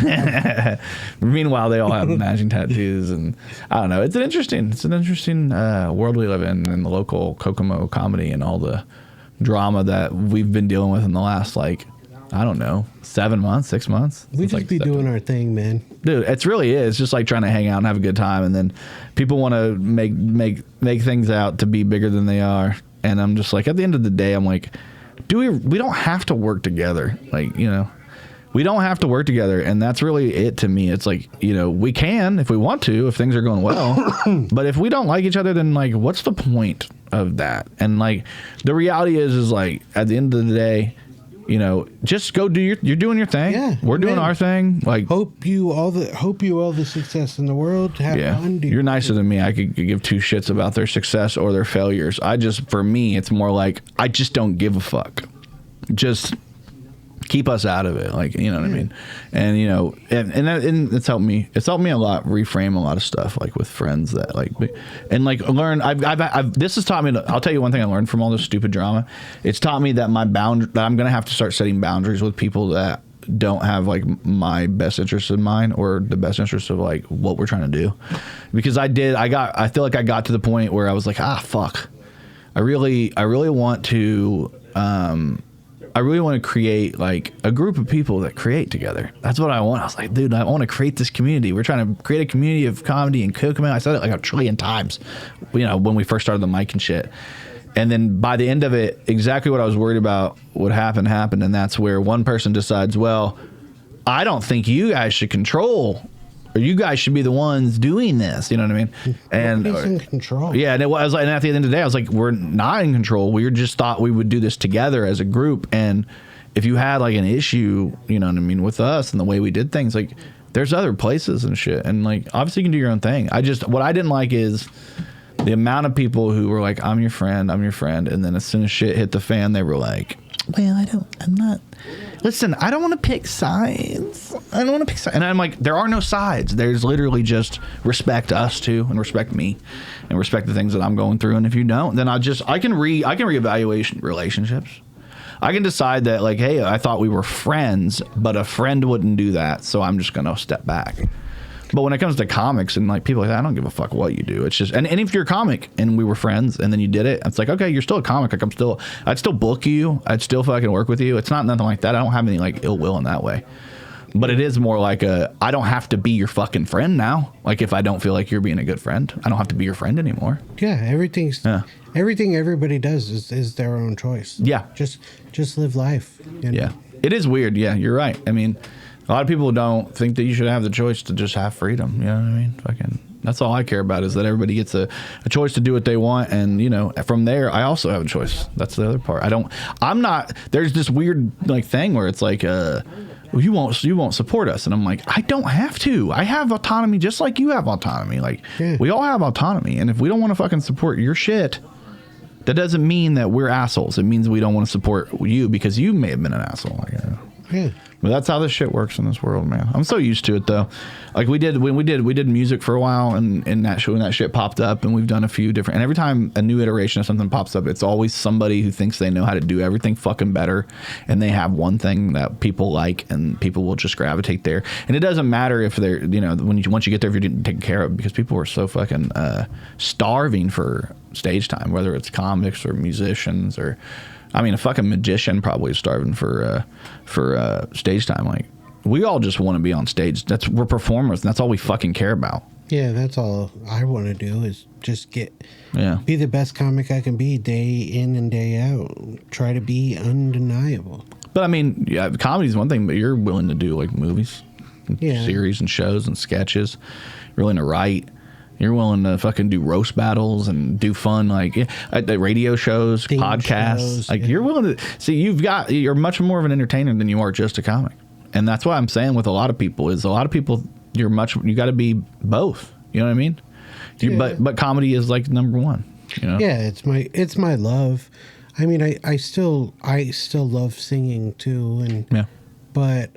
Meanwhile, they all have matching tattoos, and I don't know. It's an interesting world we live in the local Kokomo comedy and all the drama that we've been dealing with in the last 7 months, 6 months. We just be doing our thing, man. Dude, it really is. It's just like trying to hang out and have a good time, and then people want to make things out to be bigger than they are, and I'm just like, at the end of the day, I'm like, we don't have to work together. We don't have to work together. And that's really it to me. It's like, we can if we want to, if things are going well. But if we don't like each other, then what's the point of that? And the reality is at the end of the day, just go do you're doing your thing. Yeah, we're doing our thing. Hope you all the success in the world. Have fun. You're nicer than me. I could give 2 shits about their success or their failures. For me, it's more like, I just don't give a fuck. Just keep us out of it, like, you know what I mean? And you know, and it's helped me. It's helped me a lot reframe a lot of stuff, like with friends that like, and like learn. This has taught me. I'll tell you one thing I learned from all this stupid drama. It's taught me that that I'm gonna have to start setting boundaries with people that don't have like my best interests in mind or the best interests of like what we're trying to do. Because I feel like I got to the point where I was like, fuck. I really want to. I really want to create like a group of people that create together. That's what I want. I was like, dude, I want to create this community. We're trying to create a community of comedy and Kokomo. I said it like a trillion times, you know, when we first started the mic and shit. And then by the end of it, exactly what I was worried about would happen. And that's where one person decides, well, I don't think you guys should control, or you guys should be the ones doing this. You know what I mean? And nobody's in control. Yeah, and it was like, and at the end of the day, I was like, we're not in control. We just thought we would do this together as a group. And if you had like an issue, you know what I mean, with us and the way we did things, like there's other places and shit. And like, obviously you can do your own thing. What I didn't like is the amount of people who were like, I'm your friend. And then as soon as shit hit the fan, they were like, well, listen, I don't want to pick sides. And I'm like, there are no sides. There's literally just respect us too, and respect me, and respect the things that I'm going through. And if you don't, then I can reevaluate relationships. I can decide that like, hey, I thought we were friends, but a friend wouldn't do that. So I'm just going to step back. But when it comes to comics and like people like that, I don't give a fuck what you do. It's just, and if you're a comic and we were friends and then you did it, it's like, okay, you're still a comic. Like I'd still book you. I'd still fucking work with you. It's not nothing like that. I don't have any like ill will in that way. But it is more like I don't have to be your fucking friend now. Like if I don't feel like you're being a good friend, I don't have to be your friend anymore. Yeah, everything everybody does is their own choice. Yeah. Just live life. You know? Yeah. It is weird. Yeah, you're right. I mean, a lot of people don't think that you should have the choice to just have freedom. You know what I mean? Fucking, that's all I care about, is that everybody gets a choice to do what they want. And, you know, from there, I also have a choice. That's the other part. There's this weird like thing where it's like, well, you won't support us. And I'm like, I don't have to. I have autonomy just like you have autonomy. Like, we all have autonomy. And if we don't want to fucking support your shit, that doesn't mean that we're assholes. It means we don't want to support you because you may have been an asshole. Like, yeah. But that's how this shit works in this world, man. I'm so used to it though. Like we did music for a while, and when that shit popped up, and we've done a few different. And every time a new iteration of something pops up, it's always somebody who thinks they know how to do everything fucking better, and they have one thing that people like, and people will just gravitate there. And it doesn't matter if they're, you know, once you get there, if you're getting taken care of, because people are so fucking starving for stage time, whether it's comics or musicians or. I mean, a fucking magician probably is starving for stage time. Like, we all just want to be on stage. We're performers, and that's all we fucking care about. Yeah, that's all I want to do is just be the best comic I can be day in and day out. Try to be undeniable. But I mean, yeah, comedy is one thing, but you're willing to do like movies, series and shows and sketches. You're willing to write. You're willing to fucking do roast battles and do fun, like the radio shows, theme podcasts. Shows, like you're willing to see. You're much more of an entertainer than you are just a comic, and that's what I'm saying with a lot of people. Is a lot of people you got to be both. You know what I mean? But comedy is like number one. You know? Yeah, it's my love. I mean, I still love singing too, but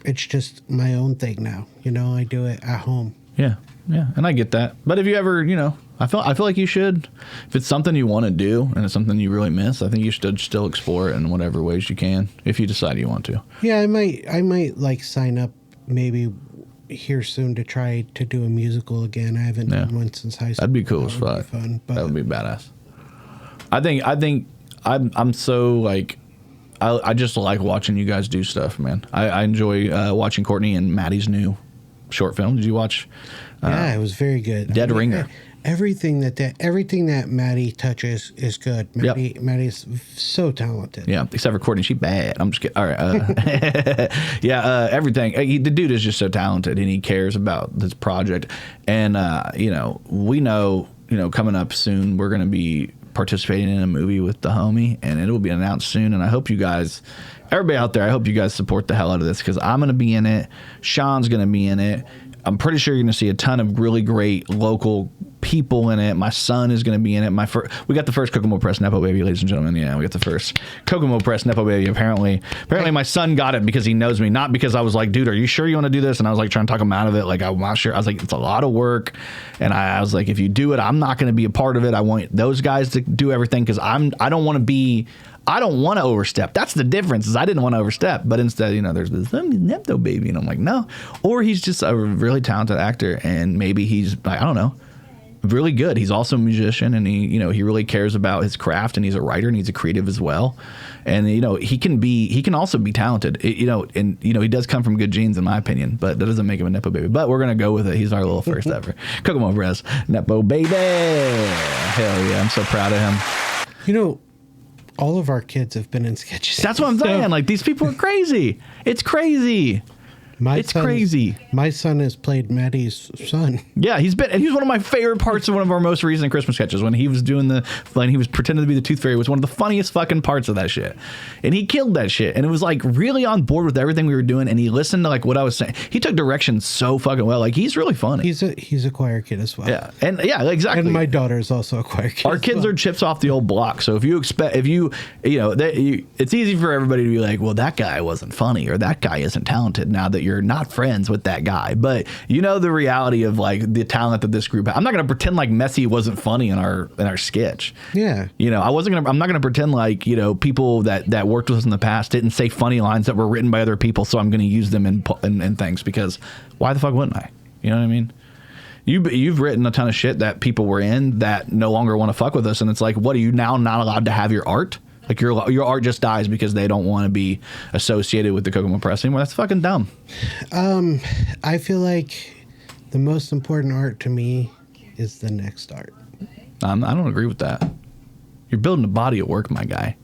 it's just my own thing now. You know, I do it at home. Yeah, and I get that. But if you ever, you know, I feel like you should, if it's something you want to do and it's something you really miss, I think you should still explore it in whatever ways you can, if you decide you want to. Yeah, I might like sign up maybe here soon to try to do a musical again. I haven't done one since high school. That'd be cool as fuck. That would be badass. I think I'm so like, I just like watching you guys do stuff, man. I enjoy watching Courtney and Maddie's new short film. Did you watch? Yeah, it was very good. Dead Ringer. Everything that Maddie touches is good. Maddie's so talented. Yeah, except for Courtney, she's bad. I'm just kidding. All right. Everything. The dude is just so talented, and he cares about this project. And you know, we know, you know, coming up soon, we're going to be participating in a movie with the homie, and it will be announced soon. And I hope you guys, everybody out there, I hope you guys support the hell out of this, because I'm going to be in it. Sean's going to be in it. I'm pretty sure you're going to see a ton of really great local people in it. My son is going to be in it. We got the first Kokomo Press Nepo baby, ladies and gentlemen. Yeah, we got the first Kokomo Press Nepo baby. Apparently my son got it because he knows me, not because I was like, dude, are you sure you want to do this? And I was like trying to talk him out of it. Like, I'm not sure. I was like, it's a lot of work. And I was like, if you do it, I'm not going to be a part of it. I want those guys to do everything because I don't want to overstep. That's the difference, is I didn't want to overstep. But instead, there's this Nepo baby. And I'm like, no. Or he's just a really talented actor. And maybe he's, I don't know, really good. He's also a musician, and he really cares about his craft, and he's a writer, and he's a creative as well. And he can also be talented. He does come from good genes in my opinion, but that doesn't make him a Nepo baby. But we're gonna go with it. He's our little first ever Kokomo Press Nepo baby. Hell yeah, I'm so proud of him. All of our kids have been in sketches. That's what I'm saying. Like, these people are crazy. It's crazy. It's crazy. My son has played Maddie's son. Yeah, he's one of my favorite parts of one of our most recent Christmas sketches, when he was he was pretending to be the Tooth Fairy. It was one of the funniest fucking parts of that shit. And he killed that shit. And it was like really on board with everything we were doing, and he listened to like what I was saying. He took directions so fucking well. Like, he's really funny. He's a choir kid as well. Yeah. And yeah, exactly. And my daughter is also a choir kid. Our kids are chips off the old block. So it's easy for everybody to be like, well, that guy wasn't funny, or that guy isn't talented, now that you're not friends with that guy. But the reality of like the talent that this group had. I'm not going to pretend like Messi wasn't funny in our sketch. Yeah. I'm not going to pretend like, people that worked with us in the past didn't say funny lines that were written by other people, so I'm going to use them in things, because why the fuck wouldn't I? You know what I mean? You've written a ton of shit that people were in that no longer want to fuck with us, and it's like, what, are you now not allowed to have your art? Like, your art just dies because they don't want to be associated with the Kokomo Press anymore. That's fucking dumb. I feel like the most important art to me is the next art. I don't agree with that. You're building a body of work, my guy.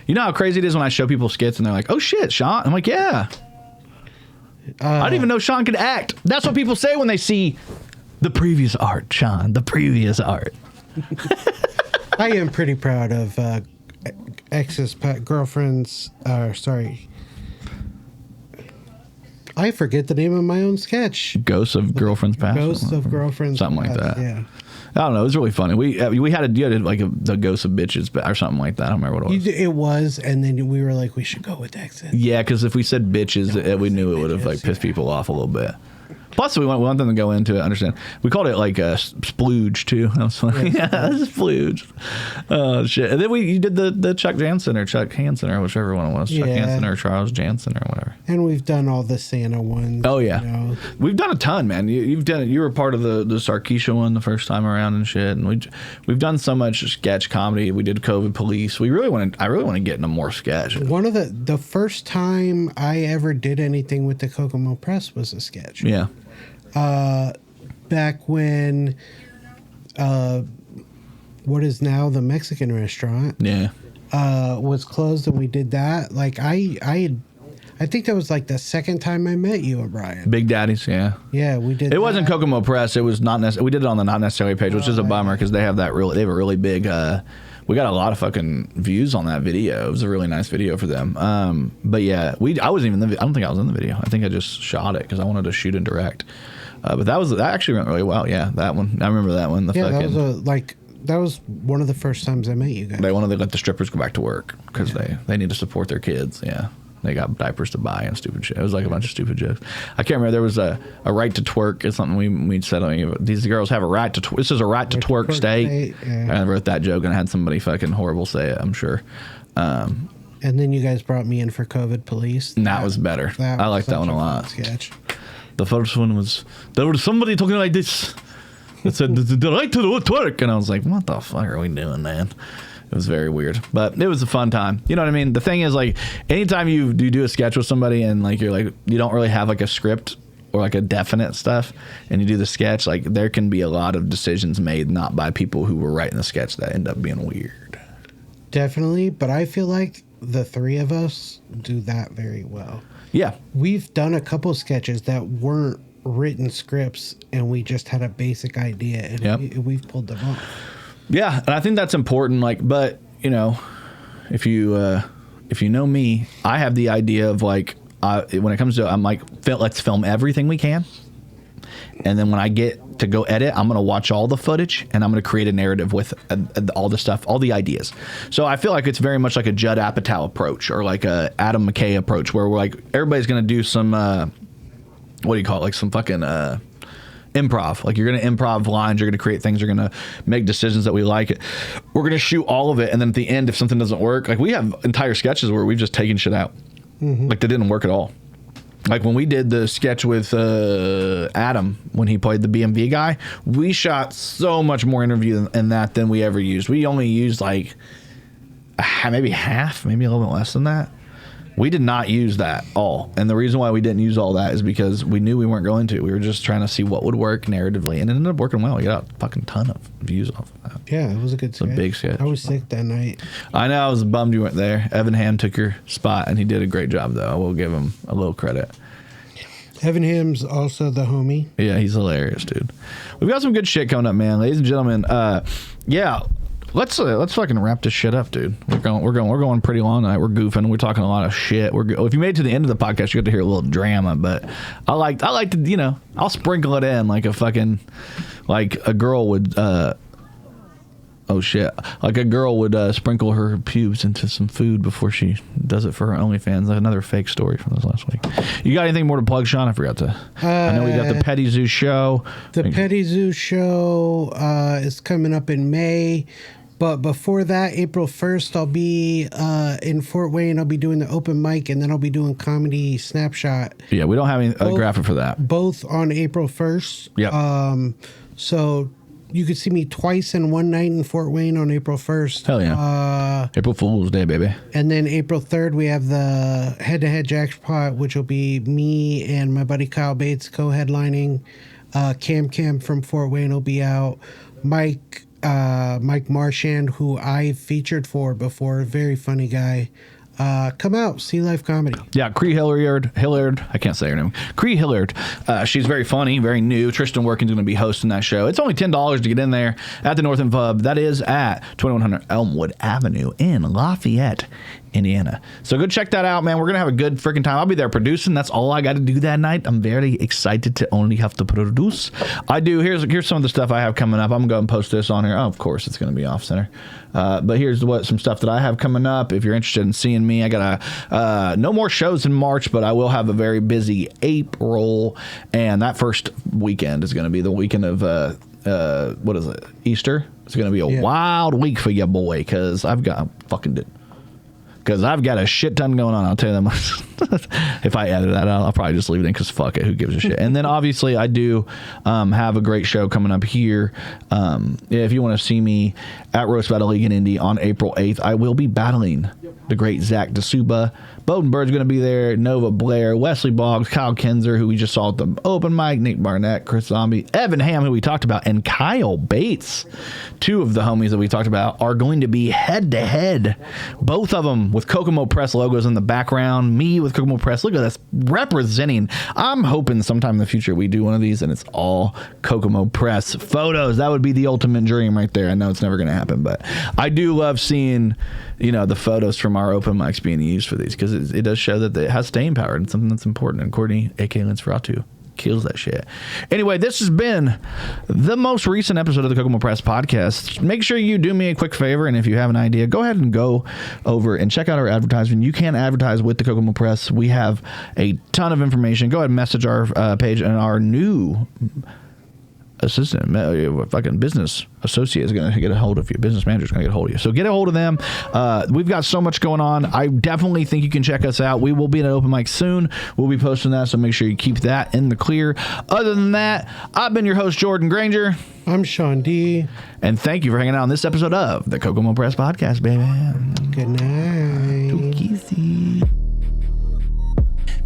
You know how crazy it is when I show people skits and they're like, oh shit, Sean. I'm like, yeah. I didn't even know Sean could act. That's what people say when they see the previous art, Sean. The previous art. I am pretty proud of girlfriends. Sorry. I forget the name of my own sketch. Ghosts of Girlfriends Past. Ghosts of Girlfriends Something like Past, that. Yeah. I don't know. It was really funny. We had like the Ghosts of Bitches or something like that. I don't remember what it was. It was, and then we were like, we should go with exit. Yeah, because if we said bitches, we knew it would have like pissed people off a little bit. Plus, we want them to go into it, understand. We called it like a splooge, too. I was like, yeah, this is splooge. Oh, shit. And then you did the Chuck Jansen or Chuck Hansen or whichever one it was. Chuck Hansen or Charles Jansen or whatever. And we've done all the Santa ones. Oh, yeah. We've done a ton, man. You've done it. You were part of the Sarkeesian one the first time around and shit. And we've done so much sketch comedy. We did COVID Police. I really want to get into more sketch. One of the first time I ever did anything with the Kokomo Press was a sketch. Yeah. Back when what is now the Mexican restaurant was closed, and we did that. Like I think that was like the second time I met you, Brian. Big Daddies, yeah. Yeah, we did. It wasn't Kokomo Press. It was not necessarily. We did it on the Not Necessarily page, which is a bummer because they have a really big. We got a lot of fucking views on that video. It was a really nice video for them. But yeah, I wasn't even. I don't think I was in the video. I think I just shot it because I wanted to shoot and direct. But that actually went really well. Yeah, that one. I remember that one. That was one of the first times I met you guys. They wanted to let the strippers go back to work because they need to support their kids. Yeah. They got diapers to buy and stupid shit. It was like a bunch of stupid jokes. I can't remember. There was a right to twerk. It's something we said. These girls have a right to twerk. This is a right to twerk state. Yeah. And I wrote that joke and I had somebody fucking horrible say it, I'm sure. And then you guys brought me in for COVID Police. And that was better. I liked that one a lot. Sketch. The first one was, there was somebody talking like this. It said, the right to twerk. And I was like, what the fuck are we doing, man? It was very weird, but it was a fun time. You know what I mean? The thing is, like, anytime you do a sketch with somebody and like you're like you don't really have like a script or like a definite stuff, and you do the sketch, like there can be a lot of decisions made not by people who were writing the sketch that end up being weird. Definitely, but I feel like the three of us do that very well. Yeah, we've done a couple sketches that weren't written scripts, and we just had a basic idea, and we've pulled them off. Yeah, and I think that's important. Like, but you know, if you know me, I have the idea of like when it comes to, I'm like, let's film everything we can, And then when I get to go edit, I'm going to watch all the footage and I'm going to create a narrative with all the stuff, all the ideas. So I feel like it's very much like a Judd Apatow approach or like a Adam McKay approach where we're like, everybody's going to do some, what do you call it? Like some fucking improv. Like you're going to improv lines, you're going to create things, you're going to make decisions that we like. We're going to shoot all of it. And then at the end, if something doesn't work, like we have entire sketches where we've just taken shit out. Like they didn't work at all. Like when we did the sketch with Adam, when he played the BMV guy, we shot so much more interview in that than we ever used. We only used like maybe half, maybe a little bit less than that. We did not use that all. And the reason why we didn't use all that is because we knew we weren't going to. We were just trying to see what would work narratively. And it ended up working well. We got a fucking ton of views off of that. Yeah, it was a good sketch. It's a big sketch. I was sick that night. I know. I was bummed you weren't there. Evan Ham took your spot, and he did a great job, though. I will give him a little credit. Evan Ham's also the homie. Yeah, he's hilarious, dude. We've got some good shit coming up, man. Ladies and gentlemen, yeah. Let's fucking wrap this shit up, dude. We're going pretty long tonight. We're goofing. We're talking a lot of shit. If you made it to the end of the podcast, you get to hear a little drama. But I like to, you know, I'll sprinkle it in like a fucking, like a girl would. Like a girl would sprinkle her pubes into some food before she does it for her OnlyFans. Another fake story from this last week. You got anything more to plug, Sean? I forgot to. I know we got the Petty Zoo show. The Petty Zoo show is coming up in May. But before that, April 1st, I'll be in Fort Wayne. I'll be doing the open mic, and then I'll be doing Comedy Snapshot. Yeah, we don't have any graphic for that. Both on April 1st. Yeah. So you could see me twice in one night in Fort Wayne on April 1st. Hell yeah. April Fool's Day, baby. And then April 3rd, we have the head-to-head jackpot, which will be me and my buddy Kyle Bates co-headlining. Cam from Fort Wayne will be out. Mike Marchand, who I featured for before, very funny guy. Come out, see live comedy. Yeah, Cree Hilliard, I can't say her name. Cree Hilliard. She's very funny, very new. Tristan Workin's going to be hosting that show. It's only $10 to get in there at the North End Pub. That is at 2100 Elmwood Avenue in Lafayette, Indiana. So go check that out, man. We're going to have a good freaking time. I'll be there producing. That's all I got to do that night. I'm very excited to only have to produce. Here's some of the stuff I have coming up. I'm going to go and post this on here. Oh, of course, it's going to be off center. But here's some stuff that I have coming up. If you're interested in seeing me, I got no more shows in March, but I will have a very busy April. And that first weekend is going to be the weekend of, what is it? Easter. It's going to be a wild week for you, boy, because I've got a shit ton going on. I'll tell you that much. If I edit that out, I'll probably just leave it in because fuck it. Who gives a shit? And then obviously I do have a great show coming up here. If you want to see me at Roast Battle League in Indy on April 8th, I will be battling the great Zach DeSuba. Bowden Bird's going to be there. Nova Blair, Wesley Boggs, Kyle Kinzer, who we just saw at the open mic, Nick Barnett, Chris Zombie, Evan Ham, who we talked about, and Kyle Bates. Two of the homies that we talked about are going to be head to head. Both of them with Kokomo Press logos in the background. Me with Kokomo Press. Look at this representing. I'm hoping sometime in the future we do one of these and it's all Kokomo Press photos. That would be the ultimate dream right there. I know it's never going to happen, but I do love seeing, the photos from our open mics being used for these because it does show that it has staying power and something that's important. And Courtney, a.k.a. Linsferatu, kills that shit. Anyway, this has been the most recent episode of the Kokomo Press Podcast. Make sure you do me a quick favor, and if you have an idea, go ahead and go over and check out our advertisement. You can advertise with the Kokomo Press. We have a ton of information. Go ahead and message our page, and our new fucking business associate is going to get a hold of you. Business manager is going to get a hold of you. So get a hold of them. We've got so much going on. I definitely think you can check us out. We will be at an open mic soon. We'll be posting that, so make sure you keep that in the clear. Other than that, I've been your host, Jordan Grainger. I'm Sean D. And thank you for hanging out on this episode of the Kokomo Press Podcast, baby. Good night. Too easy.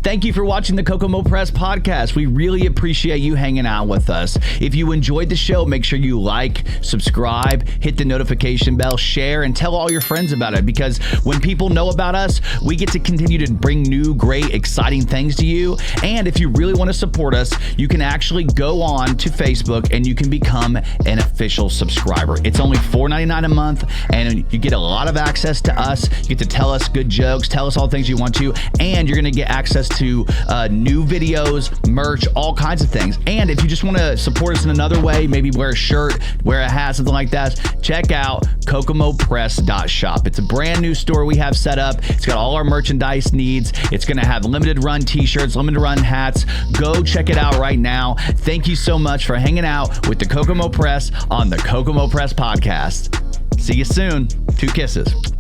Thank you for watching the Kokomo Press Podcast. We really appreciate you hanging out with us. If you enjoyed the show, make sure you like, subscribe, hit the notification bell, share, and tell all your friends about it, because when people know about us, we get to continue to bring new, great, exciting things to you. And if you really want to support us, you can actually go on to Facebook and you can become an official subscriber. It's only $4.99 a month, and you get a lot of access to us. You get to tell us good jokes, tell us all the things you want to, and you're going to get access to new videos, merch, all kinds of things. And if you just want to support us in another way, maybe wear a shirt, wear a hat, something like that, check out kokomopress.shop. It's a brand new store we have set up. It's got all our merchandise needs. It's going to have limited run t-shirts, limited run hats. Go check it out right now. Thank you so much for hanging out with the Kokomo Press on the Kokomo Press Podcast. See you soon. 2 kisses.